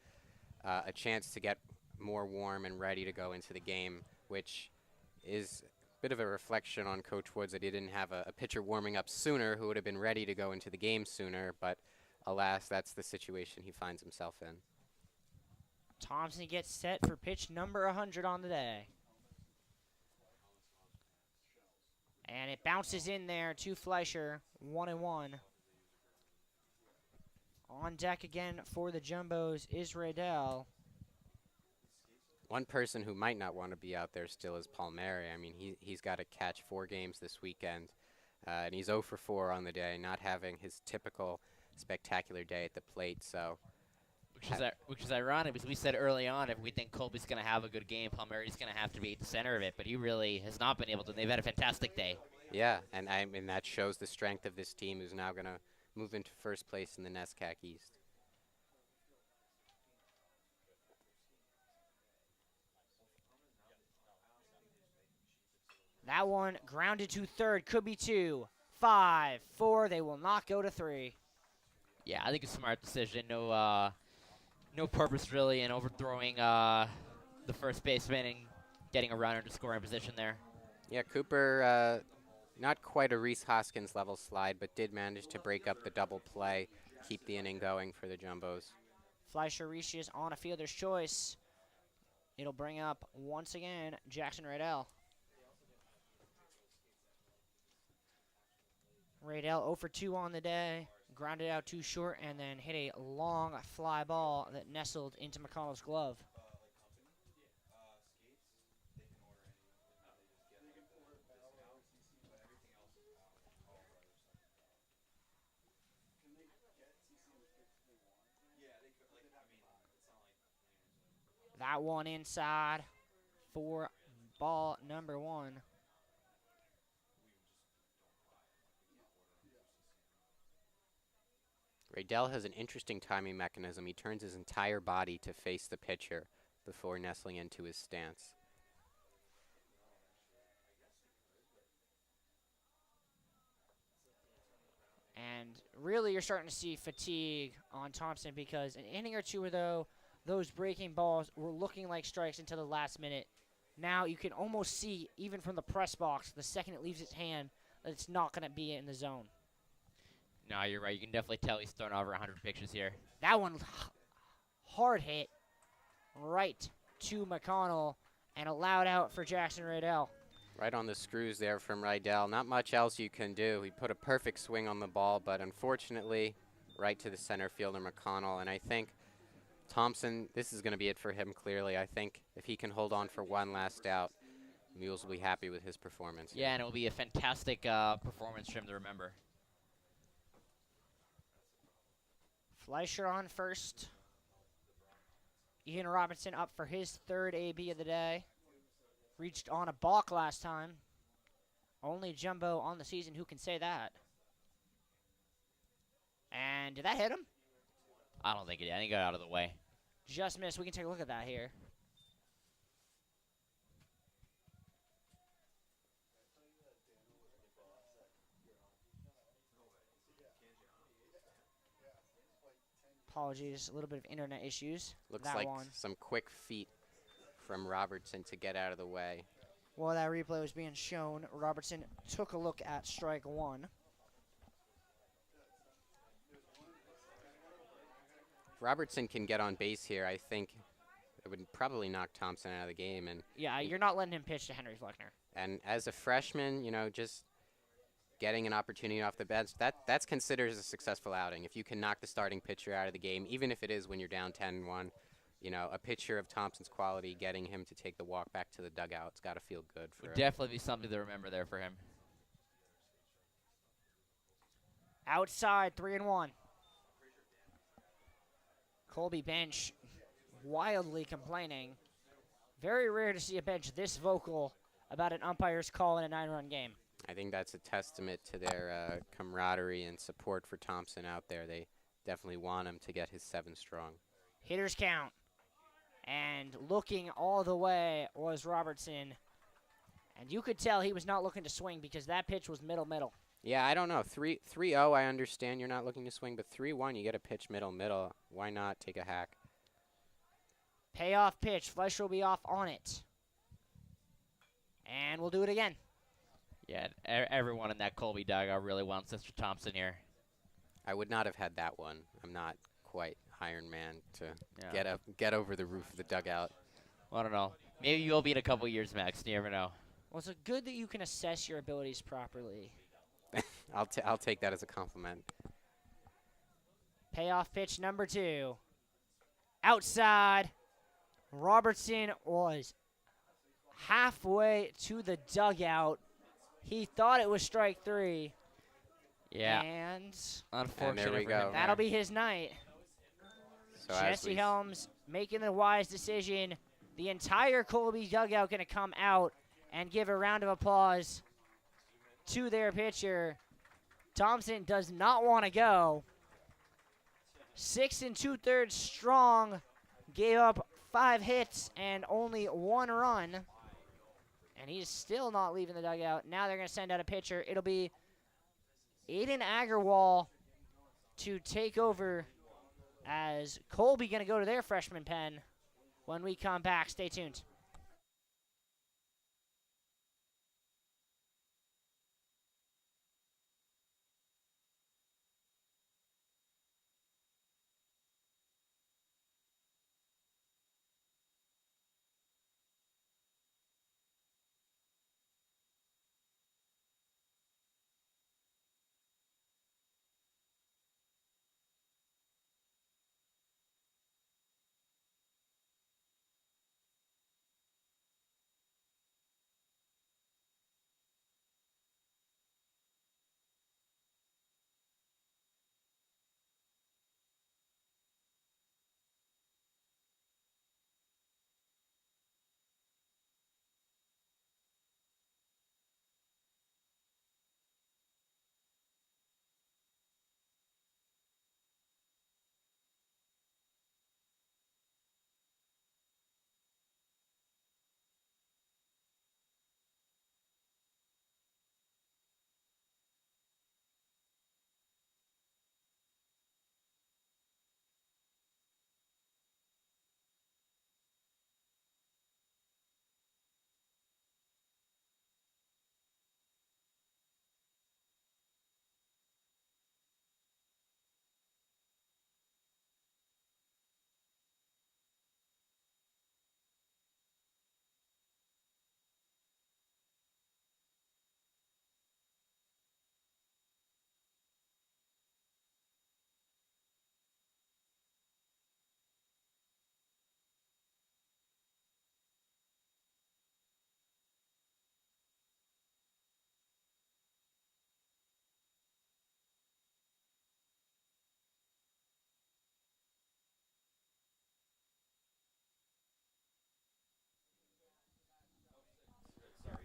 a chance to get more warm and ready to go into the game, which is a bit of a reflection on Coach Woods that he didn't have a pitcher warming up sooner who would have been ready to go into the game sooner, but alas, that's the situation he finds himself in. Thompson gets set for pitch number 100 on the day. And it bounces in there to Fleischer, 1-1. On deck again for the Jumbos is Radell. One person who might not want to be out there still is Palmieri. I mean, he's got to catch 4 games this weekend, and he's 0 for 4 on the day, not having his typical spectacular day at the plate. So, which is ironic because we said early on if we think Colby's going to have a good game, Palmieri's going to have to be at the center of it, but he really has not been able to. They've had a fantastic day. Yeah, and that shows the strength of this team, who's now going to move into first place in the NESCAC East. That one grounded to third, could be 2, 5, 4. They will not go to 3. Yeah, I think it's a smart decision. No purpose really in overthrowing the first baseman and getting a runner to scoring position there. Yeah, Cooper, not quite a Reese Hoskins level slide, but did manage to break up the double play, keep the inning going for the Jumbos. Fleischer reaches on a fielder's choice. It'll bring up, once again, Jackson Radell. Radell 0 for 2 on the day, grounded out too short, and then hit a long fly ball that nestled into McConnell's glove. That one inside for ball number 1. Radell has an interesting timing mechanism. He turns his entire body to face the pitcher before nestling into his stance. And really you're starting to see fatigue on Thompson because an inning or two ago, those breaking balls were looking like strikes until the last minute. Now you can almost see, even from the press box, the second it leaves his hand, that it's not going to be in the zone. No, you're right. You can definitely tell he's thrown over 100 pitches here. That one, hard hit, right to McConnell, and a loud out for Jackson Radell. Right on the screws there from Radell. Not much else you can do. He put a perfect swing on the ball, but unfortunately, right to the center fielder McConnell. And I think Thompson, this is going to be it for him clearly. I think if he can hold on for one last out, Mules will be happy with his performance. Yeah, and it will be a fantastic performance for him to remember. Fleischer on first. Ian Robinson up for his third AB of the day. Reached on a balk last time. Only Jumbo on the season who can say that. And did that hit him? I don't think it did. I think it got out of the way. Just missed. We can take a look at that here. Apologies, a little bit of internet issues. Looks that like one. some quick feet from Robertson to get out of the way. While that replay was being shown, Robertson took a look at strike 1. If Robertson can get on base here, I think it would probably knock Thompson out of the game. And Yeah, you're not letting him pitch to Henry Fleckner. And as a freshman, you know, just getting an opportunity off the bench, that's considered as a successful outing. If you can knock the starting pitcher out of the game, even if it is when you're down 10-1, you know, a pitcher of Thompson's quality, getting him to take the walk back to the dugout, it's got to feel good for him. Would definitely be something to remember there for him. Outside, 3-1. Colby bench wildly complaining. Very rare to see a bench this vocal about an umpire's call in a 9-run game. I think that's a testament to their camaraderie and support for Thompson out there. They definitely want him to get his 7 strong. Hitters count. And looking all the way was Robertson. And you could tell he was not looking to swing because that pitch was middle. Yeah, I don't know. 3-0, I understand you're not looking to swing, but 3-1, you get a pitch middle. Why not take a hack? Payoff pitch. Fleischer will be off on it. And we'll do it again. Yeah, everyone in that Colby dugout really wants Mr. Thompson here. I would not have had that one. I'm not quite Iron Man to Yeah. get over the roof of the dugout. I don't know. Maybe you'll be in a couple years, Max. You never know. Well, it's good that you can assess your abilities properly. I'll take that as a compliment. Payoff pitch number 2. Outside. Robertson was halfway to the dugout. He thought it was strike 3. Yeah. And Unfortunately, there we for go. him that'll there. be his night. So as Jesse we- Helms making the wise decision. The entire Colby dugout going to come out and give a round of applause to their pitcher. Thompson does not want to go. 6 2/3 strong. Gave up 5 hits and only 1 run. And he's still not leaving the dugout. Now they're going to send out a pitcher. It'll be Aiden Agarwal to take over as Colby going to go to their freshman pen when we come back. Stay tuned.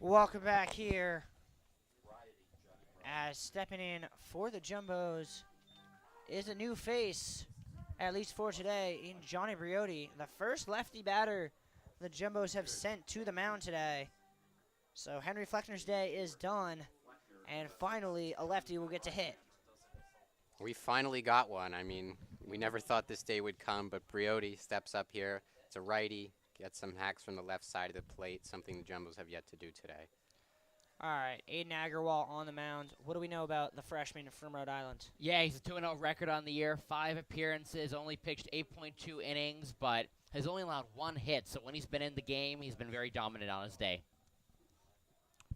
Welcome back here. As stepping in for the Jumbos is a new face, at least for today, in Johnny Briotti, the first lefty batter the Jumbos have sent to the mound today. So Henry Fleckner's day is done, and finally a lefty will get to hit. We finally got one. I mean, we never thought this day would come, but Briotti steps up here. It's a righty, gets some hacks from the left side of the plate, something the Jumbos have yet to do today. All right, Aiden Agarwal on the mound. What do we know about the freshman from Rhode Island? Yeah, he's a 2-0 record on the year, 5 appearances, only pitched 8.2 innings, but has only allowed 1 hit. So when he's been in the game, he's been very dominant on his day.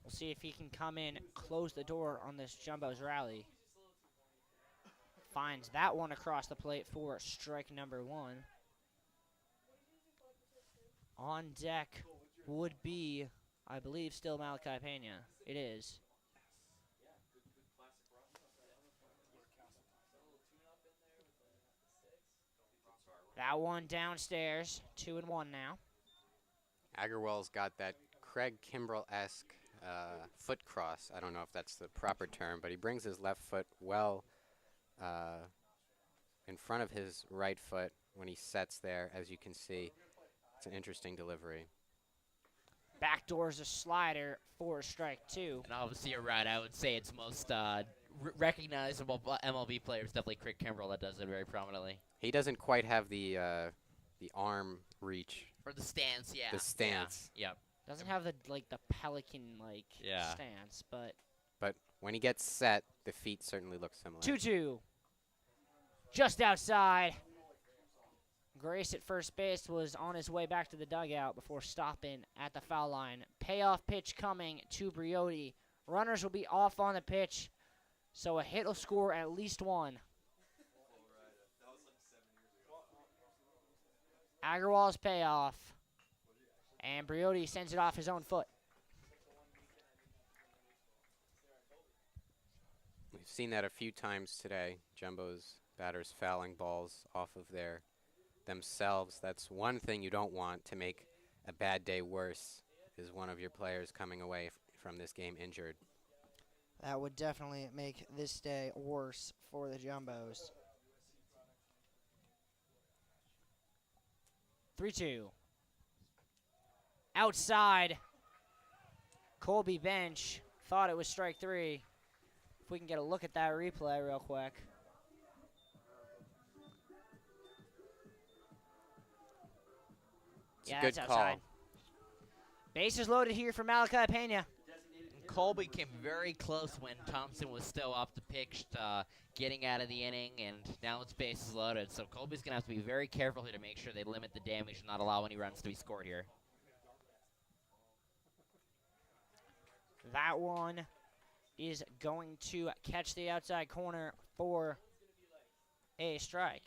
We'll see if he can come in, close the door on this Jumbos rally. Finds that one across the plate for strike number 1. On deck would be, I believe, still Malachi Pena. It is. That one downstairs, 2-1 now. Agarwal's got that Craig Kimbrell-esque foot cross. I don't know if that's the proper term, but he brings his left foot well in front of his right foot when he sets there, as you can see. It's an interesting delivery. Backdoors a slider for strike 2. And obviously you're right. I would say it's most recognizable MLB players, definitely Craig Kimbrell that does it very prominently. He doesn't quite have the arm reach. For the stance, yeah. The stance. Yeah. Yep. Doesn't have the pelican Yeah. stance, but But when he gets set, the feet certainly look similar. 2-2. Just outside. Grace at first base was on his way back to the dugout before stopping at the foul line. Payoff pitch coming to Briotti. Runners will be off on the pitch, so a hit will score at least one. Agarwal's payoff, and Briotti sends it off his own foot. We've seen that a few times today. Jumbo's batters fouling balls off of themselves. That's one thing you don't want to make a bad day worse, is one of your players coming away from this game injured. That would definitely make this day worse for the Jumbos. 3-2. Outside. Colby bench thought it was strike 3. If we can get a look at that replay real quick. It's a good that's call. outside. Bases loaded here for Malachi Pena. Colby came very close when Thompson was still off the pitch, getting out of the inning, and now it's bases loaded. So Colby's going to have to be very careful here to make sure they limit the damage and not allow any runs to be scored here. That one is going to catch the outside corner for a strike.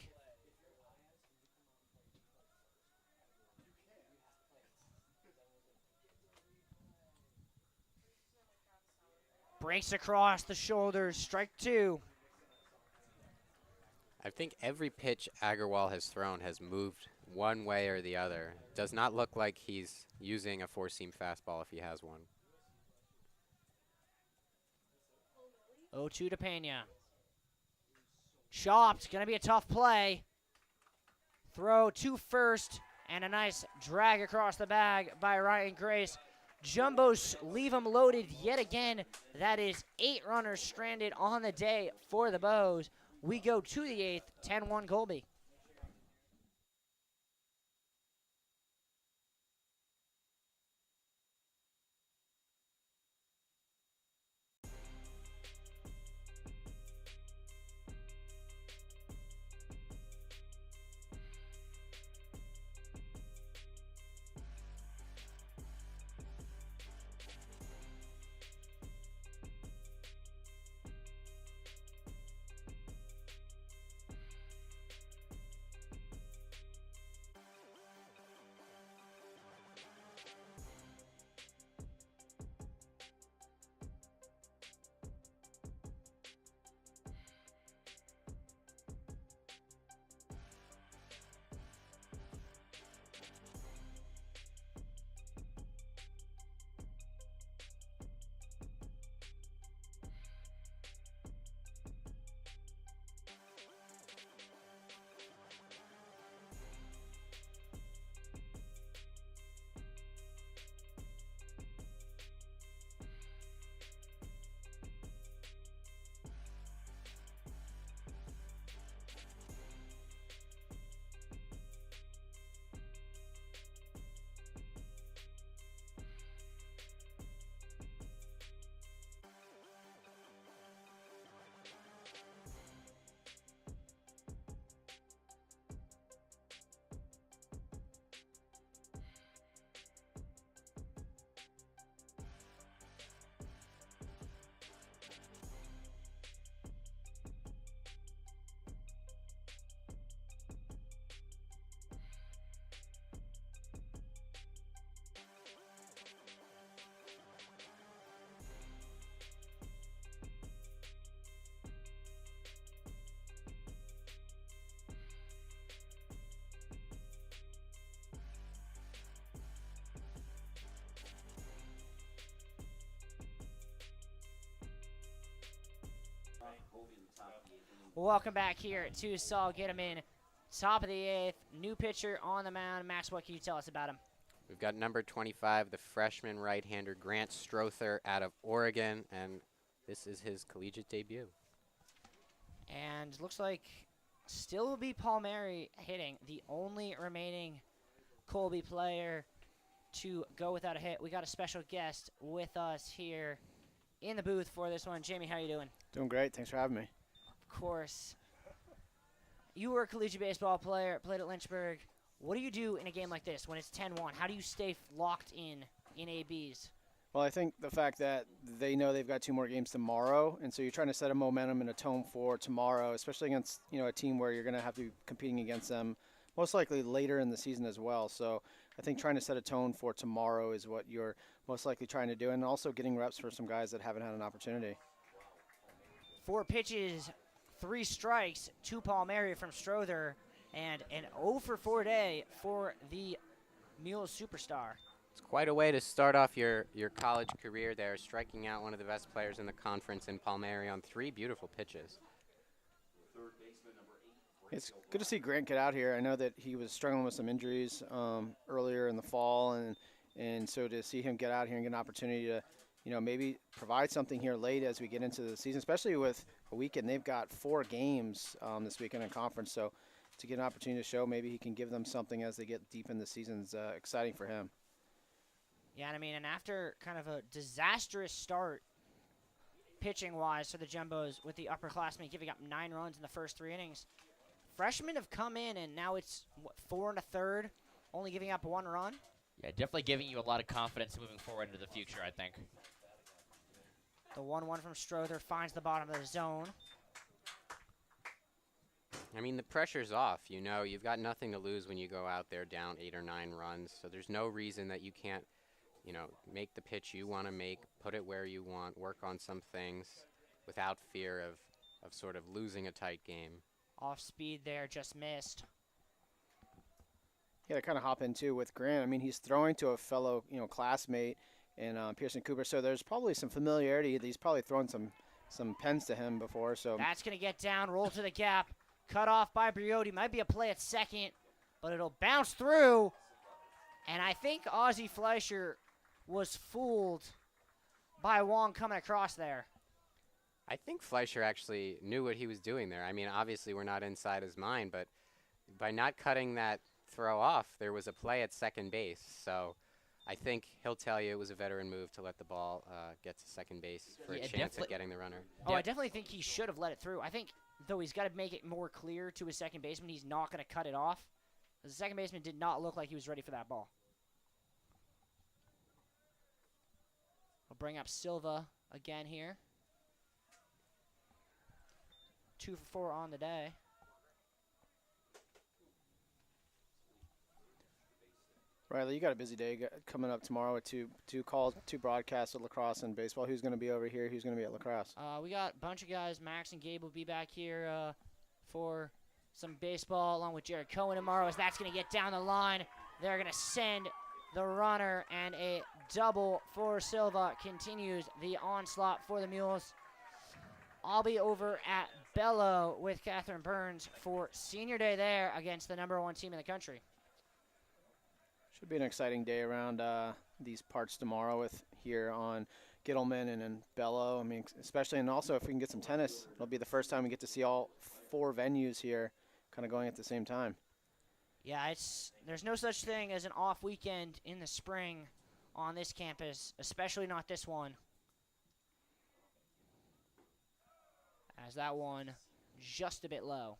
Breaks across the shoulders, strike 2. I think every pitch Agarwal has thrown has moved one way or the other. Does not look like he's using a four-seam fastball if he has one. 0-2 to Pena. Chopped, gonna be a tough play. Throw to first, and a nice drag across the bag by Ryan Grace. Jumbos leave them loaded yet again. That is 8 runners stranded on the day for the Bows. We go to the 8th, 10-1 Colby. Welcome back here to Saul Gittiman. Top of the 8th, new pitcher on the mound. Max, what can you tell us about him? We've got number 25, the freshman right-hander Grant Strother out of Oregon, and this is his collegiate debut. And looks like still will be Palmieri hitting, the only remaining Colby player to go without a hit. We got a special guest with us here in the booth for this one. Jamie, how you doing? Doing great. Thanks for having me. Of course. You were a collegiate baseball player, played at Lynchburg. What do you do in a game like this when it's 10-1? How do you stay locked in ABs? Well, I think the fact that they know they've got 2 more games tomorrow, and so you're trying to set a momentum and a tone for tomorrow, especially against a team where you're going to have to be competing against them most likely later in the season as well. So I think trying to set a tone for tomorrow is what you're most likely trying to do, and also getting reps for some guys that haven't had an opportunity. 4 pitches, 3 strikes to Palmieri from Strother, and an 0-for-4 day for the Mules superstar. It's quite a way to start off your college career there, striking out one of the best players in the conference in Palmieri on 3 beautiful pitches. It's good to see Grant get out here. I know that he was struggling with some injuries earlier in the fall, and so to see him get out here and get an opportunity to, maybe provide something here late as we get into the season, especially with a weekend. They've got 4 games this weekend in conference, so to get an opportunity to show maybe he can give them something as they get deep in the season is exciting for him. Yeah, and I mean, and after kind of a disastrous start pitching-wise for the Jumbos with the upperclassmen giving up 9 runs in the first 3 innings, freshmen have come in, and now it's 4 1/3, only giving up 1 run. Yeah, definitely giving you a lot of confidence moving forward into the future, I think. The 1-1 from Strother finds the bottom of the zone. I mean, the pressure's off. You've got nothing to lose when you go out there down 8 or 9 runs, so there's no reason that you can't make the pitch you want to make, put it where you want, work on some things without fear of sort of losing a tight game. Off speed there, just missed. Yeah, to kind of hop in too with Grant. I mean, he's throwing to a fellow, classmate in Pearson Cooper, so there's probably some familiarity. He's probably thrown some pens to him before. So that's going to get down, roll to the gap, cut off by Briotti. Might be a play at second, but it'll bounce through. And I think Ozzie Fleischer was fooled by Wong coming across there. I think Fleischer actually knew what he was doing there. I mean, obviously we're not inside his mind, but by not cutting that throw off, there was a play at second base. So I think he'll tell you it was a veteran move to let the ball get to second base for a chance at getting the runner. Oh, I definitely think he should have let it through. I think, though, he's got to make it more clear to his second baseman he's not going to cut it off. The second baseman did not look like he was ready for that ball. We'll bring up Silva again here. 2 for 4 on the day. Riley, you got a busy day coming up tomorrow with two calls, 2 broadcasts of lacrosse and baseball. Who's going to be over here? Who's going to be at lacrosse? We got a bunch of guys. Max and Gabe will be back here for some baseball along with Jared Cohen tomorrow, as that's going to get down the line. They're going to send the runner, and a double for Silva continues the onslaught for the Mules. I'll be over at Bello with Catherine Burns for senior day there against the #1 team in the country. Should be an exciting day around these parts tomorrow with here on Gittleman and in Bello. I mean, especially, and also if we can get some tennis, it'll be the first time we get to see all 4 venues here kind of going at the same time. Yeah, there's no such thing as an off weekend in the spring on this campus, especially not this one. As that one just a bit low.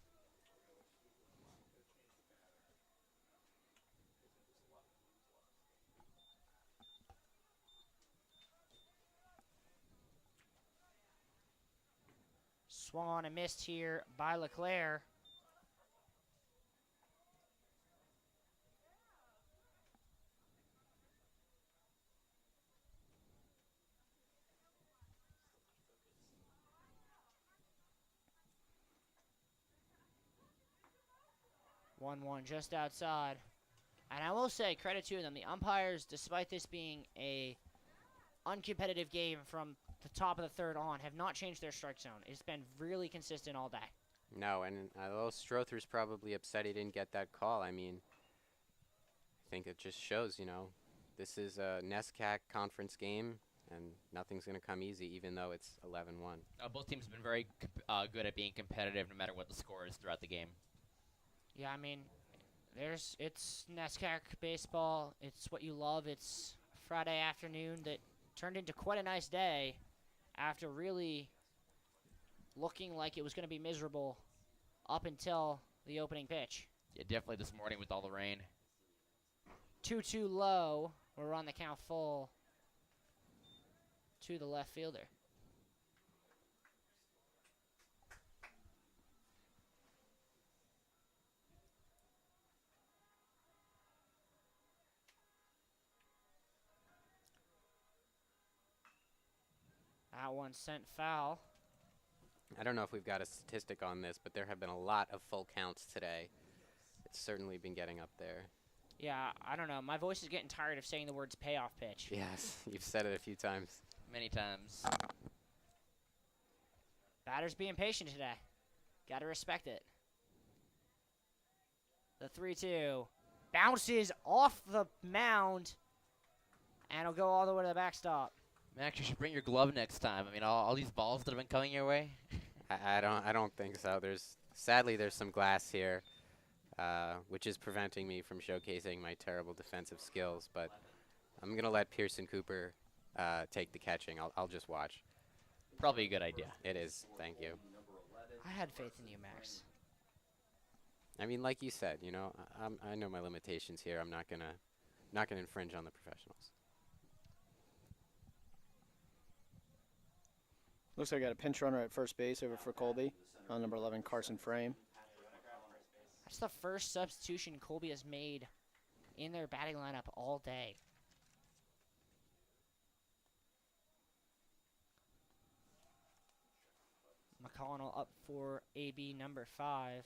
Swung on and missed here by LeClaire. One just outside. And I will say, credit to them, the umpires, despite this being a uncompetitive game from the top of the third on, have not changed their strike zone. It's been really consistent all day. No, and Strother's probably upset he didn't get that call. I mean, I think it just shows, this is a NESCAC conference game, and nothing's going to come easy, even though it's 11-1. Both teams have been very good at being competitive no matter what the score is throughout the game. Yeah, I mean, It's NESCAC baseball. It's what you love. It's Friday afternoon that turned into quite a nice day after really looking like it was going to be miserable up until the opening pitch. Yeah, definitely this morning with all the rain. 2-2 low. We're on the count full to the left fielder. That one sent foul. I don't know if we've got a statistic on this, but there have been a lot of full counts today. It's certainly been getting up there. Yeah, I don't know. My voice is getting tired of saying the words payoff pitch. Yes, you've said it a few times. Many times. Batter's being patient today. Got to respect it. The 3-2 bounces off the mound, and it'll go all the way to the backstop. Max, you should bring your glove next time. I mean, all these balls that have been coming your way. I don't think so. Sadly there's some glass here, which is preventing me from showcasing my terrible defensive skills. But I'm gonna let Pearson Cooper take the catching. I'll just watch. Probably a good idea. It is. Thank you. I had faith in you, Max. I mean, like you said, you know, I know my limitations here. I'm not gonna infringe on the professionals. Looks like I got a pinch runner at first base over for Colby on number 11, Carson Frame. That's the first substitution Colby has made in their batting lineup all day. McConnell up for AB number 5.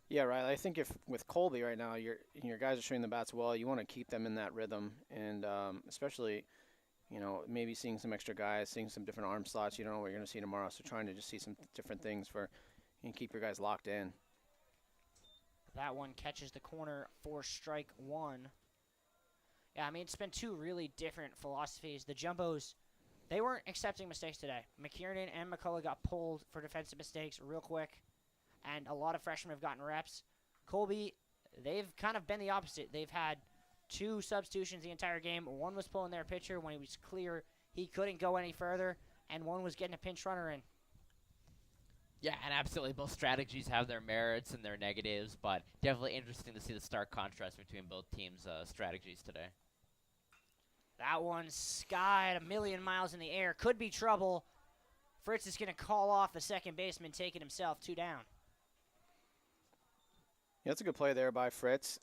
Yeah, right. I think if with Colby right now, your guys are shooting the bats well. You want to keep them in that rhythm, and especially, you know, maybe seeing some extra guys, seeing some different arm slots. You don't know what you're going to see tomorrow, so trying to just see some different things and keep your guys locked in. That one catches the corner for strike 1. Yeah, I mean, it's been two really different philosophies. The Jumbos, they weren't accepting mistakes today. McKiernan and McCullough got pulled for defensive mistakes real quick, and a lot of freshmen have gotten reps. Colby, they've kind of been the opposite. They've had 2 substitutions the entire game. One was pulling their pitcher when he was clear he couldn't go any further, and one was getting a pinch runner in. Yeah, and absolutely. Both strategies have their merits and their negatives, but definitely interesting to see the stark contrast between both teams' strategies today. That one skied a million miles in the air. Could be trouble. Fritz is going to call off the second baseman, taking himself 2 down. Yeah, that's a good play there by Fritz.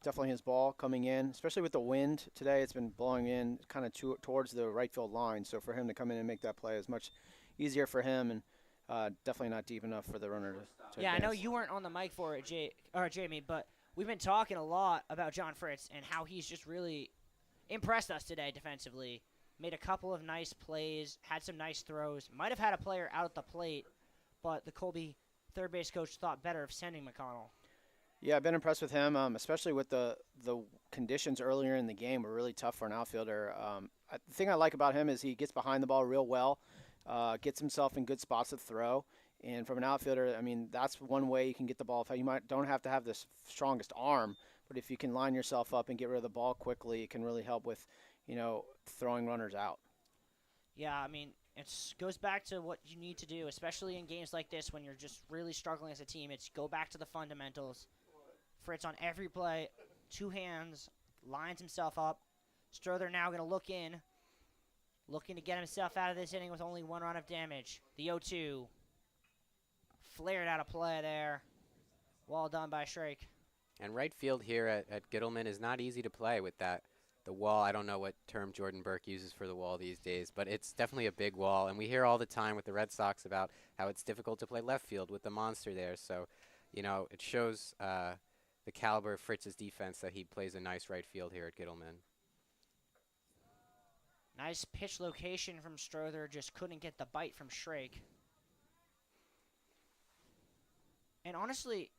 Definitely his ball coming in, especially with the wind today. It's been blowing in kind of towards the right field line. So for him to come in and make that play is much easier for him, and definitely not deep enough for the runner to Yeah, advance. I know you weren't on the mic for it, Jamie, but we've been talking a lot about John Fritz and how he's just really impressed us today defensively. Made a couple of nice plays, had some nice throws. Might have had a player out at the plate, but the Colby third base coach thought better of sending McConnell. Yeah, I've been impressed with him, especially with the conditions earlier in the game were really tough for an outfielder. The thing I like about him is he gets behind the ball real well, gets himself in good spots to throw. And from an outfielder, I mean, that's one way you can get the ball. You don't have to have the strongest arm, but if you can line yourself up and get rid of the ball quickly, it can really help with, you know, throwing runners out. Yeah, I mean, it goes back to what you need to do, especially in games like this when you're just really struggling as a team. It's go back to the fundamentals. Fritz on every play, 2 hands, lines himself up. Strother now going to look in, looking to get himself out of this inning with only 1 run of damage. The 0-2. Flared out of play there. Well done by Shrake. And right field here at Gittleman is not easy to play with that. The wall, I don't know what term Jordan Burke uses for the wall these days, but it's definitely a big wall. And we hear all the time with the Red Sox about how it's difficult to play left field with the monster there. So, you know, it shows the caliber of Fritz's defense that he plays a nice right field here at Gittleman. Nice pitch location from Strother, just couldn't get the bite from Shrake. And honestly,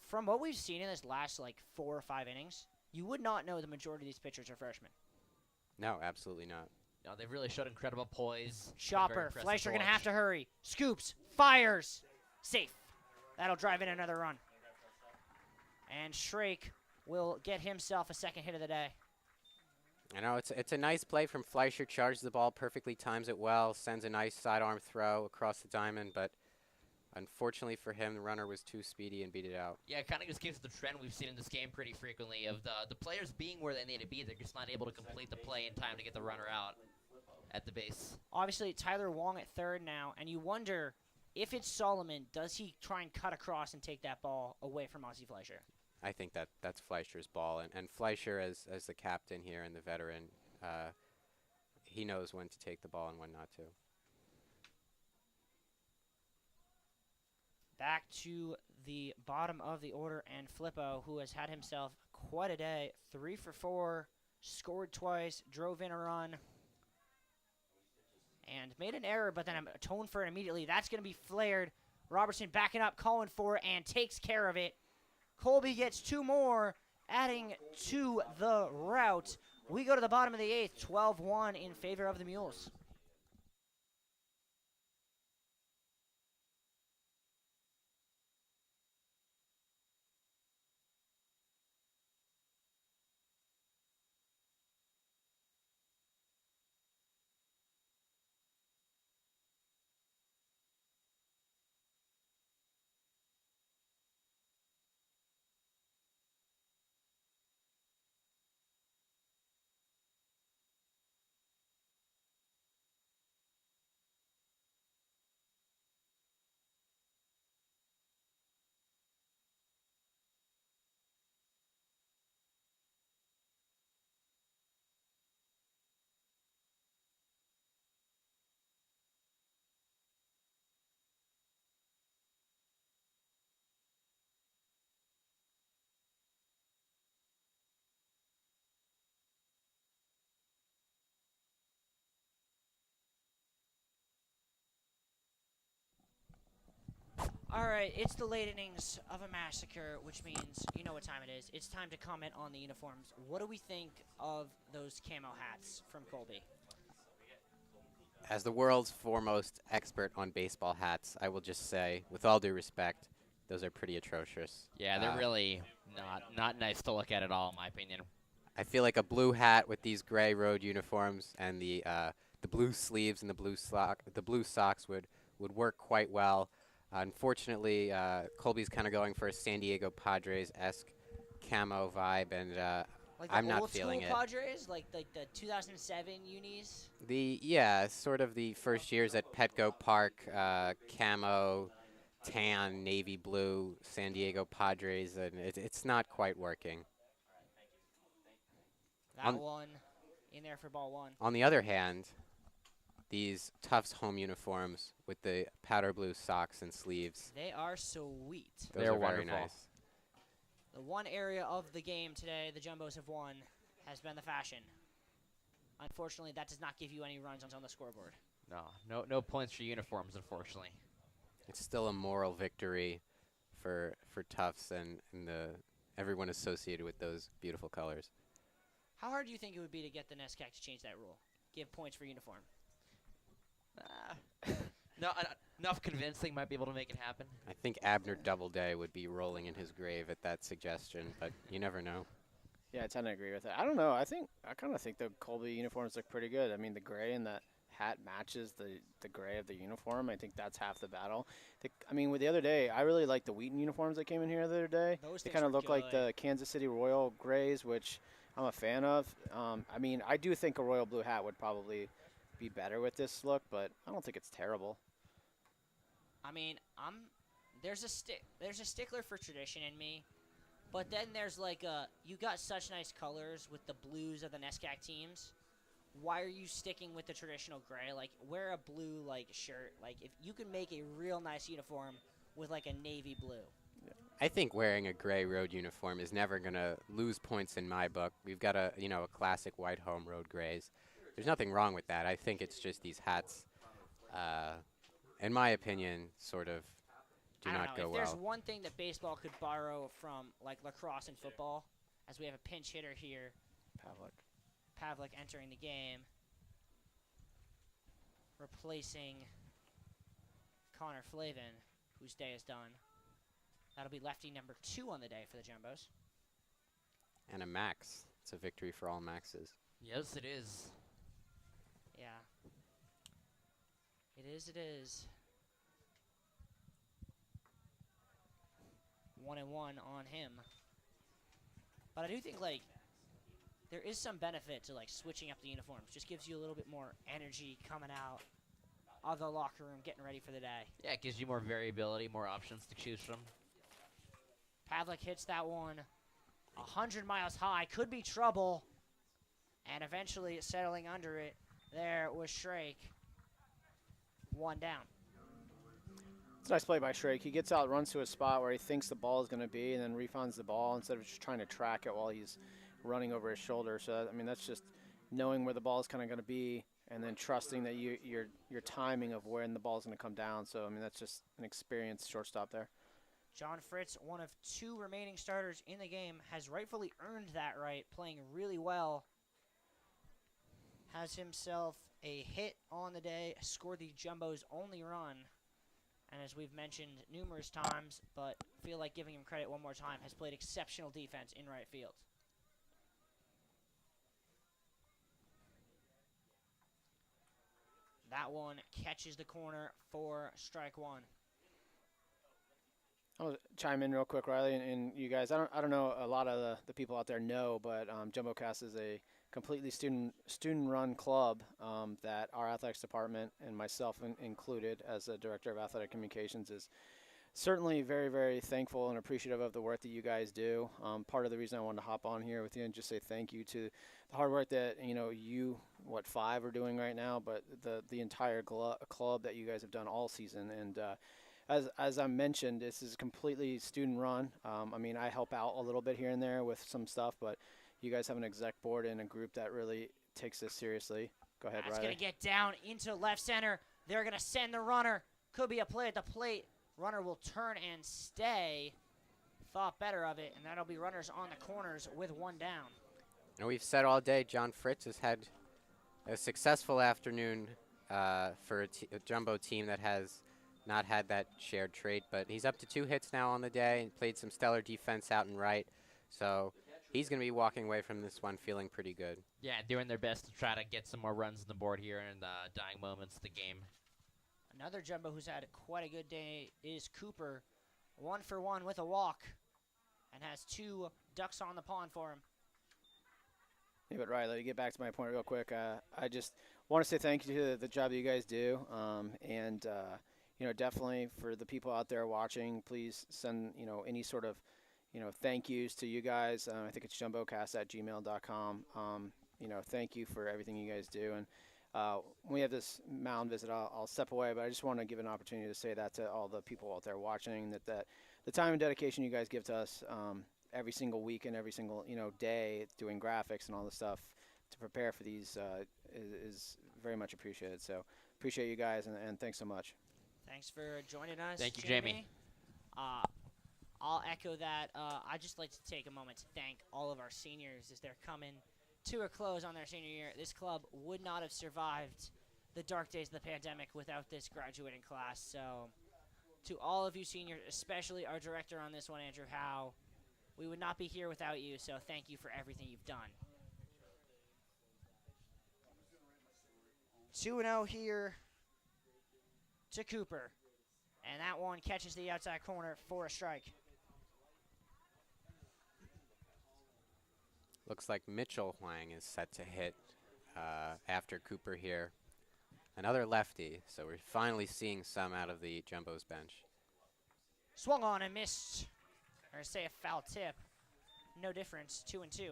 from what we've seen in this last, 4 or 5 innings, you would not know the majority of these pitchers are freshmen. No, absolutely not. No, they've really showed incredible poise. Chopper, Fleischer going to have to hurry. Scoops, fires, safe. That'll drive in another run. And Shrake will get himself a second hit of the day. I know it's a nice play from Fleischer. Charges the ball perfectly, times it well, sends a nice sidearm throw across the diamond, but unfortunately for him, the runner was too speedy and beat it out. Yeah, it kind of just gives the trend we've seen in this game pretty frequently of the players being where they need to be. They're just not able to complete the play in time to get the runner out at the base. Obviously, Tyler Wong at third now, and you wonder if it's Solomon, does he try and cut across and take that ball away from Ozzie Fleischer? I think that's Fleischer's ball, and Fleischer as the captain here and the veteran, he knows when to take the ball and when not to. Back to the bottom of the order, and Flippo, who has had himself quite a day. 3 for 4, scored twice, drove in a run, and made an error, but then atoned for it immediately. That's going to be flared. Robertson backing up, calling for it, and takes care of it. Colby gets 2 more, adding to the rout. We go to the bottom of the 8th, 12-1 in favor of the Mules. All right, it's the late innings of a massacre, which means you know what time it is. It's time to comment on the uniforms. What do we think of those camo hats from Colby? As the world's foremost expert on baseball hats, I will just say, with all due respect, those are pretty atrocious. Yeah, they're really not nice to look at all, in my opinion. I feel like a blue hat with these gray road uniforms and the blue sleeves and the blue socks would work quite well. Unfortunately, Colby's kind of going for a San Diego Padres-esque camo vibe, and Like I'm the not old feeling school it. Padres, like the 2007 unis. Sort of the first years at Petco Park, camo, tan, navy blue, San Diego Padres, and it's not quite working. That one in there for ball 1. On the other hand, these Tufts home uniforms with the powder blue socks and sleeves, They are sweet. those They're are very wonderful. nice. The one area of the game today the Jumbos have won has been the fashion. Unfortunately, that does not give you any runs on the scoreboard. No points for uniforms, unfortunately. It's still a moral victory for Tufts and everyone associated with those beautiful colors. How hard do you think it would be to get the NESCAC to change that rule? Give points for uniform. No, enough convincing might be able to make it happen. I think Abner Doubleday would be rolling in his grave at that suggestion, but you never know. Yeah, I tend to agree with that. I don't know. I kind of think the Colby uniforms look pretty good. I mean, the gray and the hat matches the gray of the uniform. I think that's half the battle. With the other day, I really liked the Wheaton uniforms that came in here the other day. Those They things kind of were look like good. the Kansas City Royal grays, which I'm a fan of. I do think a royal blue hat would probably be better with this look, but I don't think it's terrible. There's a stickler for tradition in me, but then there's you got such nice colors with the blues of the NESCAC teams. Why are you sticking with the traditional gray? Like, wear a blue shirt. Like, if you can make a real nice uniform with a navy blue. I think wearing a gray road uniform is never going to lose points in my book. We've got a classic white home road grays. There's nothing wrong with that. I think it's just these hats, in my opinion, sort of do I don't not know. go If well. there's one thing that baseball could borrow from lacrosse and football, as we have a pinch hitter here, Pavlik entering the game, replacing Connor Flavin, whose day is done. That'll be lefty number 2 on the day for the Jumbos. And a max. It's a victory for all maxes. Yes, it is. Yeah. It is. 1-1 on him. But I do think, like, there is some benefit to, like, switching up the uniforms. Just gives you a little bit more energy coming out of the locker room, getting ready for the day. Yeah, it gives you more variability, more options to choose from. Pavlik hits that one 100 miles high. Could be trouble. And eventually settling under it. There was Shrake. 1 down. It's a nice play by Shrake. He gets out, runs to a spot where he thinks the ball is going to be, and then refunds the ball instead of just trying to track it while he's running over his shoulder. So, I mean, that's just knowing where the ball is kind of going to be and then trusting that your timing of when the ball is going to come down. So, I mean, that's just an experienced shortstop there. John Fritz, one of 2 remaining starters in the game, has rightfully earned that right, playing really well. Has himself a hit on the day, scored the Jumbo's only run. And as we've mentioned numerous times, but feel like giving him credit one more time, has played exceptional defense in right field. That one catches the corner for strike 1. I'll chime in real quick, Riley, and you guys. I don't know a lot of the people out there know, but JumboCast is a completely student-run club that our athletics department and myself included as the director of athletic communications is certainly very, very thankful and appreciative of the work that you guys do. Part of the reason I wanted to hop on here with you and just say thank you to the hard work that you 5 are doing right now, but the entire club that you guys have done all season. And as I mentioned, this is completely student-run. I mean, I help out a little bit here and there with some stuff, but you guys have an exec board and a group that really takes this seriously. Go ahead, That's Riley. going to get down into left center. They're going to send the runner. Could be a play at the plate. Runner will turn and stay. Thought better of it, and that'll be runners on the corners with 1 down. And we've said all day, John Fritz has had a successful afternoon for a Jumbo team that has not had that shared trait, but he's up to 2 hits now on the day and played some stellar defense out and right. So he's going to be walking away from this one feeling pretty good. Yeah, doing their best to try to get some more runs on the board here in the dying moments of the game. Another Jumbo who's had quite a good day is Cooper. 1 for 1 with a walk and has 2 ducks on the pond for him. Yeah, but Riley, to get back to my point real quick, I just want to say thank you to the job that you guys do, and definitely for the people out there watching, please send any sort of thank yous to you guys. I think it's JumboCast@gmail.com. Thank you for everything you guys do, and when we have this mound visit, I'll step away, but I just want to give an opportunity to say that to all the people out there watching, that the time and dedication you guys give to us every single week and every single day doing graphics and all the stuff to prepare for these is very much appreciated. So appreciate you guys, and thanks so much. Thanks for joining us. Thank you, Jamie. I'll echo that. I'd just like to take a moment to thank all of our seniors as they're coming to a close on their senior year. This club would not have survived the dark days of the pandemic without this graduating class. So to all of you seniors, especially our director on this one, Andrew Howe, we would not be here without you, so thank you for everything you've done. 2-0 here to Cooper, and that one catches the outside corner for a strike. Looks like Mitchell Huang is set to hit after Cooper here. Another lefty, so we're finally seeing some out of the Jumbo's bench. Swung on and missed, or say a foul tip. No difference, 2-2.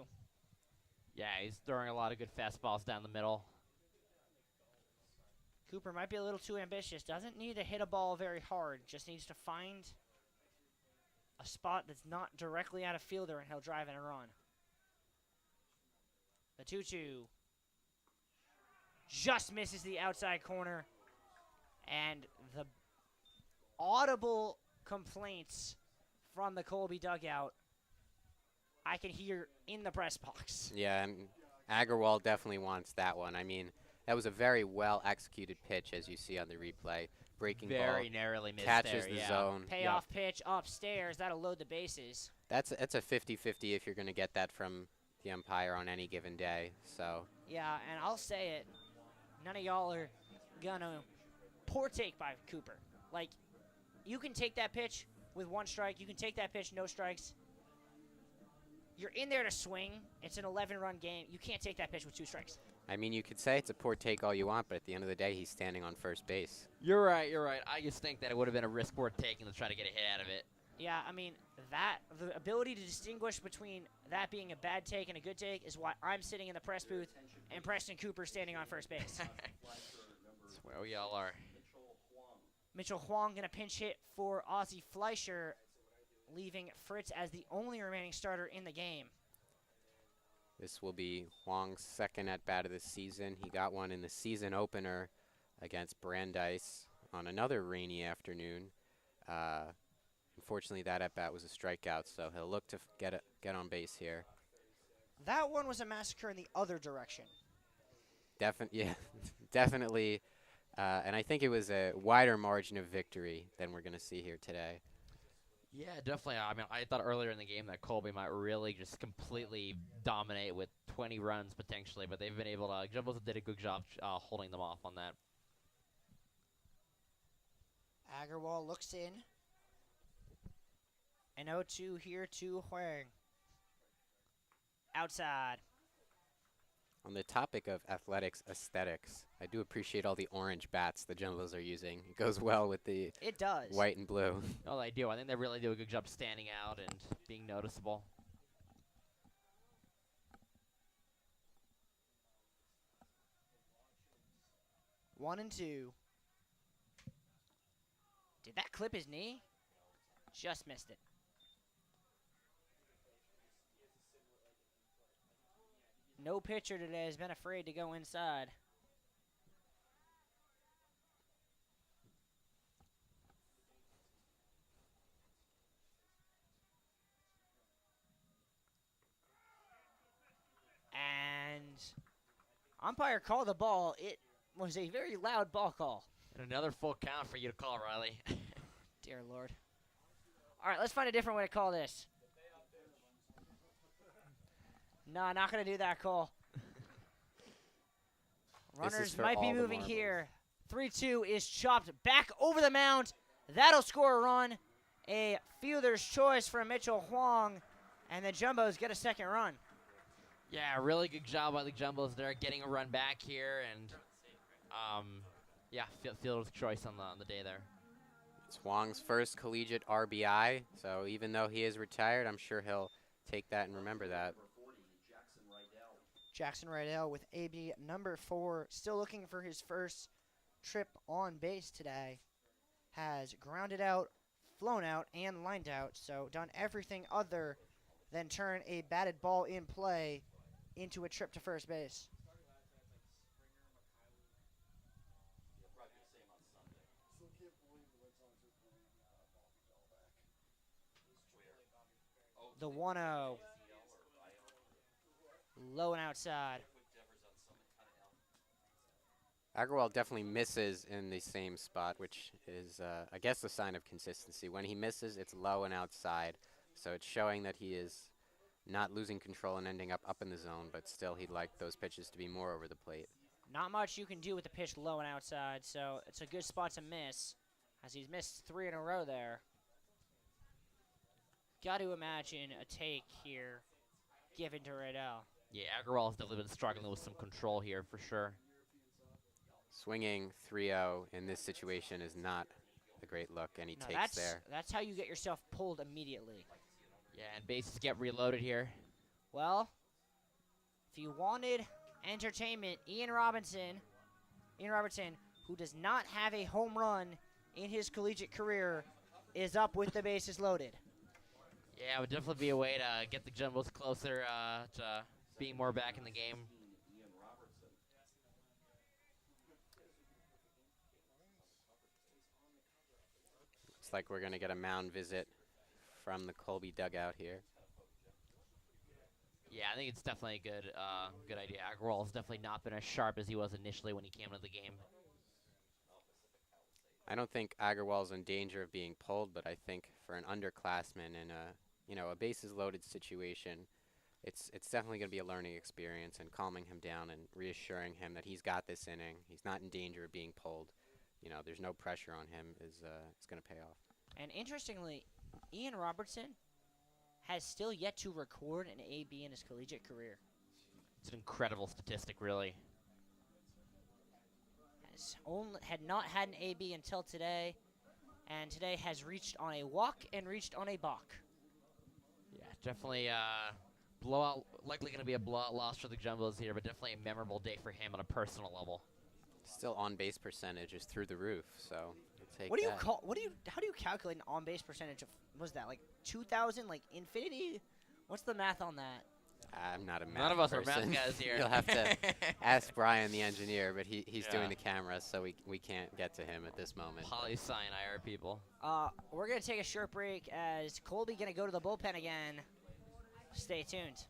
Yeah, he's throwing a lot of good fastballs down the middle. Cooper might be a little too ambitious. Doesn't need to hit a ball very hard. Just needs to find a spot that's not directly out of fielder, and he'll drive in a run. The 2-2 just misses the outside corner, and the audible complaints from the Colby dugout I can hear in the press box. Yeah, and Agarwal definitely wants that one. I mean, that was a very well-executed pitch, as you see on the replay. breaking Very ball. narrowly missed Catches there, the yeah. zone. Payoff pitch upstairs. That'll load the bases. That's a 50-50 if you're going to get that from the umpire on any given day. So Yeah, and I'll say it. None of y'all are gonna poor take by Cooper. Like, you can take that pitch with 1 strike. You can take that pitch, no strikes. You're in there to swing. It's an 11-run game. You can't take that pitch with 2 strikes. I mean, you could say it's a poor take all you want, but at the end of the day, he's standing on first base. You're right, you're right. I just think that it would have been a risk worth taking to try to get a hit out of it. Yeah, I mean, the ability to distinguish between that being a bad take and a good take is why I'm sitting in the press booth and Preston Cooper standing on first base. That's where we all are. Mitchell Huang going to pinch hit for Ozzie Fleischer, leaving Fritz as the only remaining starter in the game. This will be Huang's second at-bat of the season. He got one in the season opener against Brandeis on another rainy afternoon. Unfortunately, that at-bat was a strikeout, so he'll look to get on base here. That one was a massacre in the other direction. Yeah, definitely. And I think it was a wider margin of victory than we're going to see here today. Yeah, definitely. I mean, I thought earlier in the game that Colby might really just completely dominate with 20 runs potentially, but they've been able to. Jumbos did a good job holding them off on that. Agarwal looks in. An 0-2 here to Huang. Outside. On the topic of athletics aesthetics, I do appreciate all the orange bats the Jumbos are using. It goes well with the It does. white and blue. Oh, they do. I think they really do a good job standing out and being noticeable. One and 2. Did that clip his knee? Just missed it. No pitcher today has been afraid to go inside. And umpire called the ball. It was a very loud ball call. And another full count for you to call, Riley. Dear Lord. All right, let's find a different way to call this. No, not going to do that call. Runners for might be all the moving marbles. here. 3-2 is chopped back over the mound. That'll score a run. A fielder's choice from Mitchell Huang. And the Jumbos get a second run. Yeah, really good job by the Jumbos there, getting a run back here, and yeah, fielder's choice on the day there. It's Huang's first collegiate RBI, so even though he is retired, I'm sure he'll take that and remember that. Jackson Rydell with AB number 4, still looking for his first trip on base today. Has grounded out, flown out, and lined out, so done everything other than turn a batted ball in play into a trip to first base. The 1-0. Low and outside. Agarwal definitely misses in the same spot, which is, I guess, a sign of consistency. When he misses, it's low and outside, so it's showing that he is not losing control and ending up in the zone, but still he'd like those pitches to be more over the plate. Not much you can do with the pitch low and outside, so it's a good spot to miss, as he's missed 3 in a row there. Got to imagine a take here given to Rydell. Yeah, Agarwal's definitely been struggling with some control here for sure. Swinging 3-0 in this situation is not a great look, and he No, takes there. that's how you get yourself pulled immediately. Yeah, and bases get reloaded here. Well, if you wanted entertainment, Ian Robertson, who does not have a home run in his collegiate career, is up with the bases loaded. Yeah, it would definitely be a way to get the Jumbos closer to being more back in the game. Looks like we're going to get a mound visit from the Colby dugout here. Yeah, I think it's definitely a good idea. Agarwal's definitely not been as sharp as he was initially when he came into the game. I don't think Agarwal's in danger of being pulled, but I think for an underclassman in a bases loaded situation, it's definitely going to be a learning experience, and calming him down and reassuring him that he's got this inning, he's not in danger of being pulled. There's no pressure on him is going to pay off. And interestingly, Ian Robertson has still yet to record an AB in his collegiate career. It's an incredible statistic, really. Had not had an AB until today, and today has reached on a walk and reached on a balk. Yeah, definitely blowout. Likely going to be a blowout loss for the Jumbos here, but definitely a memorable day for him on a personal level. Still on base percentage is through the roof, so we'll take What do you that. call? How do you calculate an on base percentage of? Was that like 2,000? Like infinity? What's the math on that? I'm not a math None of us person. are math guys here. You'll have to ask Brian, the engineer, but he's Yeah. doing the camera, so we can't get to him at this moment. Poli-sci IR people. We're gonna take a short break as Colby gonna go to the bullpen again. Stay tuned.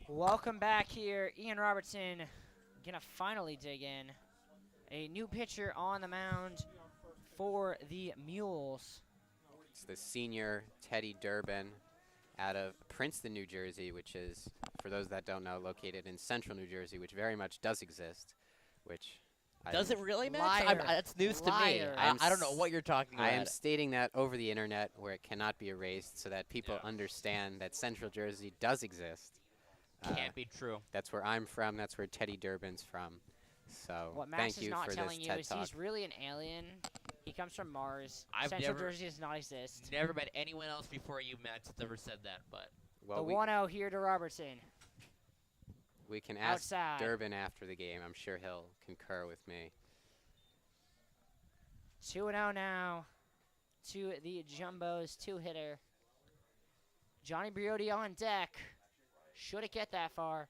Welcome back here. Ian Robertson gonna finally dig in. A new pitcher on the mound for the Mules. It's the senior Teddy Durbin out of Princeton, New Jersey, which is, for those that don't know, located in central New Jersey, which very much does exist, which Does it really, Max? Liar. That's news to me. Liar. I don't know what you're talking about. I am stating that over the internet where it cannot be erased so that people understand that central Jersey does exist. Can't be true. That's where I'm from. That's where Teddy Durbin's from. So What Max thank is you not for telling this you TED is Talk. he's really an alien. He comes from Mars. I've Central never- Jersey does not exist. Never met anyone else before you, Max, that's ever said that. But Well, The 1-0 here to Robertson. we can ask Outside. Durbin after the game. I'm sure he'll concur with me. 2-0 now to the Jumbos two-hitter. Johnny Briotti on deck. Should it get that far?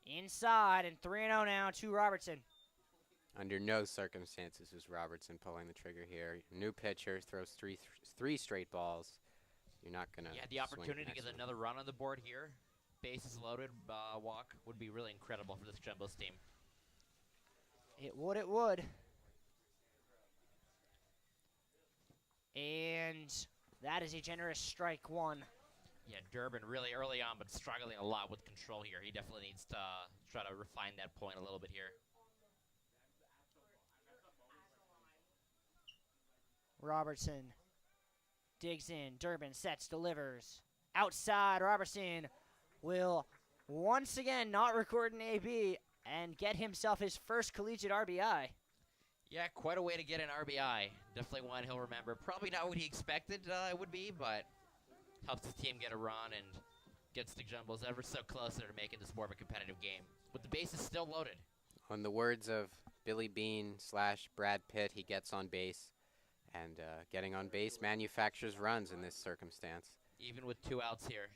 Inside and 3-0 now to Robertson. Under no circumstances is Robertson pulling the trigger here. New pitcher throws three straight balls. You're not gonna. yeah, the swing opportunity to next get one. another run on the board here. bases loaded walk would be really incredible for this Jumbos team. It would, it would. And that is a generous strike one. Yeah, Durbin really early on, but struggling a lot with control here. He definitely needs to try to refine that point a little bit here. Robertson digs in. Durbin sets, delivers. Outside, Robertson will once again not record an AB and get himself his first collegiate RBI. Yeah, quite a way to get an RBI. Definitely one he'll remember. Probably not what he expected it would be, but helps his team get a run and gets the Jumbos ever so closer to making this more of a competitive game. With the bases still loaded. On the words of Billy Bean / Brad Pitt, he gets on base. And getting on base manufactures runs in this circumstance. Even with 2 outs here.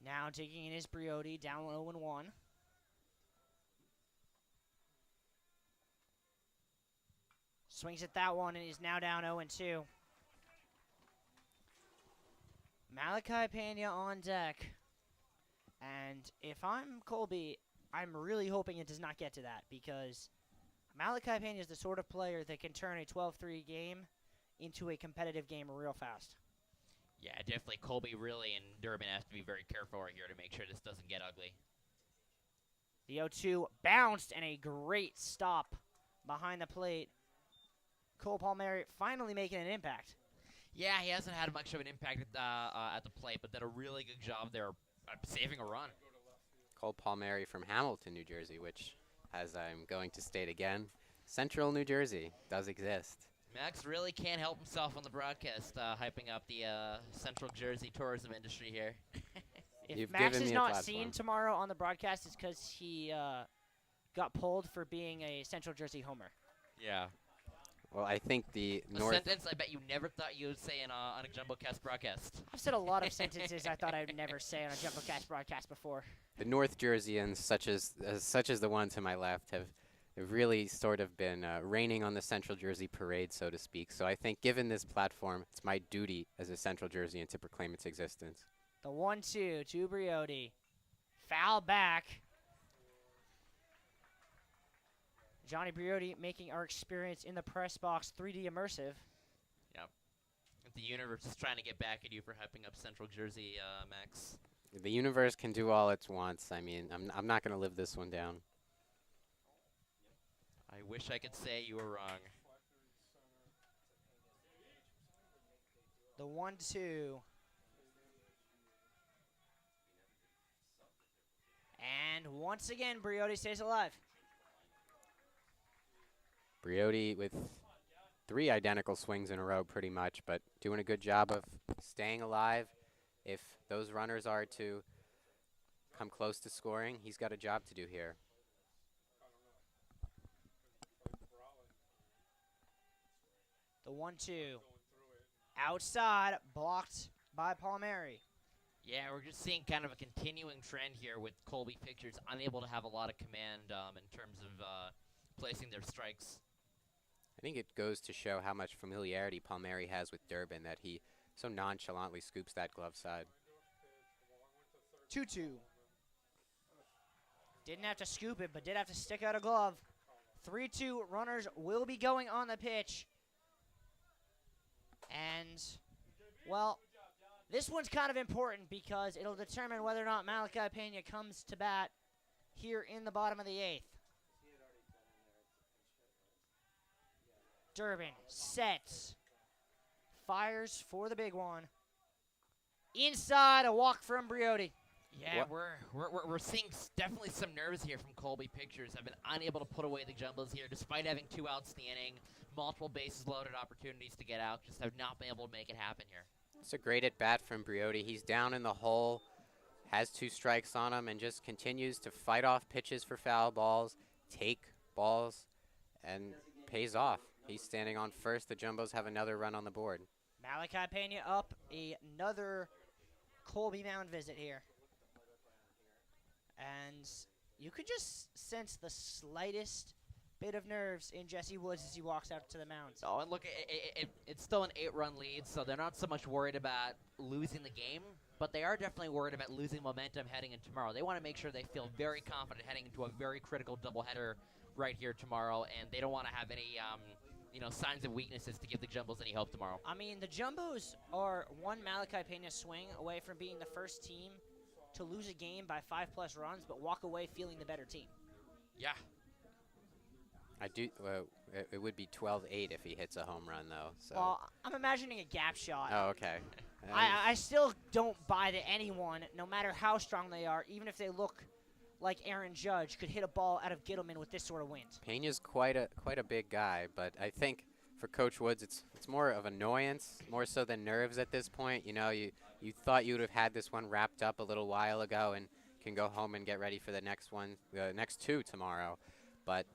Now digging in is Briotti, down 0-1. Swings at that one and is now down 0-2. Malachi Pena on deck. And if I'm Colby, I'm really hoping it does not get to that, because Malachi Pena is the sort of player that can turn a 12-3 game into a competitive game real fast. Yeah, definitely Colby really and Durbin have to be very careful right here to make sure this doesn't get ugly. The 0-2 bounced and a great stop behind the plate. Cole Palmieri finally making an impact. Yeah, he hasn't had much of an impact at the plate, but did a really good job there saving a run. Cole Palmieri from Hamilton, New Jersey, which, as I'm going to state again, Central New Jersey does exist. Max really can't help himself on the broadcast, hyping up the Central Jersey tourism industry here. If You've Max given is me a not platform. seen tomorrow on the broadcast, it's because he got pulled for being a Central Jersey homer. Yeah. Well, I think the A North... sentence I bet you never thought you would say on a JumboCast broadcast. I've said a lot of sentences I thought I would never say on a JumboCast broadcast before. The North Jerseyans, such as the one to my left, have really sort of been raining on the Central Jersey parade, so to speak. So I think, given this platform, it's my duty as a Central Jerseyan to proclaim its existence. The 1-2 to Briotti. Foul back. Johnny Briotti making our experience in the press box 3D immersive. Yep. The universe is trying to get back at you for hyping up Central Jersey, Max. The universe can do all it wants. I mean, I'm not going to live this one down. I wish I could say you were wrong. The 1-2. And once again, Briotti stays alive. Briotti with 3 identical swings in a row pretty much, but doing a good job of staying alive. If those runners are to come close to scoring, he's got a job to do here. The 1-2. Outside, blocked by Palmieri. Yeah, we're just seeing kind of a continuing trend here with Colby pitchers unable to have a lot of command in terms of placing their strikes. I think it goes to show how much familiarity Palmieri has with Durbin, that he so nonchalantly scoops that glove side. 2-2. Didn't have to scoop it, but did have to stick out a glove. 3-2 runners will be going on the pitch. And, well, this one's kind of important because it'll determine whether or not Malachi Pena comes to bat here in the bottom of the 8th. Durbin sets, fires for the big one. Inside, a walk from Briotti. Yeah, we're seeing definitely some nerves here from Colby pitchers. Have been unable to put away the Jumbos here, despite having 2 outs in the inning, multiple bases loaded opportunities to get out. Just have not been able to make it happen here. It's a great at bat from Briotti. He's down in the hole, has 2 strikes on him, and just continues to fight off pitches for foul balls, take balls, and pays off. He's standing on first. The Jumbos have another run on the board. Malachi Pena up another Colby mound visit here. And you could just sense the slightest bit of nerves in Jesse Woods as he walks out to the mound. Oh, and look, it's still an 8-run lead, so they're not so much worried about losing the game, but they are definitely worried about losing momentum heading into tomorrow. They want to make sure they feel very confident heading into a very critical doubleheader right here tomorrow, and they don't want to have any signs of weaknesses to give the Jumbos any hope tomorrow. I mean, the Jumbos are one Malachi Pena swing away from being the first team to lose a game by 5+ runs, but walk away feeling the better team. Yeah. I do. It would be 12-8 if he hits a home run, though. So. Well, I'm imagining a gap shot. Oh, okay. I still don't buy that anyone, no matter how strong they are, even if they look like Aaron Judge, could hit a ball out of Gittleman with this sort of wind. Pena's quite a big guy, but I think for Coach Woods, it's more of annoyance, more so than nerves at this point. You know, you thought you would have had this one wrapped up a little while ago and can go home and get ready for the next one, the next two tomorrow, but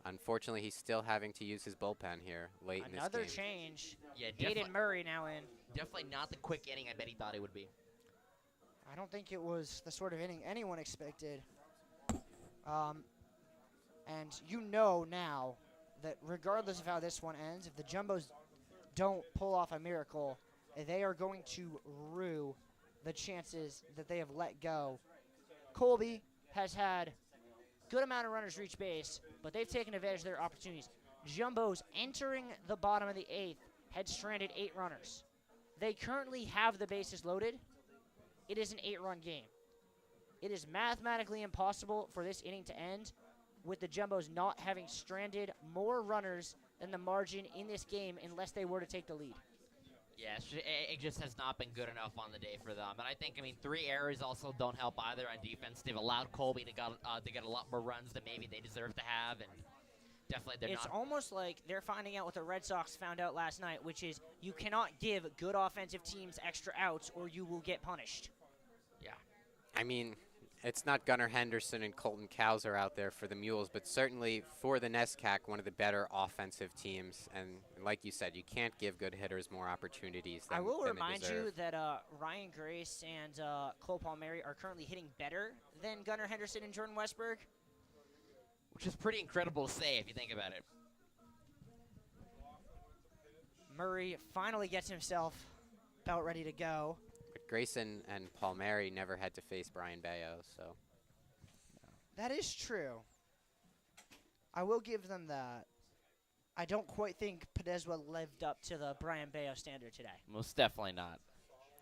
unfortunately, he's still having to use his bullpen here late in this game. Another change. Yeah, Aiden Murray now in. Definitely not the quick inning I bet he thought it would be. I don't think it was the sort of inning anyone expected. And you know now that regardless of how this one ends, if the Jumbos don't pull off a miracle, they are going to rue the chances that they have let go. Colby has had good amount of runners reach base, but they've taken advantage of their opportunities. Jumbos entering the bottom of the 8th had stranded 8 runners. They currently have the bases loaded. It is an 8-run game. It is mathematically impossible for this inning to end with the Jumbos not having stranded more runners than the margin in this game unless they were to take the lead. Yeah, it just has not been good enough on the day for them. And I think, 3 errors also don't help either on defense. They've allowed Colby to get a lot more runs than maybe they deserve to have, and definitely they're It's not. almost like they're finding out what the Red Sox found out last night, which is you cannot give good offensive teams extra outs or you will get punished. Yeah. I mean, it's not Gunnar Henderson and Colton Cowser out there for the Mules, but certainly for the NESCAC, one of the better offensive teams. And like you said, you can't give good hitters more opportunities than I will than remind they deserve. you that Ryan Grace and Cole Palmieri are currently hitting better than Gunnar Henderson and Jordan Westberg. Which is pretty incredible to say if you think about it. Murray finally gets himself about ready to go. But Grayson and Palmieri never had to face Brian Bayo, so. That is true. I will give them that. I don't quite think Pedezwa lived up to the Brian Bayo standard today. Most definitely not.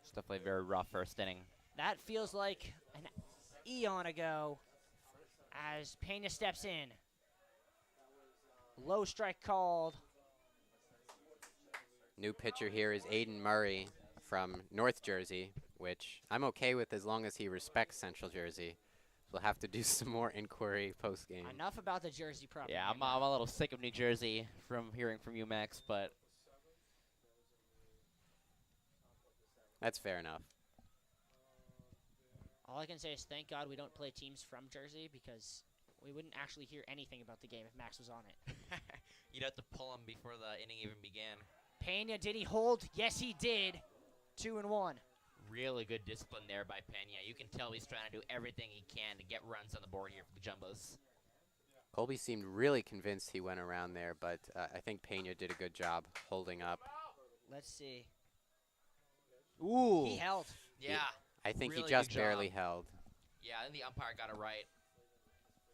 It's definitely a very rough first inning. That feels like an eon ago as Pena steps in. Low strike called. New pitcher here is Aiden Murray from North Jersey, which I'm okay with as long as he respects Central Jersey. We'll have to do some more inquiry post-game. Enough about the Jersey property. Yeah, I'm a little sick of New Jersey from hearing from you, Max, but That's fair enough. All I can say is thank God we don't play teams from Jersey because we wouldn't actually hear anything about the game if Max was on it. you'd have to pull him before the inning even began. Pena, did he hold? Yes, he did. 2-1. Really good discipline there by Pena. You can tell he's trying to do everything he can to get runs on the board here for the Jumbos. Colby seemed really convinced he went around there, but I think Pena did a good job holding up. Let's see. Ooh. He held. Yeah. I think Really he just good job. barely held. Yeah, I think the umpire got it right.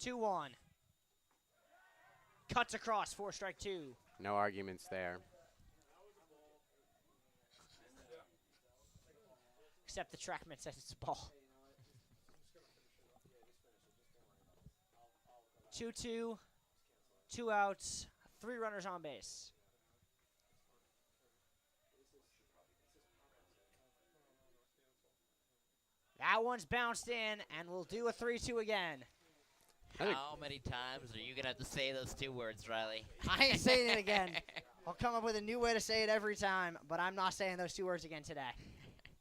2-1. Cuts across, 4-strike 2. No arguments there. Except the trackman says it's a ball. 2-2. 2 outs. 3 runners on base. That one's bounced in, and we'll do a 3-2 again. How many times are you going to have to say those 2 words, Riley? I ain't saying it again. I'll come up with a new way to say it every time, but I'm not saying those 2 words again today.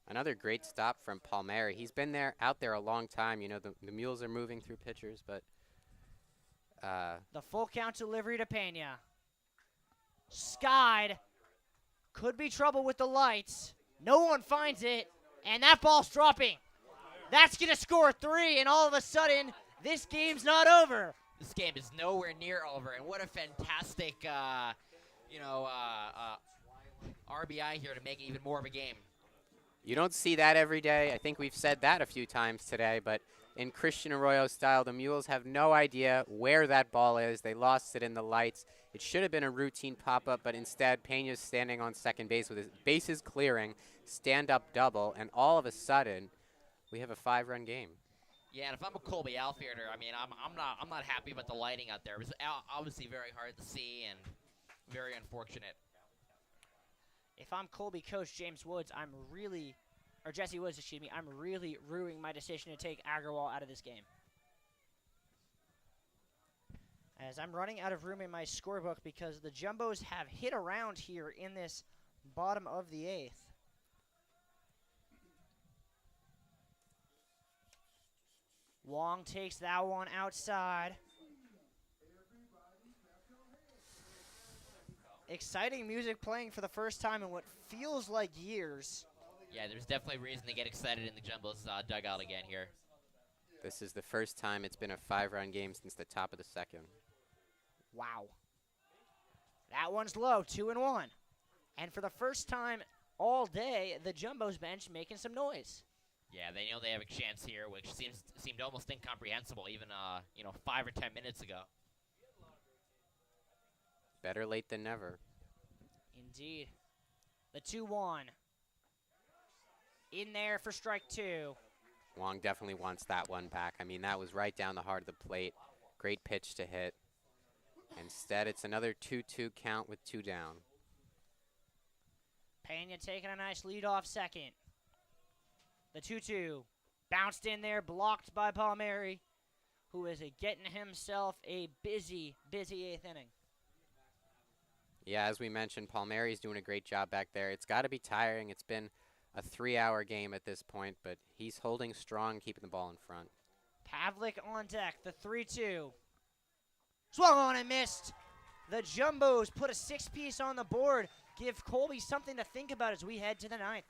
Another great stop from Palmieri. He's been out there a long time. You know, the Mules are moving through pitchers, but the full count delivery to Pena. Skied. Could be trouble with the lights. No one finds it, and that ball's dropping. That's going to score 3, and all of a sudden, This game's not over. This game is nowhere near over, and what a fantastic, RBI here to make it even more of a game. You don't see that every day. I think we've said that a few times today, but in Christian Arroyo style, the Mules have no idea where that ball is. They lost it in the lights. It should have been a routine pop-up, but instead Pena's standing on second base with his bases clearing, stand-up double, and all of a sudden, we have a 5-run game. Yeah, and if I'm a Colby outfielder, I mean, I'm not happy about the lighting out there. It was obviously very hard to see and very unfortunate. If I'm Colby coach James Woods, or Jesse Woods, excuse me, I'm really ruining my decision to take Agarwal out of this game. As I'm running out of room in my scorebook because the Jumbos have hit around here in this bottom of the 8th. Wong takes that one outside. Exciting music playing for the first time in what feels like years. Yeah, there's definitely reason to get excited in the Jumbos dugout again here. This is the first time it's been a 5-run game since the top of the 2nd. Wow. That one's low, 2-1. And for the first time all day, the Jumbos bench making some noise. Yeah, they know they have a chance here, which seemed almost incomprehensible even 5 or 10 minutes ago. Better late than never. Indeed. The 2-1. In there for strike 2. Wong definitely wants that one back. I mean, that was right down the heart of the plate. Great pitch to hit. Instead, it's another 2-2 count with 2 down. Pena taking a nice lead off second. The 2-2. Bounced in there, blocked by Palmieri, who is getting himself a busy 8th inning. Yeah, as we mentioned, Palmieri's doing a great job back there. It's got to be tiring. It's been a 3-hour game at this point, but he's holding strong, keeping the ball in front. Pavlik on deck, the 3-2. Swung on and missed. The Jumbos put a 6-piece on the board. Give Colby something to think about as we head to the 9th.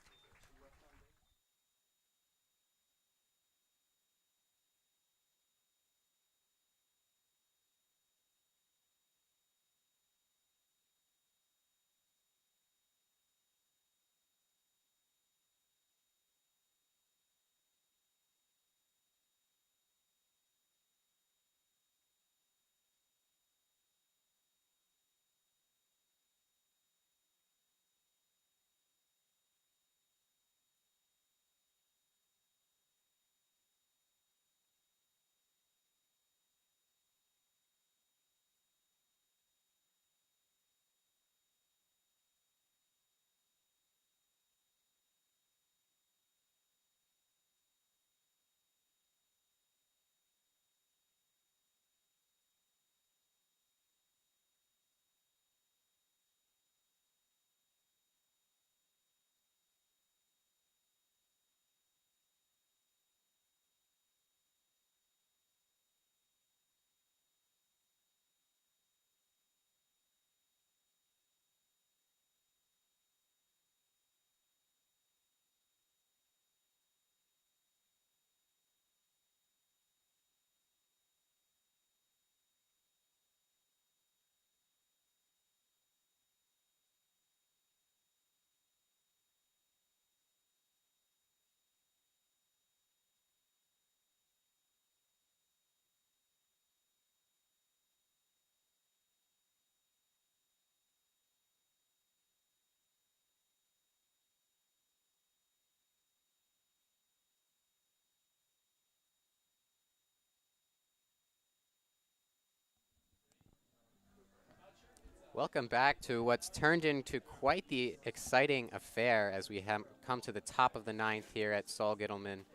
Welcome back to what's turned into quite the exciting affair as we have come to the top of the 9th here at Saul Gittleman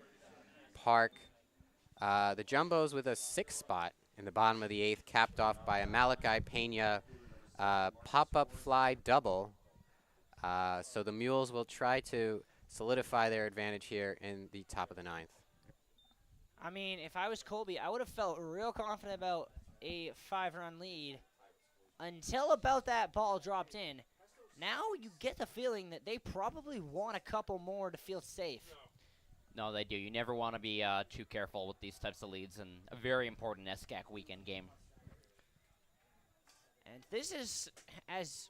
Park. The Jumbos with a 6th spot in the bottom of the 8th, capped off by a Malachi Pena pop-up fly double. So the Mules will try to solidify their advantage here in the top of the 9th. I mean, if I was Colby, I would have felt real confident about a 5-run lead until about that ball dropped in. Now you get the feeling that they probably want a couple more to feel safe. No, they do. You never want to be too careful with these types of leads, and a very important SCAC weekend game. And this is, as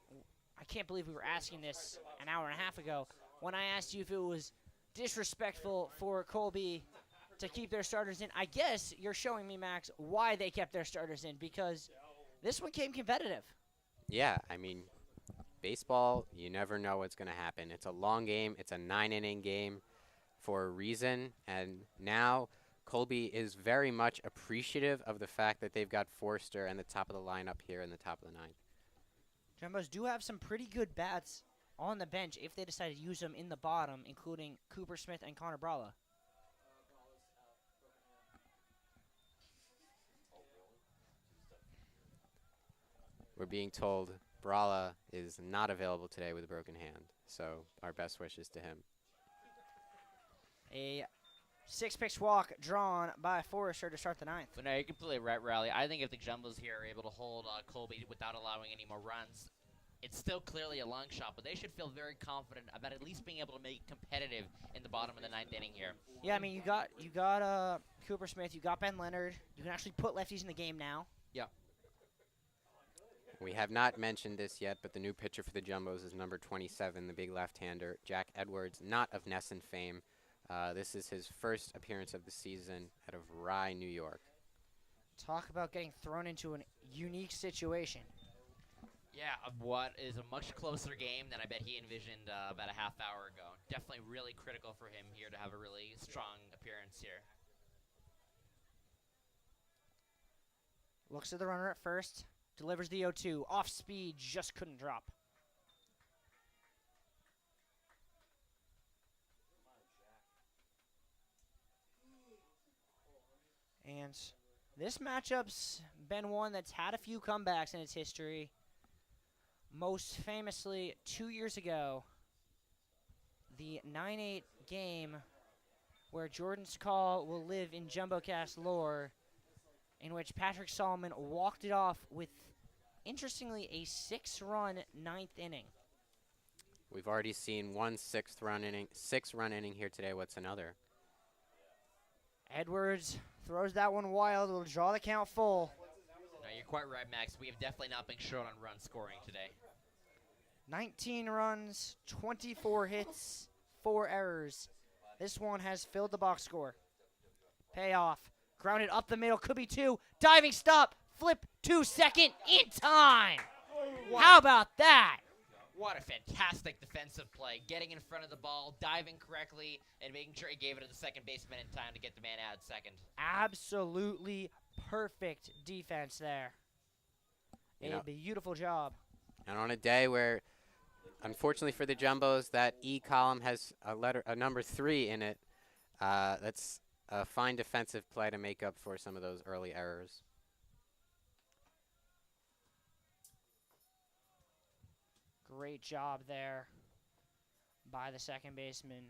I can't believe we were asking this an hour and a half ago, when I asked you if it was disrespectful for Colby to keep their starters in. I guess you're showing me, Max, why they kept their starters in, because this one came competitive. Yeah, I mean, baseball, you never know what's going to happen. It's a long game. It's a 9-inning game for a reason. And now Colby is very much appreciative of the fact that they've got Forster and the top of the lineup here in the top of the ninth. Jumbos do have some pretty good bats on the bench if they decide to use them in the bottom, including Cooper Smith and Connor Brala. We're being told Brala is not available today with a broken hand, so our best wishes to him. A 6-pitch walk drawn by Forrester to start the ninth. But no, you're completely right, Riley. I think if the Jumbos here are able to hold Colby without allowing any more runs, it's still clearly a long shot, but they should feel very confident about at least being able to make it competitive in the bottom of the ninth inning here. Yeah, I mean, you got Cooper Smith, you got Ben Leonard. You can actually put lefties in the game now. Yeah. We have not mentioned this yet, but the new pitcher for the Jumbos is number 27, the big left-hander, Jack Edwards, not of Nesson fame. This is his first appearance of the season out of Rye, New York. Talk about getting thrown into a unique situation. Yeah, of what is a much closer game than I bet he envisioned about a half hour ago. Definitely really critical for him here to have a really strong appearance here. Looks at the runner at first, delivers the 0-2. Off speed, just couldn't drop. And this matchup's been one that's had a few comebacks in its history. Most famously, 2 years ago, the 9-8 game where Jordan's call will live in JumboCast lore, in which Patrick Solomon walked it off with, interestingly, a 6-run ninth inning. We've already seen one six-run inning here today. What's another? Edwards throws that one wild. Will draw the count full. No, you're quite right, Max. We have definitely not been short on run scoring today. 19 runs, 24 hits, 4 errors. This one has filled the box score. Payoff. Grounded up the middle. Could be 2. Diving stop. Flip to second in time. How about that? What a fantastic defensive play. Getting in front of the ball, diving correctly, and making sure he gave it to the second baseman in time to get the man out at second. Absolutely perfect defense there. A beautiful job. And on a day where, unfortunately for the Jumbos, that E column has a number 3 in it, that's a fine defensive play to make up for some of those early errors. Great job there by the second baseman.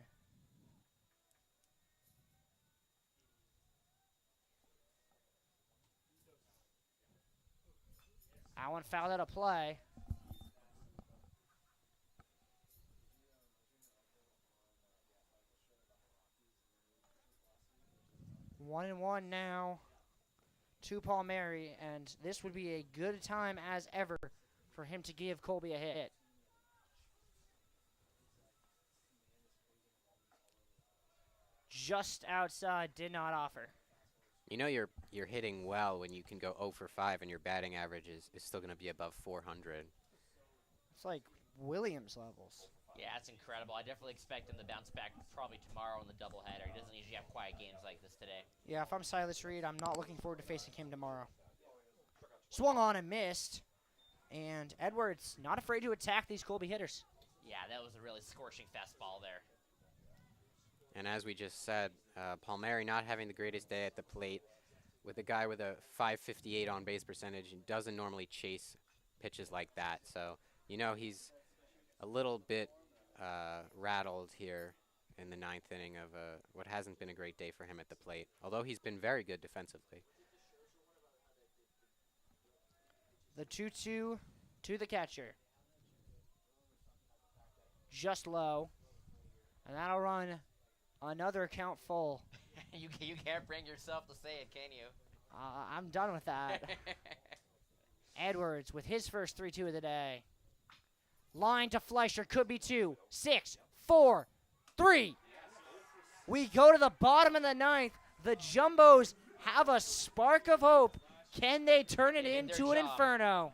That one fouled out of play. One and one now to Palmieri, and this would be a good time as ever for him to give Colby a hit. Just outside, did not offer. You know you're hitting well when you can go 0 for 5 and your batting average is still going to be above 400. It's like Williams levels. Yeah, that's incredible. I definitely expect him to bounce back probably tomorrow in the doubleheader. He doesn't usually have quiet games like this today. Yeah, if I'm Silas Reed, I'm not looking forward to facing him tomorrow. Swung on and missed. And Edwards not afraid to attack these Colby hitters. Yeah, that was a really scorching fastball there. And as we just said, Palmieri not having the greatest day at the plate with a guy with a .558 on base percentage and doesn't normally chase pitches like that. So, he's a little bit rattled here in the 9th inning of what hasn't been a great day for him at the plate, although he's been very good defensively. The 2-2 to the catcher. Just low. And that'll run Another count full. You can't bring yourself to say it, can you? I'm done with that. Edwards with his first 3-2 of the day. Line to Fleischer, could be 2. 6, 4, 3. We go to the bottom of the ninth. The Jumbos have a spark of hope. Can they turn it They did their into an job. inferno?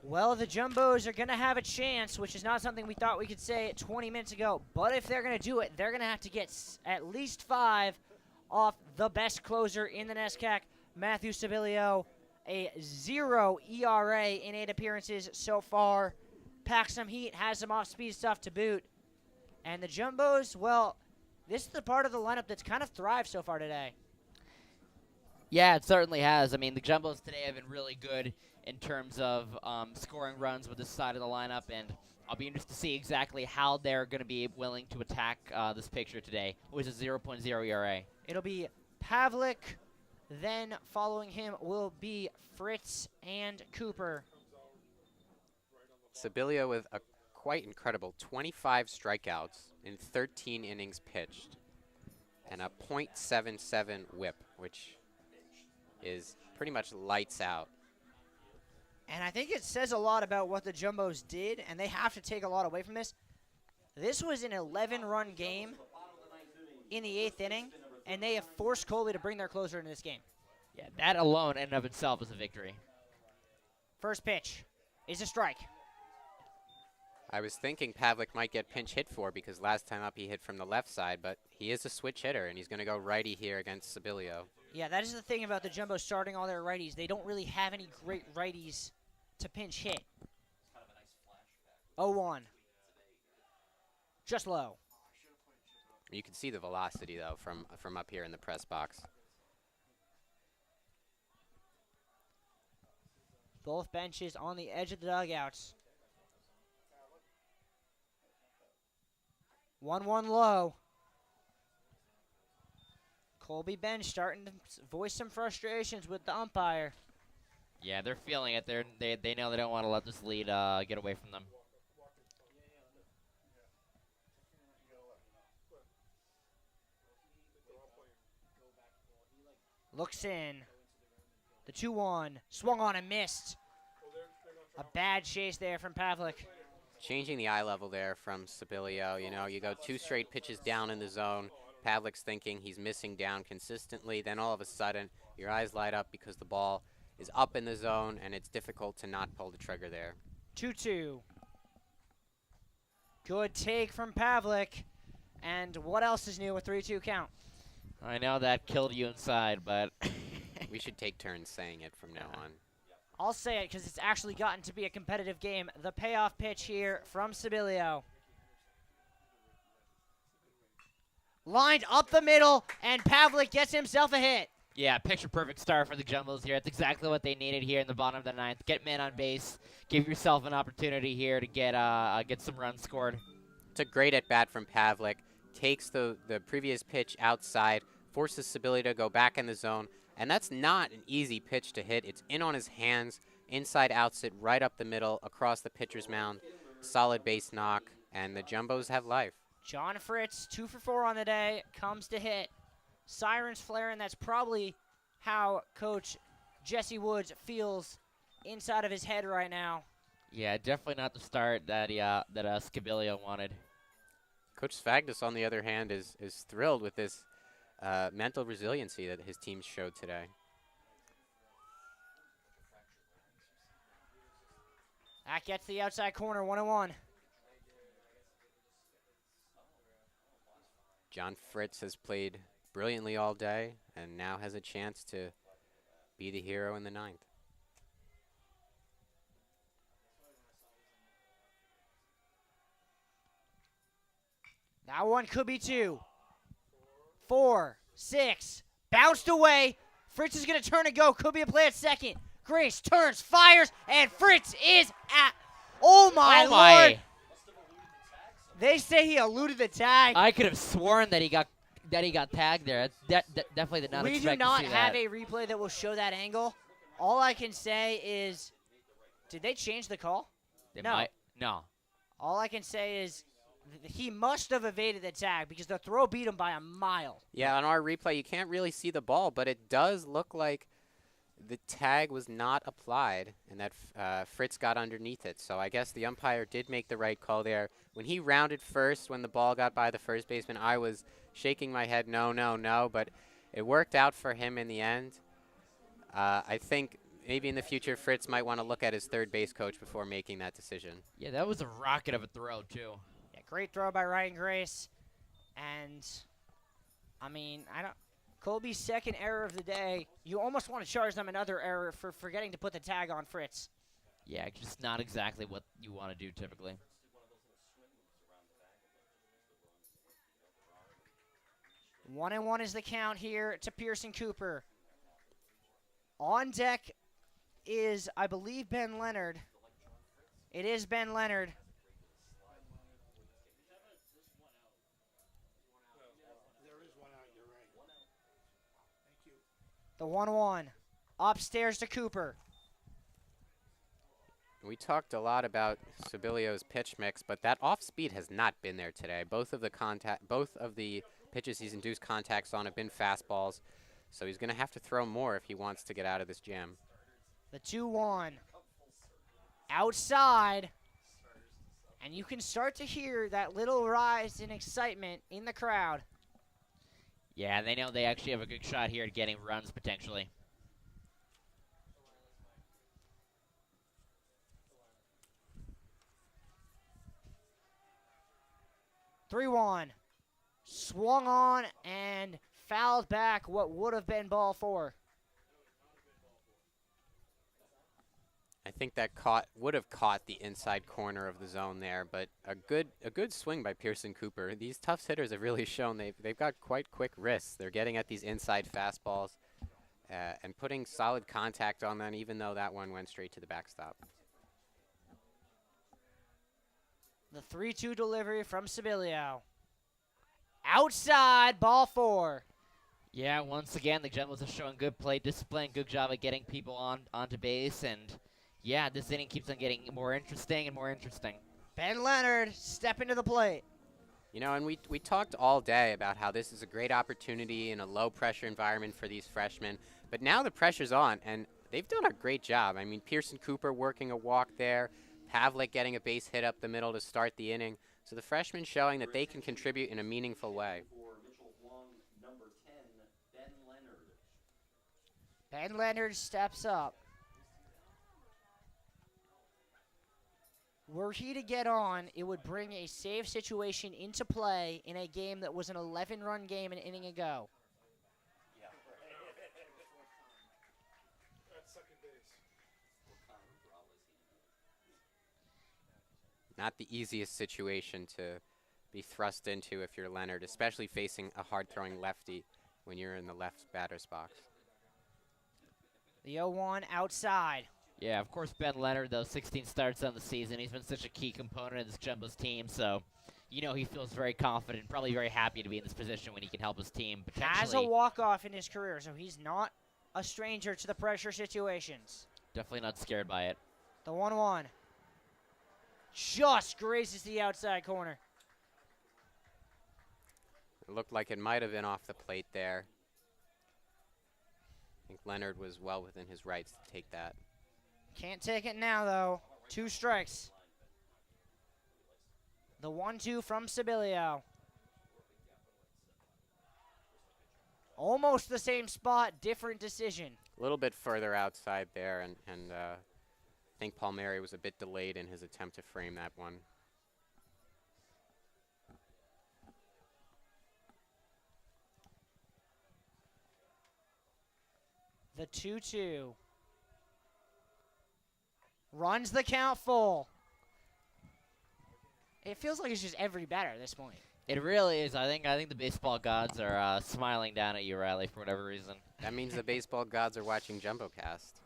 Well, the Jumbos are going to have a chance, which is not something we thought we could say 20 minutes ago. But if they're going to do it, they're going to have to get at least 5 off the best closer in the NESCAC, Matthew Sibilio. A 0 ERA in 8 appearances so far. Packs some heat, has some off-speed stuff to boot. And the Jumbos, well, this is the part of the lineup that's kind of thrived so far today. Yeah, it certainly has. I mean, the Jumbos today have been really good in terms of scoring runs with this side of the lineup, and I'll be interested to see exactly how they're going to be willing to attack this picture today, which is 0.0 ERA. It'll be Pavlik. Then following him will be Fritz and Cooper. Sibilio with a quite incredible 25 strikeouts in 13 innings pitched and a .77 whip, which is pretty much lights out. And I think it says a lot about what the Jumbos did, and they have to take a lot away from this. This was an 11-run game in the 8th inning, and they have forced Colby to bring their closer into this game. Yeah, that alone in and of itself is a victory. First pitch is a strike. I was thinking Pavlik might get pinch hit for because last time up he hit from the left side, but he is a switch hitter, and he's going to go righty here against Sibilio. Yeah, that is the thing about the Jumbos starting all their righties. They don't really have any great righties to pinch hit. 0-1. Just low. You can see the velocity, though, from up here in the press box. Both benches on the edge of the dugouts. 1-1 low. Colby bench starting to voice some frustrations with the umpire. Yeah, they're feeling it. They know they don't want to let this lead get away from them. Looks in. The 2-1. Swung on and missed. A bad chase there from Pavlik. Changing the eye level there from Sibilio. You know, you go 2 straight pitches down in the zone. Pavlik's thinking he's missing down consistently. Then all of a sudden, your eyes light up because the ball is up in the zone, and it's difficult to not pull the trigger there. 2-2. Good take from Pavlik. And what else is new with 3-2 count? I know that killed you inside, but We should take turns saying it from now on. I'll say it because it's actually gotten to be a competitive game. The payoff pitch here from Sibilio. Lined up the middle, and Pavlik gets himself a hit. yeah, picture-perfect start for the Jumbos here. That's exactly what they needed here in the bottom of the ninth. Get men on base. Give yourself an opportunity here to get some runs scored. It's a great at-bat from Pavlik. Takes the previous pitch outside, forces Sibilio to go back in the zone, and that's not an easy pitch to hit. It's in on his hands, inside outs it right up the middle, across the pitcher's mound. Solid base knock, and the Jumbos have life. John Fritz, 2 for 4 on the day, comes to hit. Sirens flaring. That's probably how Coach Jesse Woods feels inside of his head right now. Yeah, definitely not the start that Scabilio wanted. Coach Svagdis, on the other hand, is thrilled with this mental resiliency that his team showed today. That gets the outside corner, 1-1. John Fritz has played brilliantly all day and now has a chance to be the hero in the 9th. That one could be 2. 4, 6, bounced away. Fritz is going to turn and go. Could be a play at second. Grace turns, fires, and Fritz is at. Oh my Lord! They say he eluded the tag. I could have sworn that he got tagged there. Definitely did not We expect do not to see have that. a replay that will show that angle. All I can say is, did they change the call? They No. might- no. All I can say is he must have evaded the tag because the throw beat him by a mile. Yeah, on our replay, you can't really see the ball, but it does look like the tag was not applied and that Fritz got underneath it. So I guess the umpire did make the right call there. When he rounded first, when the ball got by the first baseman, I was shaking my head, no, no, no, but it worked out for him in the end. I think maybe in the future, Fritz might want to look at his third base coach before making that decision. Yeah, that was a rocket of a throw, too. Yeah, great throw by Ryan Grace. And, I mean, Colby's second error of the day. You almost want to charge them another error for forgetting to put the tag on Fritz. Yeah, just not exactly what you want to do typically. One and one is the count here to Pearson Cooper. On deck is, I believe, Ben Leonard. It is Ben Leonard. There is one out, you're right. Thank you. The 1-1. Upstairs to Cooper. We talked a lot about Sabilio's pitch mix, but that off speed has not been there today. Both of the pitches he's induced contacts on have been fastballs, so he's going to have to throw more if he wants to get out of this jam. The 2-1. Outside. And you can start to hear that little rise in excitement in the crowd. Yeah, they know they actually have a good shot here at getting runs potentially. Three-one. Swung on and fouled back what would have been ball 4. I think that would have caught the inside corner of the zone there, but a good swing by Pearson Cooper. These Tufts hitters have really shown they've got quite quick wrists. They're getting at these inside fastballs and putting solid contact on them, even though that one went straight to the backstop. The 3-2 delivery from Sabilio. Outside, ball 4. Yeah, once again, the Generals are showing good play discipline, good job at getting people onto base, and yeah, this inning keeps on getting more interesting and more interesting. Ben Leonard stepping to the plate. You know, and we talked all day about how this is a great opportunity in a low-pressure environment for these freshmen, but now the pressure's on, and they've done a great job. I mean, Pearson Cooper working a walk there, Pavlik getting a base hit up the middle to start the inning. So the freshmen showing that they can contribute in a meaningful way. Ben Leonard steps up. Were he to get on, it would bring a save situation into play in a game that was an 11-run game an inning ago. That's second base. Not the easiest situation to be thrust into if you're Leonard, especially facing a hard-throwing lefty when you're in the left batter's box. The 0-1 outside. Yeah, of course, Ben Leonard, though, 16 starts on the season. He's been such a key component of this Jumbo's team, so you know he feels very confident, probably very happy to be in this position when he can help his team. Has a walk-off in his career, so he's not a stranger to the pressure situations. Definitely not scared by it. The 1-1. just grazes the outside corner. It looked like it might have been off the plate there. I think Leonard was well within his rights to take that. Can't take it now, though. 2 strikes. The 1-2 from Sibilio. Almost the same spot, different decision. A little bit further outside there, and I think Palmieri was a bit delayed in his attempt to frame that one. The 2-2. Runs the count full. It feels like it's just every batter at this point. It really is. I think the baseball gods are smiling down at you, Riley, for whatever reason. That means the baseball gods are watching JumboCast.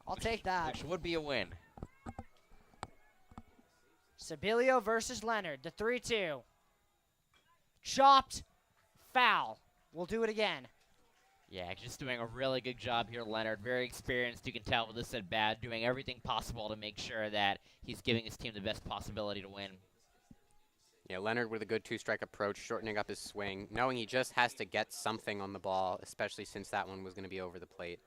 I'll take that. Which would be a win. Sibilio versus Leonard, the 3-2. Chopped, foul. We'll do it again. Yeah, just doing a really good job here, Leonard. Very experienced, you can tell with this at bat, doing everything possible to make sure that he's giving his team the best possibility to win. Yeah, Leonard with a good 2-strike approach, shortening up his swing, knowing he just has to get something on the ball, especially since that one was going to be over the plate.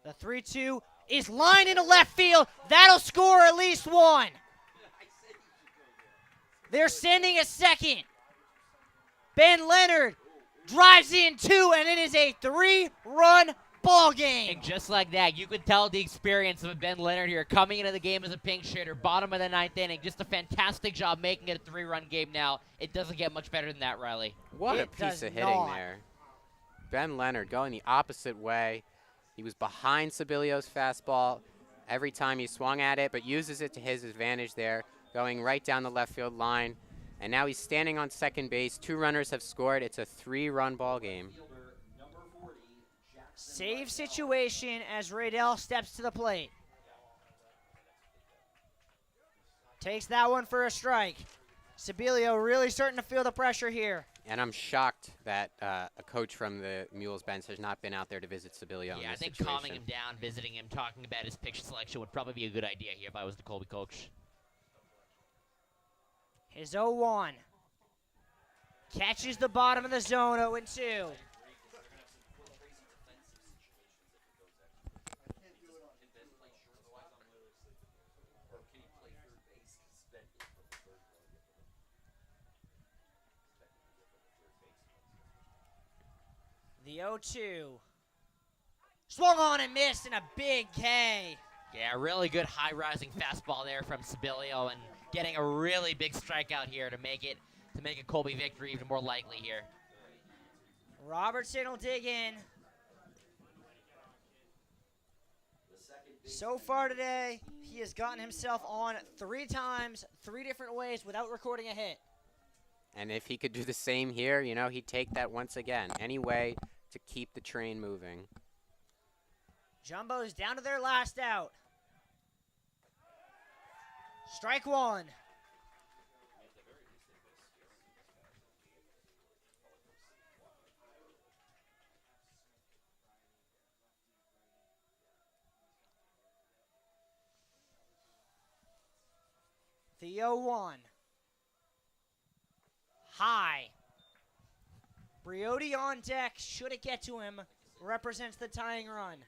The 3-2 is lined into left field. That'll score at least one. They're sending a second. Ben Leonard drives in 2, and it is a 3-run ball game. And just like that, you could tell the experience of Ben Leonard here coming into the game as a pinch hitter, bottom of the 9th inning. Just a fantastic job making it a 3-run game now. It doesn't get much better than that, Riley. What a It piece does of hitting not. there. Ben Leonard going the opposite way. He was behind Sibilio's fastball every time he swung at it, but uses it to his advantage there, going right down the left field line. And now he's standing on second base. 2 runners have scored. It's a 3-run ball game. Save situation as Raydell steps to the plate. Takes that one for a strike. Sibilio really starting to feel the pressure here. And I'm shocked that a coach from the Mules bench has not been out there to visit Sibilio in Yeah, I this think situation. calming him down, visiting him, talking about his pitch selection would probably be a good idea here if I was the Colby coach. His 0-1. Catches the bottom of the zone, 0-2. The 0-2. Swung on and missed, and a big K. Yeah, really good high-rising fastball there from Sibilio, and getting a really big strikeout here to make it a Colby victory even more likely here. Robertson will dig in. So far today, he has gotten himself on 3 times, 3 different ways without recording a hit. And if he could do the same here, you know, he'd take that once again. Any way to keep the train moving. Jumbo's down to their last out. Strike 1. The 0-1. High. Briotti on deck. Should it get to him? Represents the tying run.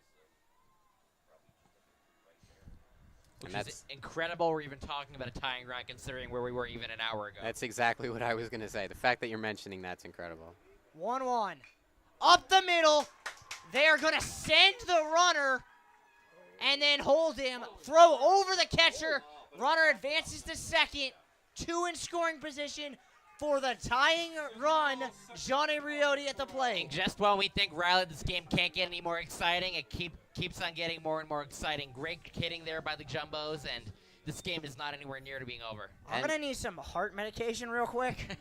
Which And is incredible. We're even talking about a tying run considering where we were even an hour ago. That's exactly what I was going to say. The fact that you're mentioning that's incredible. 1-1. Up the middle. They are going to send the runner and then hold him. Throw over the catcher. Runner advances to second. 2 in scoring position for the tying run. Johnny Briotti at the And plate. just when we think, Riley, this game can't get any more exciting, it keeps on getting more and more exciting. Great hitting there by the Jumbos, and this game is not anywhere near to being over. I'm going to need some heart medication real quick.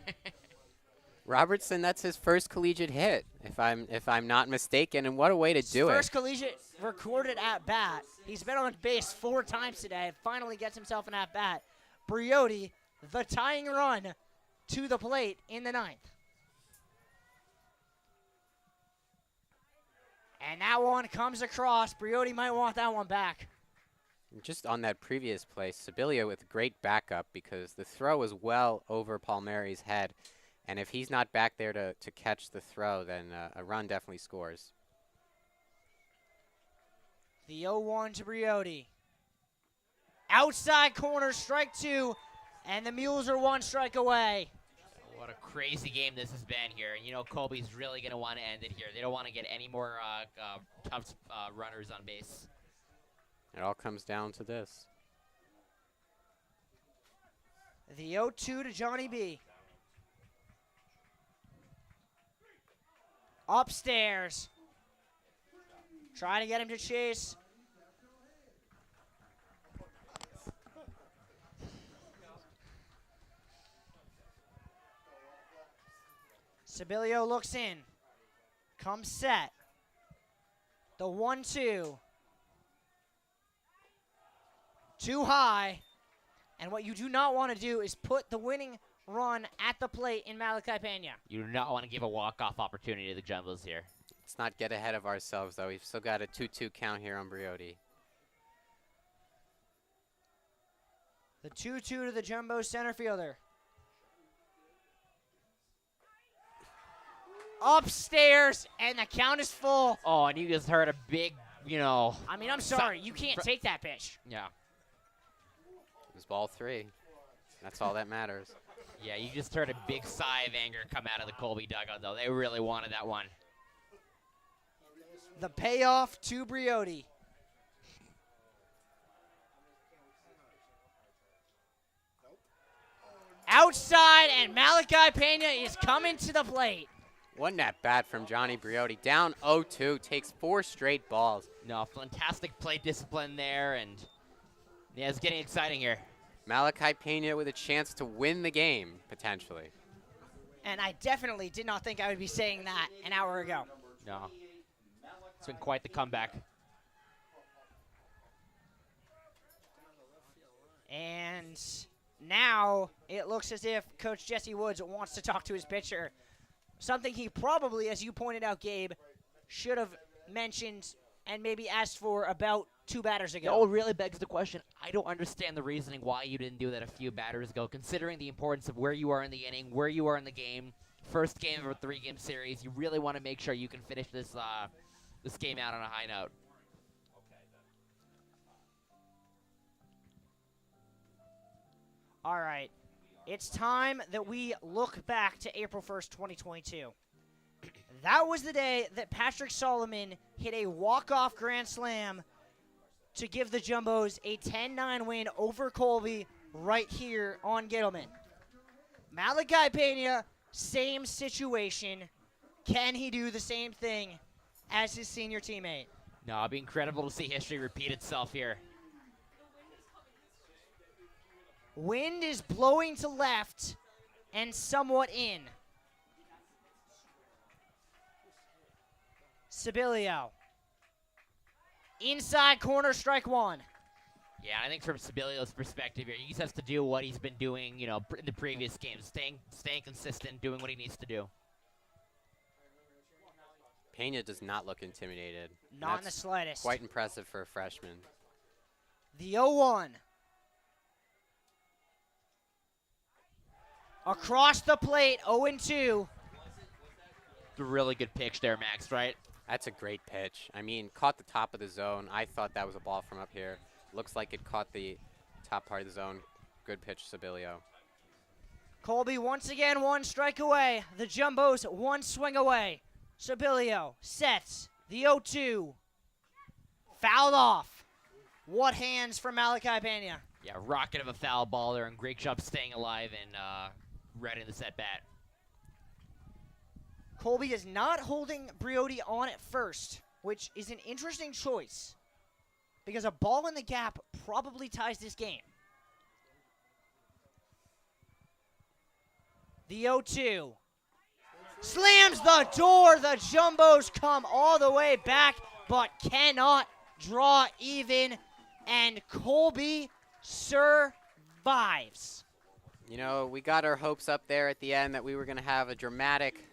Robertson, that's his first collegiate hit, if I'm not mistaken, and what a way to do First it. collegiate recorded at bat. He's been on base 4 times today. Finally gets himself an at bat. Briotti, the tying run to the plate in the 9th. And that one comes across. Briotti might want that one back. Just on that previous play, Sibilia with great backup because the throw was well over Palmieri's head. And if he's not back there to catch the throw, then a run definitely scores. The 0-1 to Briotti. Outside corner, strike 2, and the Mules are 1 strike away. What a crazy game this has been here. You know, Colby's really going to want to end it here. They don't want to get any more Tufts runners on base. It all comes down to this. The 0-2 to Johnny B. Upstairs. Trying to get him to chase. Sibilio looks in. Comes set. The 1-2. Too high. And what you do not want to do is put the winning run at the plate in Malachi Pena. You do not want to give a walk-off opportunity to the Jumbos here. Let's not get ahead of ourselves, though. We've still got a 2-2 count here on Briotti. The 2-2 to the Jumbo center fielder. Upstairs, and the count is full. Oh, and you just heard a big, you know. I mean, I'm sorry. You can't take that pitch. Yeah. It was ball 3. That's all that matters. Yeah, you just heard a big sigh of anger come out of the Colby dugout, though. They really wanted that one. The payoff to Briotti. Outside, and Malachi Pena is coming to the plate. Wasn't that bad from Johnny Briotti? Down 0-2, takes 4 straight balls. No, fantastic play discipline there, and yeah, it's getting exciting here. Malachi Pena with a chance to win the game, potentially. And I definitely did not think I would be saying that an hour ago. No. It's been quite the comeback. And now it looks as if Coach Jesse Woods wants to talk to his pitcher. Something he probably, as you pointed out, Gabe, should have mentioned and maybe asked for about 2 batters ago. No, it really begs the question. I don't understand the reasoning why you didn't do that a few batters ago, considering the importance of where you are in the inning, where you are in the game. First game of a 3-game series. You really want to make sure you can finish this this game out on a high note. All right. It's time that we look back to April 1st, 2022. That was the day that Patrick Solomon hit a walk-off grand slam to give the Jumbos a 10-9 win over Colby right here on Gittleman. Malachi Pena, same situation. Can he do the same thing as his senior teammate? No, it'd be incredible to see history repeat itself here. Wind is blowing to left and somewhat in. Sibilio. Inside corner, strike 1. Yeah, I think from Sibilio's perspective here, he just has to do what he's been doing, you know, in the previous games, staying consistent, doing what he needs to do. Pena does not look intimidated. Not in the slightest. Quite impressive for a freshman. The 0-1. Across the plate, 0-2. A really good pitch there, Max, right? That's a great pitch. I mean, caught the top of the zone. I thought that was a ball from up here. Looks like it caught the top part of the zone. Good pitch, Sibilio. Colby once again 1 strike away. The Jumbos 1 swing away. Sibilio sets the 0-2. Fouled off. What hands from Malachi Pena? Yeah, rocket of a foul ball there, and great job staying alive and ready the set bat. Colby is not holding Briotti on at first, which is an interesting choice because a ball in the gap probably ties this game. The 0-2. Slams the door. The Jumbos come all the way back, but cannot draw even, and Colby survives. You know, we got our hopes up there at the end that we were going to have a dramatic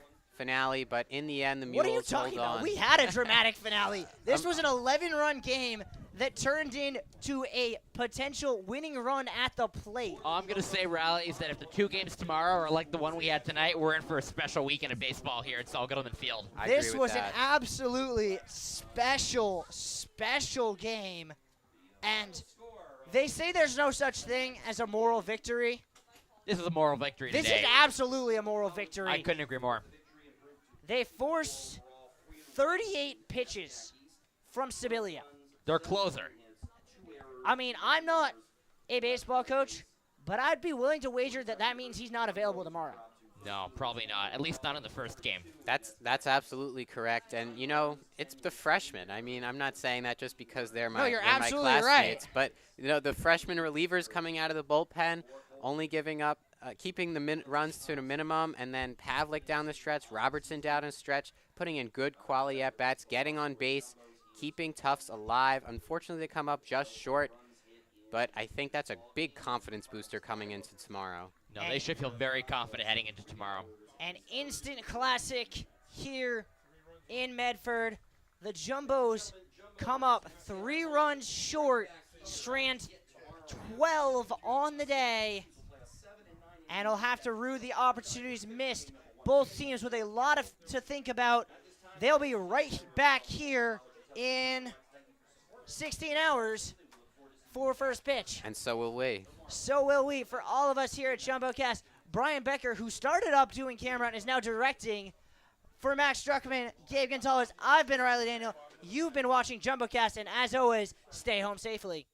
finale, but in the end, the Mules What are you talking hold about? on. We had a dramatic finale. This was an 11-run game that turned into a potential winning run at the plate. All I'm going to say, Riley, is that if the 2 games tomorrow are like the one we had tonight, we're in for a special weekend of baseball here at Saul Goodman Field. I agree This with was an that. absolutely special game. And they say there's no such thing as a moral victory. This is a moral victory This today. is absolutely a moral victory. I couldn't agree more. They forced 38 pitches from Sibilia. Their closer. I mean, I'm not a baseball coach, but I'd be willing to wager that that means he's not available tomorrow. No, probably not. At least not in the first game. That's absolutely correct. And, you know, it's the freshmen. I mean, I'm not saying that just because they're No, my, you're they're my absolutely right. classmates. But, you know, the freshman relievers coming out of the bullpen, only giving up, keeping the runs to the minimum, and then Pavlik down the stretch, Robertson down the stretch, putting in good quality at-bats, getting on base, keeping Tufts alive. Unfortunately, they come up just short, but I think that's a big confidence booster coming into tomorrow. No, they should feel very confident heading into tomorrow. An instant classic here in Medford. The Jumbos come up 3 runs short, strand 12 on the day, and will have to rue the opportunities missed. Both teams with a lot to think about. They'll be right back here in 16 hours for first pitch. And so will we. So will we. For all of us here at JumboCast, Brian Becker, who started up doing camera and is now directing. For Max Druckman, Gabe Gonzalez, I've been Riley Daniel. You've been watching JumboCast, and as always, stay home safely.